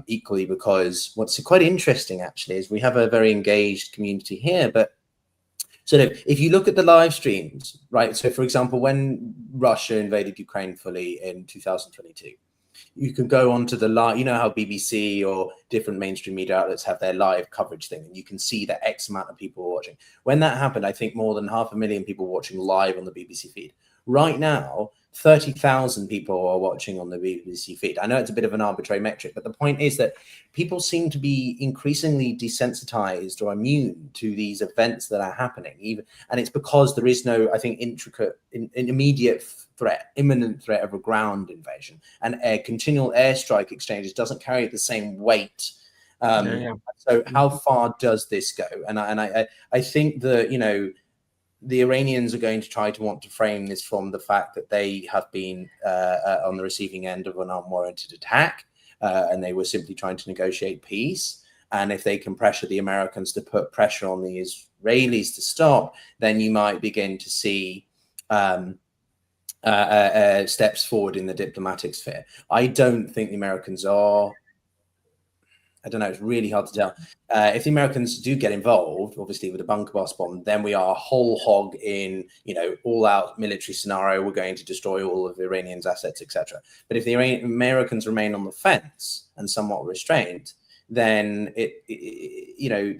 Equally, because what's quite interesting, actually, is we have a very engaged community here, but sort of, if you look at the live streams, right? So, for example, when Russia invaded Ukraine fully in 2022, you can go onto the live, how BBC or different mainstream media outlets have their live coverage thing, and you can see that X amount of people were watching. When that happened, I think more than 500,000 people watching live on the BBC feed. Right now, 30,000 people are watching on the BBC feed. I know it's a bit of an arbitrary metric, but the point is that people seem to be increasingly desensitized or immune to these events that are happening. And it's because there is no, I think, immediate threat, imminent threat of a ground invasion. And continual airstrike exchanges doesn't carry the same weight. So how far does this go? And I think that, the Iranians are going to try to want to frame this from the fact that they have been on the receiving end of an unwarranted attack, and they were simply trying to negotiate peace. And if they can pressure the Americans to put pressure on the Israelis to stop, then you might begin to see steps forward in the diplomatic sphere. I don't think the Americans are. I don't know, it's really hard to tell. If the Americans do get involved, obviously with a bunker blast bomb, then we are whole hog in, all out military scenario. We're going to destroy all of the Iranians' assets, etc. But if the Americans remain on the fence and somewhat restrained, then the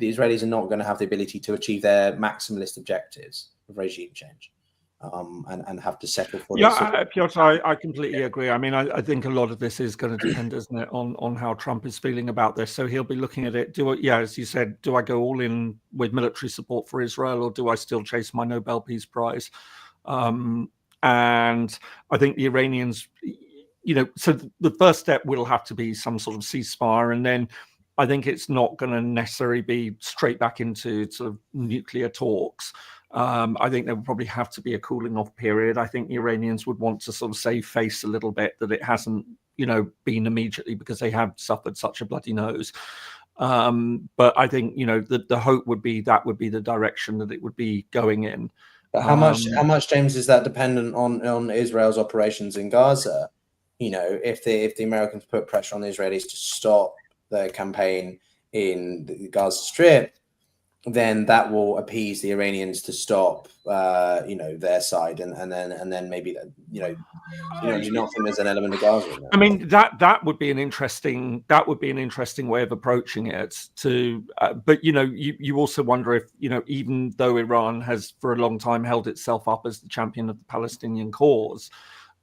Israelis are not going to have the ability to achieve their maximalist objectives of regime change. And have to settle for this. Piotr, I completely agree. I mean, I think a lot of this is going to depend, isn't it, on how Trump is feeling about this. So he'll be looking at it. As you said, do I go all in with military support for Israel, or do I still chase my Nobel Peace Prize? And I think the Iranians, so the first step will have to be some sort of ceasefire, and then I think it's not going to necessarily be straight back into sort of nuclear talks. I think there would probably have to be a cooling off period. I think the Iranians would want to sort of save face a little bit, that it hasn't, been immediately, because they have suffered such a bloody nose. But I think, the hope would be that would be the direction that it would be going in. But how much, James, is that dependent on Israel's operations in Gaza? If the Americans put pressure on the Israelis to stop their campaign in the Gaza Strip, then that will appease the Iranians to stop, their side, and then maybe that, do you not think there's an element of Gaza in that? I mean, that would be an interesting way of approaching it. But you also wonder if even though Iran has for a long time held itself up as the champion of the Palestinian cause,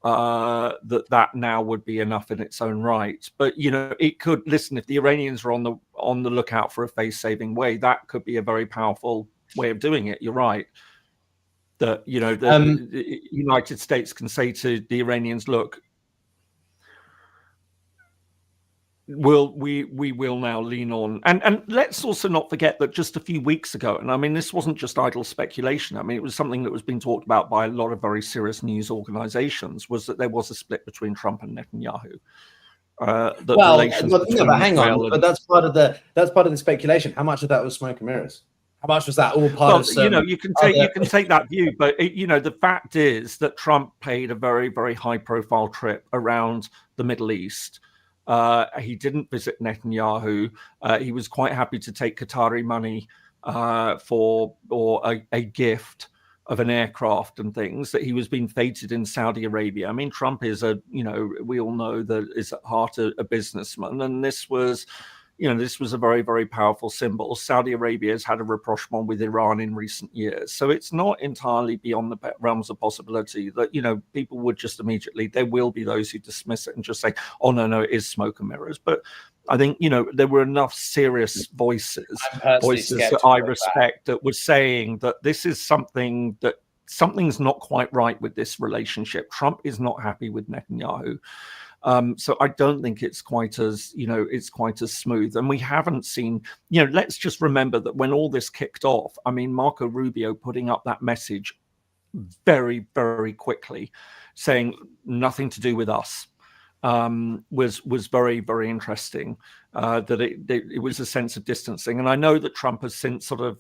that now would be enough in its own right. But it could, listen, if the Iranians are on the lookout for a face-saving way, that could be a very powerful way of doing it. You're right. That the United States can say to the Iranians, look, we will now lean on, and let's also not forget that just a few weeks ago, and I mean this wasn't just idle speculation, I mean it was something that was being talked about by a lot of very serious news organizations, was that there was a split between Trump and Netanyahu. But hang on, but that's part of the speculation. How much of that was smoke and mirrors? How much was that all part of some, you can take that view, but the fact is that Trump paid a very, very high profile trip around the Middle East. He didn't visit Netanyahu. He was quite happy to take Qatari money for a gift of an aircraft and things, that he was being feted in Saudi Arabia. I mean, Trump is we all know that is at heart a businessman, and this was a very, very powerful symbol. Saudi Arabia has had a rapprochement with Iran in recent years. So it's not entirely beyond the realms of possibility that, people would just immediately, there will be those who dismiss it and just say, oh, no, it is smoke and mirrors. But I think, there were enough serious voices that I respect that were saying that this is something's not quite right with this relationship. Trump is not happy with Netanyahu. So I don't think it's quite as smooth. And we haven't seen, let's just remember that when all this kicked off, I mean, Marco Rubio putting up that message very, very quickly saying nothing to do with us, was very, very interesting, that it was a sense of distancing. And I know that Trump has since sort of,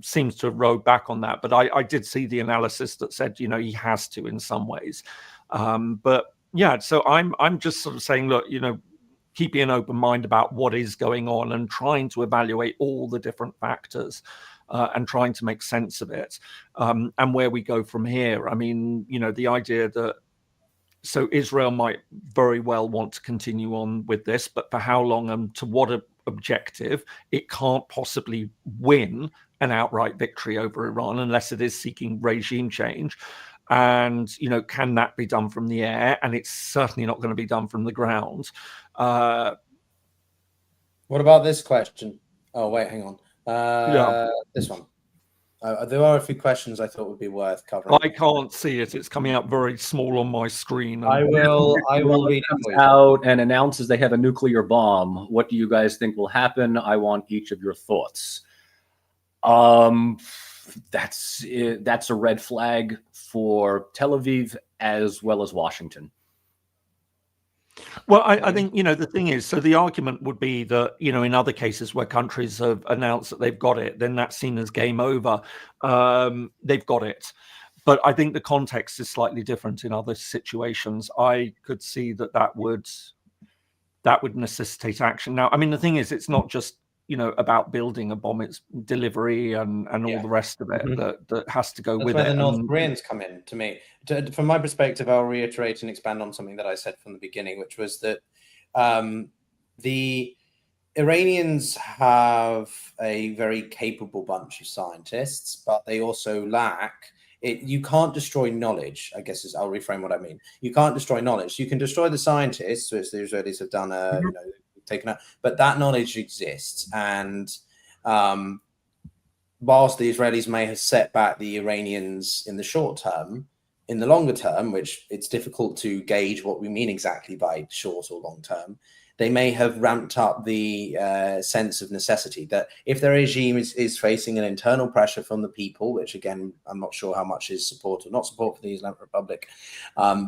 seems to have rode back on that. But I did see the analysis that said, he has to in some ways. But yeah, so I'm just sort of saying, look, keeping an open mind about what is going on and trying to evaluate all the different factors and trying to make sense of it, and where we go from here. I mean, the idea that so Israel might very well want to continue on with this, but for how long and to what objective? It can't possibly win an outright victory over Iran unless it is seeking regime change. And, can that be done from the air? And it's certainly not going to be done from the ground. What about this question? Oh, wait, hang on. This one. There are a few questions I thought would be worth covering. I can't see it. It's coming out very small on my screen. I will read it out and announces they have a nuclear bomb. What do you guys think will happen? I want each of your thoughts. That's a red flag for Tel Aviv as well as Washington. Well, I think, the thing is, so the argument would be that, in other cases where countries have announced that they've got it, then that's seen as game over. They've got it. But I think the context is slightly different in other situations. I could see that would necessitate action. Now, I mean, the thing is, it's not just, about building a bomb, it's delivery and all the rest of it that has to go with it. That's where the North Koreans come in, to me. From my perspective, I'll reiterate and expand on something that I said from the beginning, which was that the Iranians have a very capable bunch of scientists, but they also lack it. You can't destroy knowledge, I guess I'll reframe what I mean. You can't destroy knowledge. You can destroy the scientists, which the Israelis have done, taken out, but that knowledge exists. And whilst the Israelis may have set back the Iranians in the short term, in the longer term, which it's difficult to gauge what we mean exactly by short or long term, they may have ramped up the sense of necessity that if the regime is facing an internal pressure from the people, which again, I'm not sure how much is support or not support for the Islamic Republic,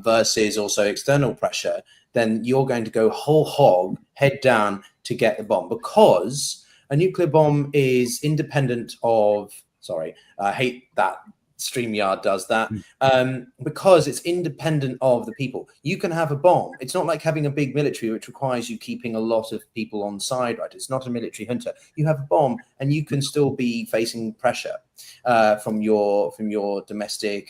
versus also external pressure, then you're going to go whole hog, head down to get the bomb, because a nuclear bomb is independent of, I hate that StreamYard does that, because it's independent of the people. You can have a bomb. It's not like having a big military, which requires you keeping a lot of people on side, right? It's not a military junta. You have a bomb, and you can still be facing pressure from your domestic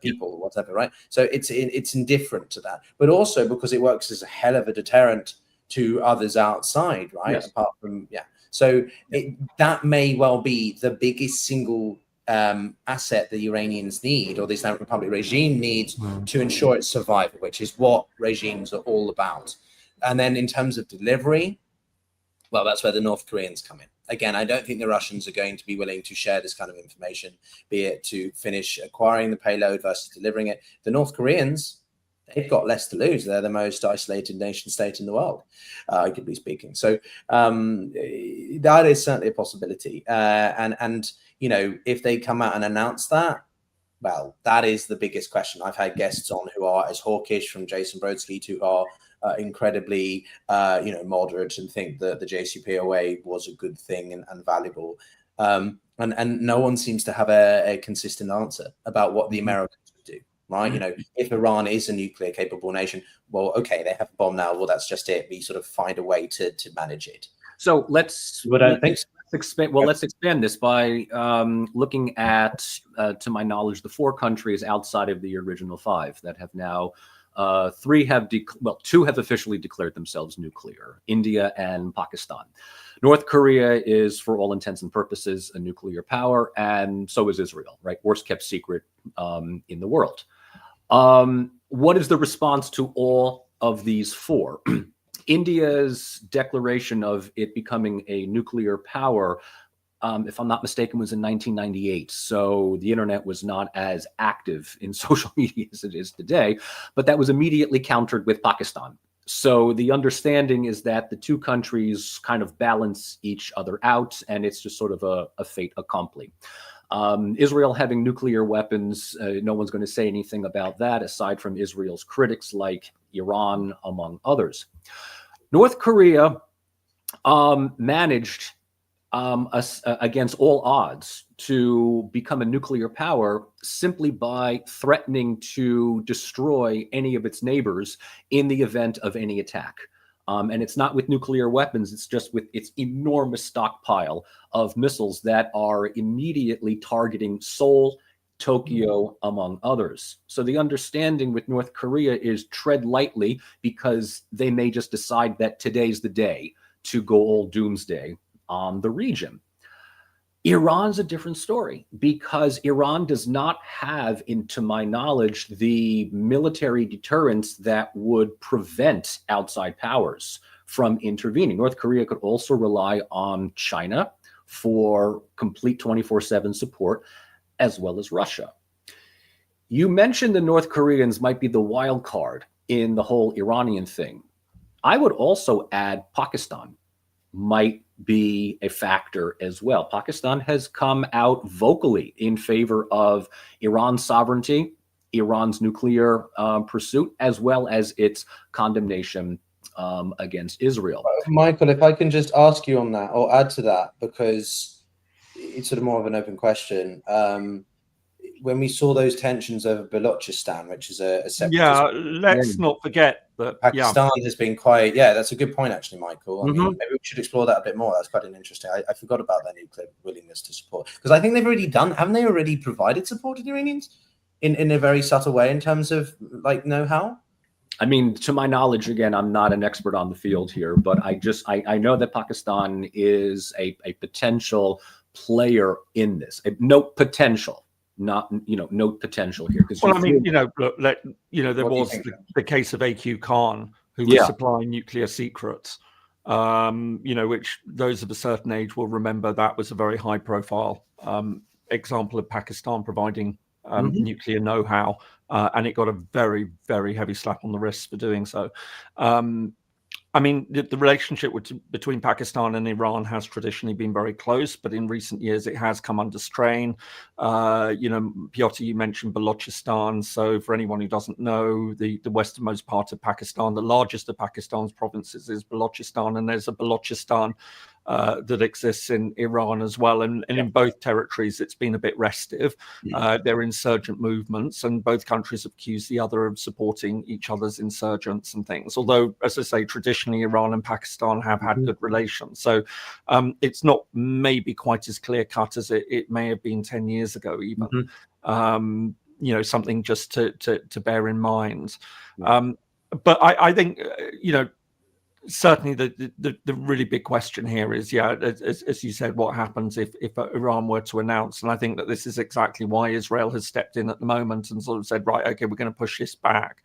people or whatever, right? So it's indifferent to that, but also because it works as a hell of a deterrent to others outside, right? Yes. Apart from so that may well be the biggest single asset the Iranians need, or the Islamic Republic regime needs, to ensure its survival, which is what regimes are all about. And then in terms of delivery, well, that's where the North Koreans come in. Again, I don't think the Russians are going to be willing to share this kind of information, be it to finish acquiring the payload versus delivering it. The North Koreans, they've got less to lose. They're the most isolated nation state in the world, arguably speaking. So that is certainly a possibility. And if they come out and announce that, well, that is the biggest question. I've had guests on who are as hawkish, from Jason Brodsky, to are incredibly, moderate, and think that the JCPOA was a good thing and valuable. And no one seems to have a consistent answer about what the Americans would do. Right, if Iran is a nuclear capable nation, well, okay, they have a bomb now. Well, that's just it. We sort of find a way to manage it. So let's expand this by looking at, to my knowledge, the 4 countries outside of the original 5 that have now, 2 have officially declared themselves nuclear: India and Pakistan. North Korea is, for all intents and purposes, a nuclear power, and so is Israel, right? Worst kept secret in the world. What is the response to all of these 4? India's declaration of it becoming a nuclear power, if I'm not mistaken, was in 1998. So the internet was not as active in social media as it is today, but that was immediately countered with Pakistan. So the understanding is that the 2 countries kind of balance each other out, and it's just sort of a fait accompli. Israel having nuclear weapons, no one's going to say anything about that, aside from Israel's critics like Iran, among others. North Korea managed, against all odds, to become a nuclear power simply by threatening to destroy any of its neighbors in the event of any attack. And it's not with nuclear weapons, it's just with its enormous stockpile of missiles that are immediately targeting Seoul, Tokyo, among others. So the understanding with North Korea is tread lightly, because they may just decide that today's the day to go all doomsday on the region. Iran's a different story, because Iran does not have, to my knowledge, the military deterrence that would prevent outside powers from intervening. North Korea could also rely on China for complete 24/7 support, as well as Russia. You mentioned the North Koreans might be the wild card in the whole Iranian thing. I would also add Pakistan might be a factor as well. Pakistan has come out vocally in favor of Iran's sovereignty, Iran's nuclear pursuit, as well as its condemnation against Israel. Michael, if I can just ask you on that, or add to that, because it's sort of more of an open question. When we saw those tensions over Balochistan, which is a separatist, let's not forget that Pakistan has been quite. Yeah, that's a good point, actually, Michael. I mean, maybe we should explore that a bit more. That's quite an interesting. I forgot about their nuclear willingness to support, because I think they've already done. Haven't they already provided support to the Iranians in a very subtle way in terms of like know-how? I mean, to my knowledge, again, I'm not an expert on the field here, but I know that Pakistan is a potential player in this. Note potential. Not, note potential here. Well, I mean, look, there was the case of AQ Khan, who was supplying nuclear secrets, which those of a certain age will remember. That was a very high profile example of Pakistan providing nuclear know-how, and it got a very, very heavy slap on the wrist for doing so. I mean, the relationship between Pakistan and Iran has traditionally been very close, but in recent years it has come under strain. Piotr, you mentioned Balochistan. So for anyone who doesn't know, the westernmost part of Pakistan, the largest of Pakistan's provinces is Balochistan, and there's a Balochistan that exists in Iran as well. And in both territories, it's been a bit restive. They're insurgent movements, and both countries have accused the other of supporting each other's insurgents and things. Although, as I say, traditionally, Iran and Pakistan have had good relations. So it's not maybe quite as clear cut as it may have been 10 years ago, even. Something just to bear in mind. But I think, certainly the really big question here is, as you said, what happens if Iran were to announce? And I think that this is exactly why Israel has stepped in at the moment and sort of said, right, okay, we're going to push this back,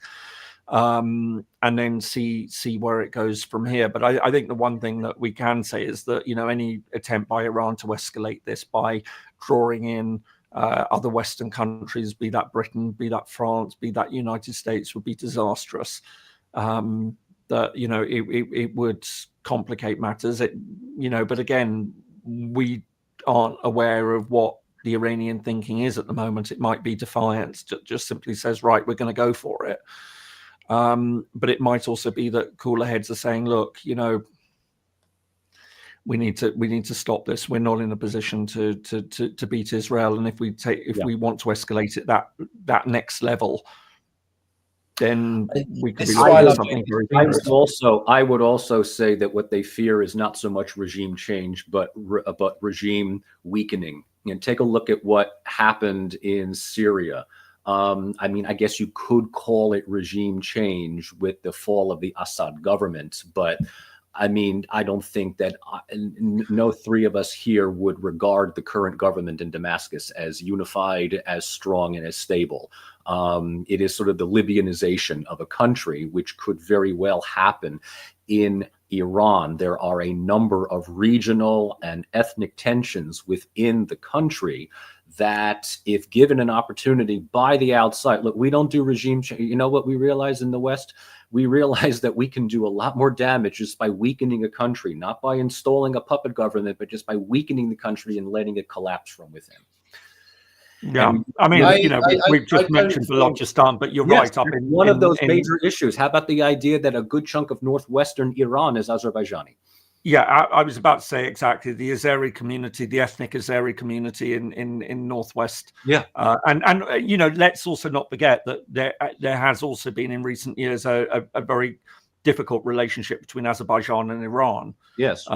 and then see where it goes from here. But I think the one thing that we can say is that, any attempt by Iran to escalate this by drawing in other Western countries, be that Britain, be that France, be that United States, would be disastrous. That it would complicate matters. But again, we aren't aware of what the Iranian thinking is at the moment. It might be defiance, just simply says, right, we're going to go for it. But it might also be that cooler heads are saying, look, we need to stop this. We're not in a position to beat Israel, and if we want to escalate it that next level, then we could be looking at something very dangerous. I would also say that what they fear is not so much regime change, but regime weakening. Take a look at what happened in Syria. I guess you could call it regime change with the fall of the Assad government, but I don't think that no three of us here would regard the current government in Damascus as unified, as strong, and as stable. It is sort of the Libyanization of a country, which could very well happen in Iran. There are a number of regional and ethnic tensions within the country that, if given an opportunity by the outside, look, we don't do regime change. You know what we realize in the West? We realize that we can do a lot more damage just by weakening a country, not by installing a puppet government, but just by weakening the country and letting it collapse from within. Yeah, we've just mentioned Balochistan, but you're right. Up in one of those major issues. How about the idea that a good chunk of northwestern Iran is Azerbaijani? Yeah, I was about to say exactly, the Azeri community, the ethnic Azeri community in northwest. Yeah, and let's also not forget that there has also been in recent years a very difficult relationship between Azerbaijan and Iran. Yes.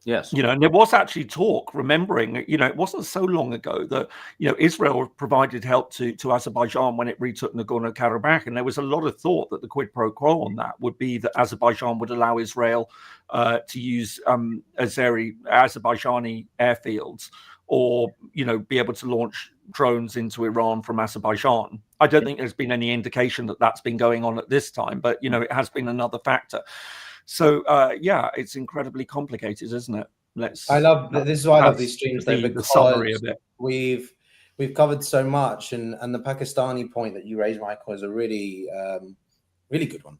Yes. And there was actually talk, remembering, it wasn't so long ago that, Israel provided help to Azerbaijan when it retook Nagorno-Karabakh. And there was a lot of thought that the quid pro quo on that would be that Azerbaijan would allow Israel to use Azerbaijani airfields, or, be able to launch drones into Iran from Azerbaijan. I don't think there's been any indication that that's been going on at this time, but, it has been another factor. So it's incredibly complicated, isn't it? This is why I love these streams, though, because the summary of it. We've covered so much, and the Pakistani point that you raised, Michael, is a really really good one.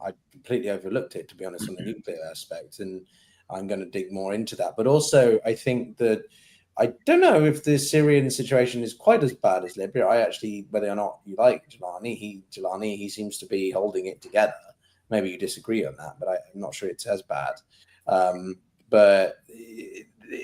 I completely overlooked it, to be honest, on the nuclear aspect, and I'm going to dig more into that. But also, I think that I don't know if the Syrian situation is quite as bad as Libya. Whether or not you like Gilani, he seems to be holding it together. Maybe you disagree on that, but I'm not sure it's as bad. But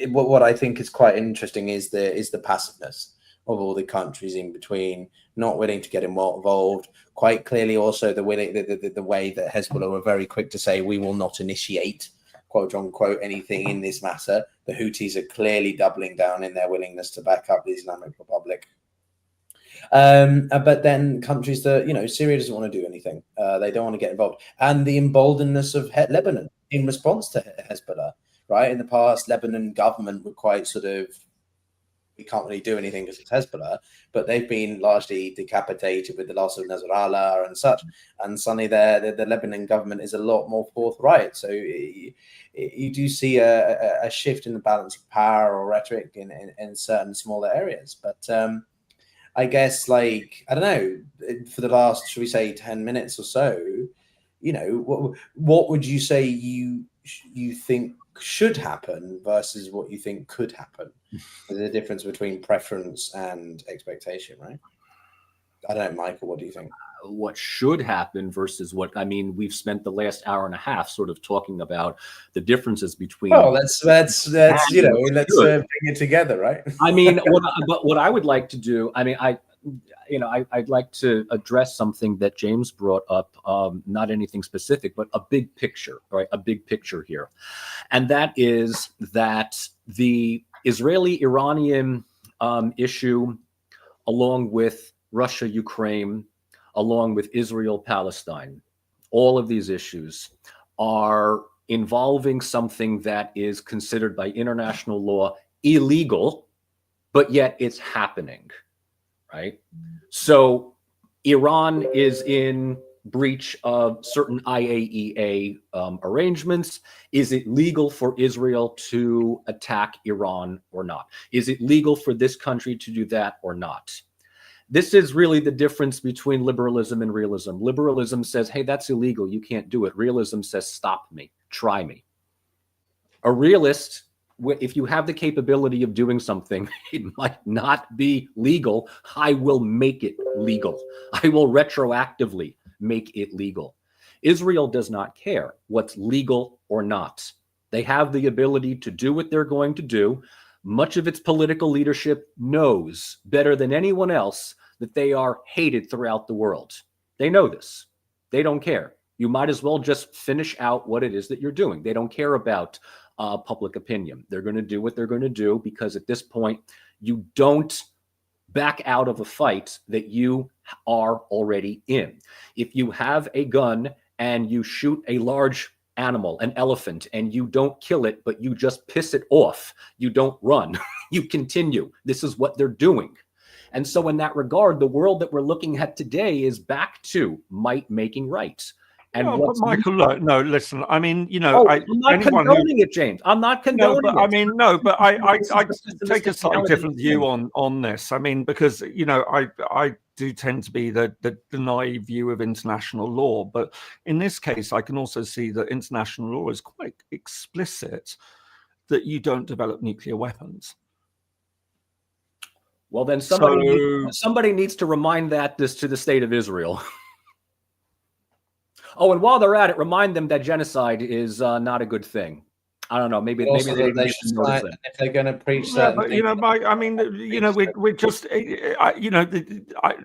what I think is quite interesting is the passiveness of all the countries in between, not willing to get involved. Quite clearly, also the way that Hezbollah were very quick to say, we will not initiate, quote unquote, anything in this matter. The Houthis are clearly doubling down in their willingness to back up the Islamic Republic. But then countries that, Syria doesn't want to do anything. They don't want to get involved. And the emboldenedness of Lebanon in response to Hezbollah, right? In the past, Lebanon government were quite sort of, we can't really do anything because it's Hezbollah, but they've been largely decapitated with the loss of Nasrallah and such. And suddenly the Lebanon government is a lot more forthright. So you do see a shift in the balance of power or rhetoric in certain smaller areas. But I guess, I don't know, for the last, should we say, 10 minutes or so, what would you say you think should happen versus what you think could happen? There's a difference between preference and expectation, right? I don't know, Michael, what do you think? what should happen versus what, I mean, we've spent the last hour and a half sort of talking about the differences between. Well, let's let's bring it together, right? I mean, what I would like to do, I mean, I'd like to address something that James brought up, not anything specific, but a big picture, right? A big picture here. And that is that the Israeli-Iranian issue, along with Russia, Ukraine, along with Israel, Palestine, all of these issues are involving something that is considered by international law illegal, but yet it's happening, right? So Iran is in breach of certain IAEA arrangements. Is it legal for Israel to attack Iran or not? Is it legal for this country to do that or not? This is really the difference between liberalism and realism. Liberalism says, hey, that's illegal. You can't do it. Realism says, stop me, try me. A realist, if you have the capability of doing something, it might not be legal. I will make it legal. I will retroactively make it legal. Israel does not care what's legal or not. They have the ability to do what they're going to do. Much of its political leadership knows better than anyone else that they are hated throughout the world. They know this. They don't care. You might as well just finish out what it is that you're doing. They don't care about public opinion. They're going to do what they're going to do because at this point, you don't back out of a fight that you are already in. If you have a gun and you shoot a large animal, an elephant, and you don't kill it, but you just piss it off, you don't run, you continue. This is what they're doing. And so in that regard, the world that we're looking at today is back to might making right. And but Michael, no, listen. I mean, you know, I'm not condoning it, James. I'm not condoning it. I mean, no, but I take a slightly different view on this. I mean, because you know, I do tend to be the naive view of international law, but in this case, I can also see that international law is quite explicit that you don't develop nuclear weapons. Well, then somebody needs to remind this to the state of Israel. Oh, and while they're at it, remind them that genocide is not a good thing. I don't know. Maybe they should notice that. If they're going to preach that. But, you know, I mean, you know, we're just, you know,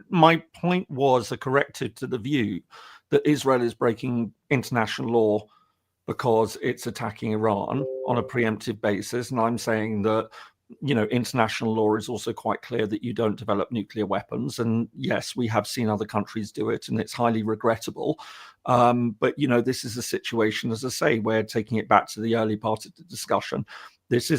my point was a corrective to the view that Israel is breaking international law because it's attacking Iran on a preemptive basis, and I'm saying that, you know, international law is also quite clear that you don't develop nuclear weapons. And yes, we have seen other countries do it, and it's highly regrettable. But, you know, this is a situation, as I say, where taking it back to the early part of the discussion, these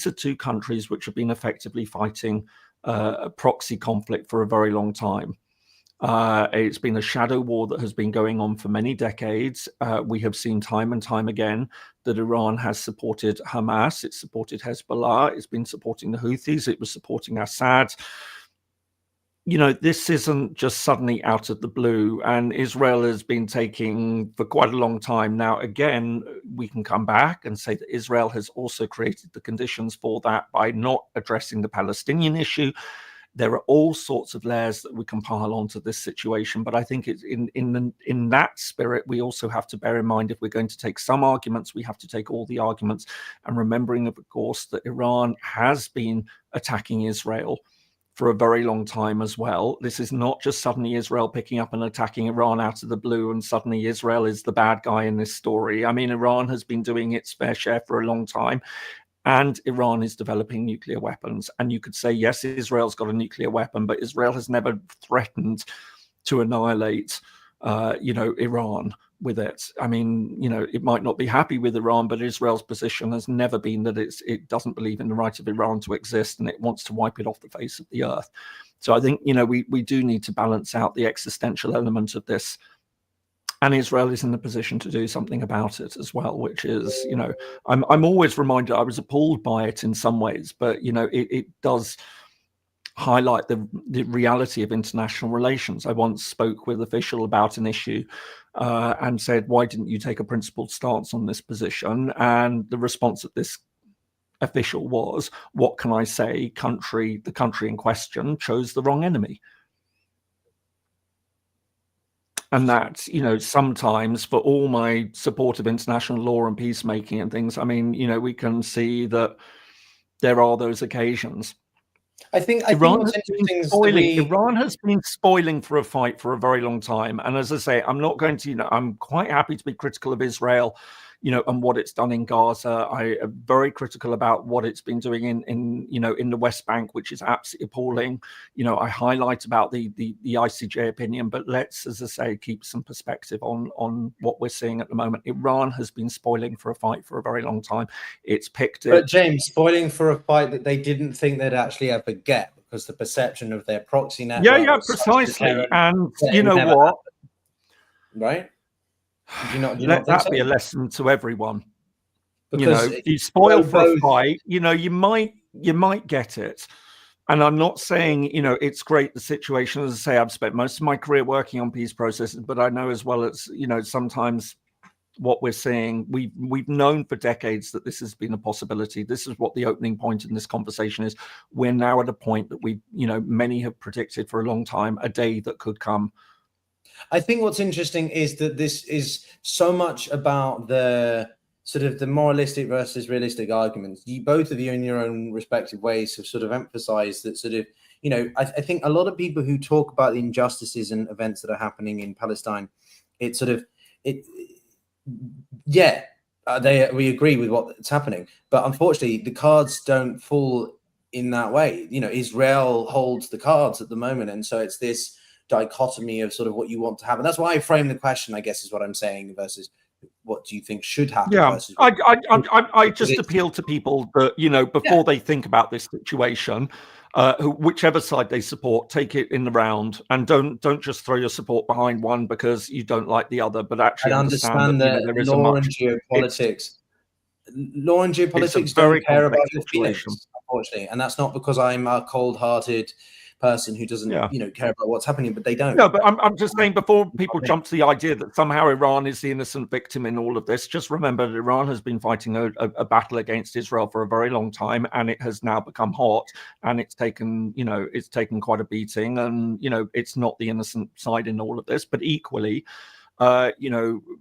are two countries which have been effectively fighting a proxy conflict for a very long time. It's been a shadow war that has been going on for many decades. We have seen time and time again that Iran has supported Hamas, it's supported Hezbollah, it's been supporting the Houthis, it was supporting Assad. You know, this isn't just suddenly out of the blue, and Israel has been taking for quite a long time now. Again, we can come back and say that Israel has also created the conditions for that by not addressing the Palestinian issue. There are all sorts of layers that we can pile onto this situation, but I think it's in that spirit, we also have to bear in mind, if we're going to take some arguments, we have to take all the arguments, and remembering, of course, that Iran has been attacking Israel for a very long time as well. This is not just suddenly Israel picking up and attacking Iran out of the blue, and suddenly Israel is the bad guy in this story. I mean, Iran has been doing its fair share for a long time. And Iran is developing nuclear weapons. And you could say, yes, Israel's got a nuclear weapon, but Israel has never threatened to annihilate, you know, Iran with it. I mean, you know, it might not be happy with Iran, but Israel's position has never been that it doesn't believe in the right of Iran to exist, and it wants to wipe it off the face of the earth. So I think, you know, we do need to balance out the existential element of this. And Israel is in the position to do something about it as well, which is, you know, I'm always reminded, I was appalled by it in some ways, but, you know, it does highlight the reality of international relations. I once spoke with an official about an issue and said, why didn't you take a principled stance on this position? And the response of this official was, what can I say? The country in question chose the wrong enemy. And that, sometimes, for all my support of international law and peacemaking and things, I mean, we can see that there are those occasions. I think what's interesting is Iran has been spoiling for a fight for a very long time. And as I say, I'm not going to, I'm quite happy to be critical of Israel, and what it's done in Gaza. I am very critical about what it's been doing in the West Bank, which is absolutely appalling. I highlight about the ICJ opinion, but let's, as I say, keep some perspective on what we're seeing at the moment. Iran has been spoiling for a fight for a very long time. It's picked it. But James, spoiling for a fight that they didn't think they'd actually ever get, because the perception of their proxy network. Yeah, precisely. And you know what? Right? Do you not Let that be a lesson to everyone. Because you spoil for a fight, you might get it. And I'm not saying, it's great, the situation. As I say, I've spent most of my career working on peace processes, but I know as well as, sometimes what we're seeing, we've known for decades that this has been a possibility. This is what the opening point in this conversation is. We're now at a point that many have predicted for a long time, a day that could come. I think what's interesting is that this is so much about the sort of the moralistic versus realistic arguments. Both of you in your own respective ways have sort of emphasized that sort of, I think a lot of people who talk about the injustices and events that are happening in Palestine, we agree with what's happening, but unfortunately the cards don't fall in that way. Israel holds the cards at the moment, and so it's this dichotomy of sort of what you want to have, and that's why I frame the question, I guess, is what I'm saying, versus what do you think should happen. Yeah, I just appeal to people that before they think about this situation, whichever side they support, take it in the round, and don't just throw your support behind one because you don't like the other, but actually understand that there is law and geopolitics. Law and geopolitics don't care about your feelings, unfortunately, and that's not because I'm a cold-hearted person who doesn't care about what's happening, but they don't. No, but I'm just saying, before people jump to the idea that somehow Iran is the innocent victim in all of this, just remember that Iran has been fighting a battle against Israel for a very long time, and it has now become hot, and it's taken quite a beating, and it's not the innocent side in all of this, but equally,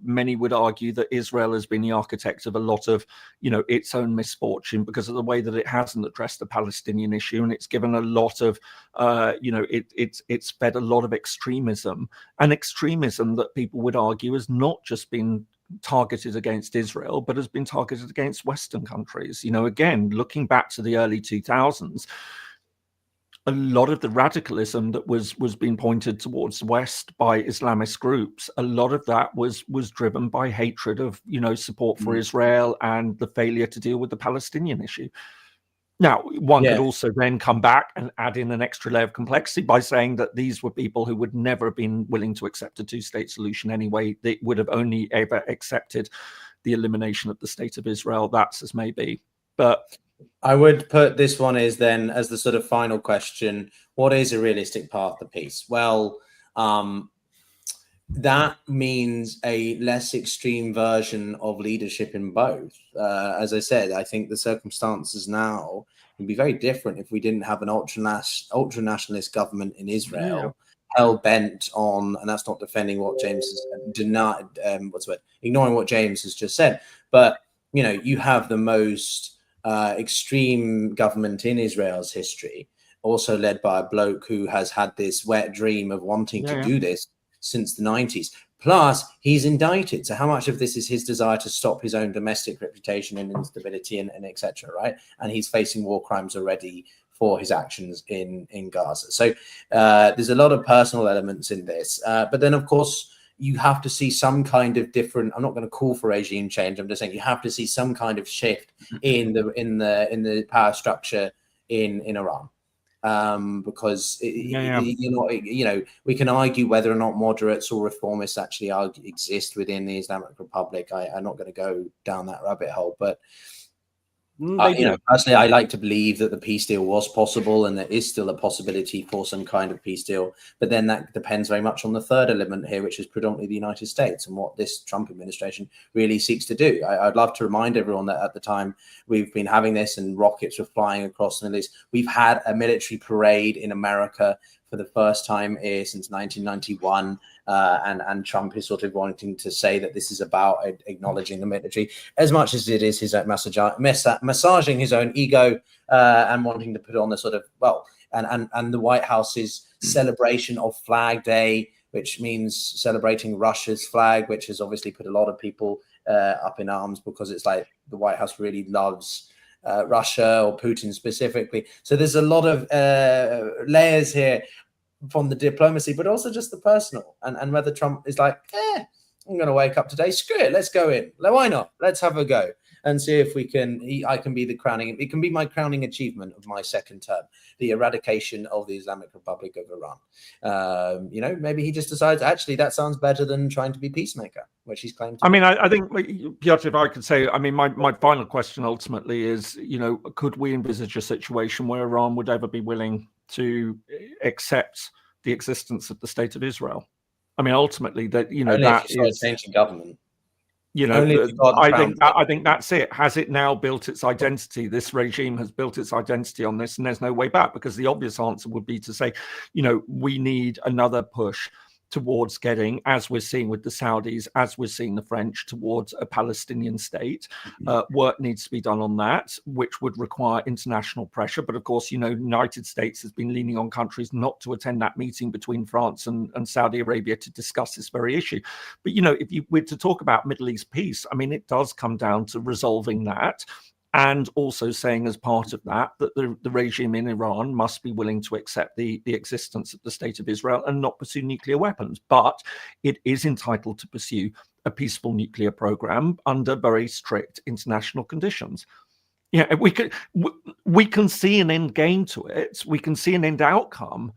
many would argue that Israel has been the architect of a lot of, its own misfortune because of the way that it hasn't addressed the Palestinian issue, and it's given a lot of, it's fed a lot of extremism, and extremism that people would argue has not just been targeted against Israel, but has been targeted against Western countries. Again, looking back to the early 2000s, a lot of the radicalism that was being pointed towards the West by Islamist groups, a lot of that was driven by hatred of, support for Israel and the failure to deal with the Palestinian issue. Now, one could also then come back and add in an extra layer of complexity by saying that these were people who would never have been willing to accept a two-state solution anyway. They would have only ever accepted the elimination of the state of Israel. That's as may be. But I would put this one as the sort of final question: what is a realistic path to peace? Well, that means a less extreme version of leadership in both. As I said, I think the circumstances now would be very different if we didn't have an ultra-nationalist government in Israel, hell bent on, and that's not defending what James has denied, ignoring what James has just said, but you have the most extreme government in Israel's history, also led by a bloke who has had this wet dream of wanting to do this since the 90s. Plus, he's indicted. So how much of this is his desire to stop his own domestic reputation and instability and etc., right? And he's facing war crimes already for his actions in Gaza. So there's a lot of personal elements in this. But then, of course, you have to see some kind of different. I'm not going to call for regime change. I'm just saying you have to see some kind of shift in the power structure in Iran, because we can argue whether or not moderates or reformists actually exist within the Islamic Republic. I'm not going to go down that rabbit hole, but personally, I like to believe that the peace deal was possible, and there is still a possibility for some kind of peace deal. But then that depends very much on the third element here, which is predominantly the United States and what this Trump administration really seeks to do. I'd love to remind everyone that at the time we've been having this and rockets were flying across the Middle East, we've had a military parade in America for the first time since 1991. And Trump is sort of wanting to say that this is about acknowledging the military as much as it is his own massaging his own ego and wanting to put on the sort of, well, and the White House's celebration of Flag Day, which means celebrating Russia's flag, which has obviously put a lot of people up in arms, because it's like the White House really loves Russia, or Putin specifically. So there's a lot of layers here from the diplomacy, but also just the personal, and whether Trump is like, I'm going to wake up today, screw it, let's go in. Why not? Let's have a go and see if we can. I can be the crowning. It can be my crowning achievement of my second term, the eradication of the Islamic Republic of Iran. Maybe he just decides, actually, that sounds better than trying to be peacemaker, which he's claimed to. I mean, I think, Piotr, if I could say, I mean, my final question ultimately is, could we envisage a situation where Iran would ever be willing to accept the existence of the state of Israel? I mean, ultimately, that that is changing government. I think that's it. Has it now built its identity? This regime has built its identity on this, and there's no way back, because the obvious answer would be to say, we need another push towards getting, as we're seeing with the Saudis, as we're seeing the French, towards a Palestinian state. Work needs to be done on that, which would require international pressure. But of course, United States has been leaning on countries not to attend that meeting between France and Saudi Arabia to discuss this very issue. But, if you were to talk about Middle East peace, I mean, it does come down to resolving that, and also saying as part of that the regime in Iran must be willing to accept the existence of the state of Israel and not pursue nuclear weapons. But it is entitled to pursue a peaceful nuclear program under very strict international conditions. Yeah, we can see an end game to it. We can see an end outcome.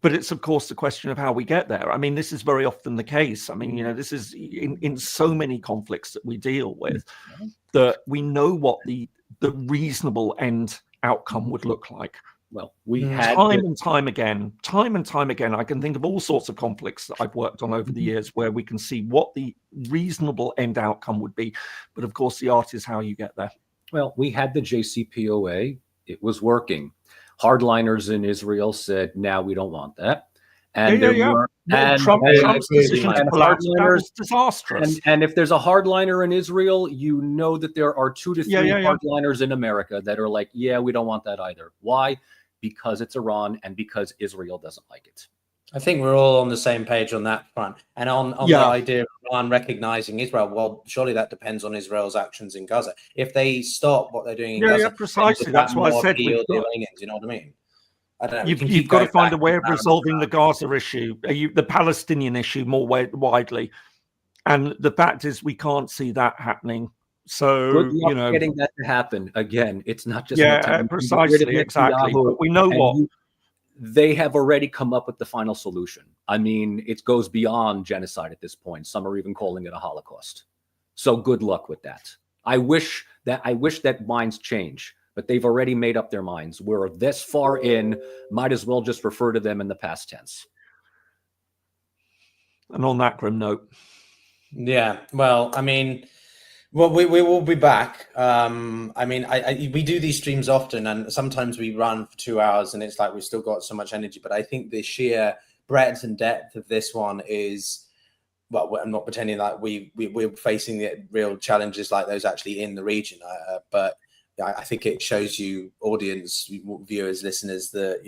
But it's, of course, the question of how we get there. I mean, this is very often the case. I mean, this is in so many conflicts that we deal with, that we know what the reasonable end outcome would look like. Well, we had time and time again, I can think of all sorts of conflicts that I've worked on over the years where we can see what the reasonable end outcome would be. But of course, the art is how you get there. Well, we had the JCPOA. It was working. Hardliners in Israel said, "Now we don't want that." And Trump's decision to pull out was disastrous. And if there's a hardliner in Israel, that there are 2 to 3 hardliners in America that are like, "Yeah, we don't want that either." Why? Because it's Iran, and because Israel doesn't like it. I think we're all on the same page on that front. And on the idea of Iran recognizing Israel, well, surely that depends on Israel's actions in Gaza. If they stop what they're doing in Gaza, precisely. That's why I said, you know what I mean? I don't know. You've got to find a way of resolving the Gaza issue, the Palestinian issue more widely. And the fact is, we can't see that happening. So, good luck getting that to happen. Again, it's not just precisely, exactly. But we know what. They have already come up with the final solution. I mean, it goes beyond genocide at this point. Some are even calling it a Holocaust. So good luck with that. I wish that minds change, but they've already made up their minds. We're this far in, might as well just refer to them in the past tense. And on that grim note. Yeah, well, I mean, well, we will be back. I mean, we do these streams often, and sometimes we run for 2 hours, and it's like we've still got so much energy. But I think the sheer breadth and depth of this one is, well, I'm not pretending like we're facing the real challenges like those actually in the region. But I think it shows you, audience, viewers, listeners, that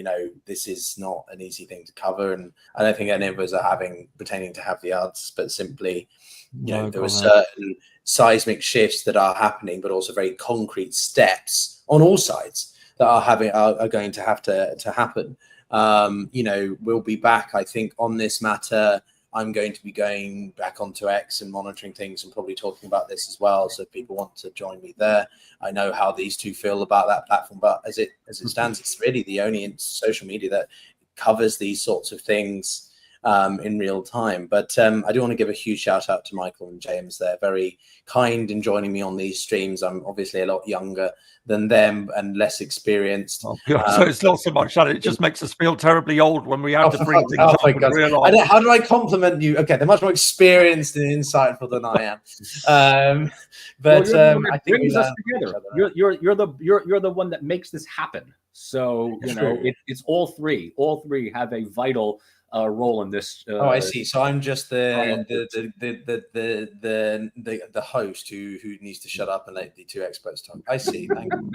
this is not an easy thing to cover, and I don't think any of us are pretending to have the answers, but simply, there are certain seismic shifts that are happening, but also very concrete steps on all sides that are going to have to happen. We'll be back, I think, on this matter. I'm going to be going back onto X and monitoring things and probably talking about this as well. So if people want to join me there, I know how these two feel about that platform. But as it stands, it's really the only social media that covers these sorts of things in real time. But I do want to give a huge shout out to Michael and James. They're very kind in joining me on these streams. I'm obviously a lot younger than them and less experienced. So it's not so much that it just makes us feel terribly old when we have to bring things up and realize. How do I compliment you? Okay, they're much more experienced and insightful than I am. I think brings us together. You're the one that makes this happen. So it's all three. All three have a vital role in this. Oh, I see. So I'm just the host who needs to shut up and let the two experts talk. I see. Thank you.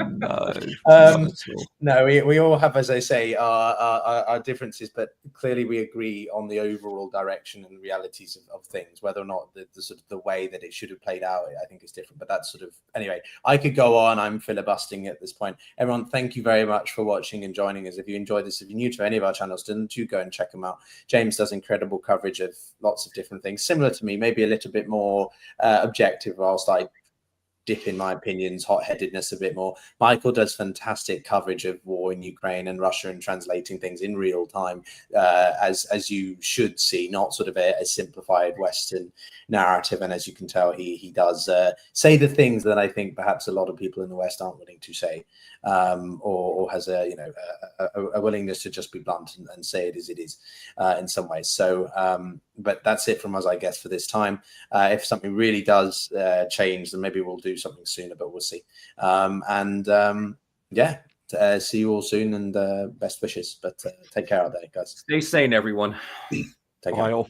No, we all have, as I say, our differences, but clearly we agree on the overall direction and realities of things. Whether or not the sort of the way that it should have played out, I think is different. But that's sort of, anyway, I could go on. I'm filibustering at this point. Everyone, thank you very much for watching and joining us. If you enjoyed this, if you're new to any of our channels, do go and check them out. James does incredible coverage of lots of different things, similar to me, maybe a little bit more objective, whilst I dip in my opinions, hot-headedness a bit more. Michael does fantastic coverage of war in Ukraine and Russia and translating things in real time, as you should see, not sort of a simplified Western narrative. And as you can tell, he does say the things that I think perhaps a lot of people in the West aren't willing to say, or has a willingness to just be blunt and say it as it is in some ways. So, but that's it from us, I guess, for this time. If something really does change, then maybe we'll do something sooner, but we'll see. Yeah, see you all soon, and best wishes. But take care out there, guys. Stay sane, everyone. Take care. Bye all.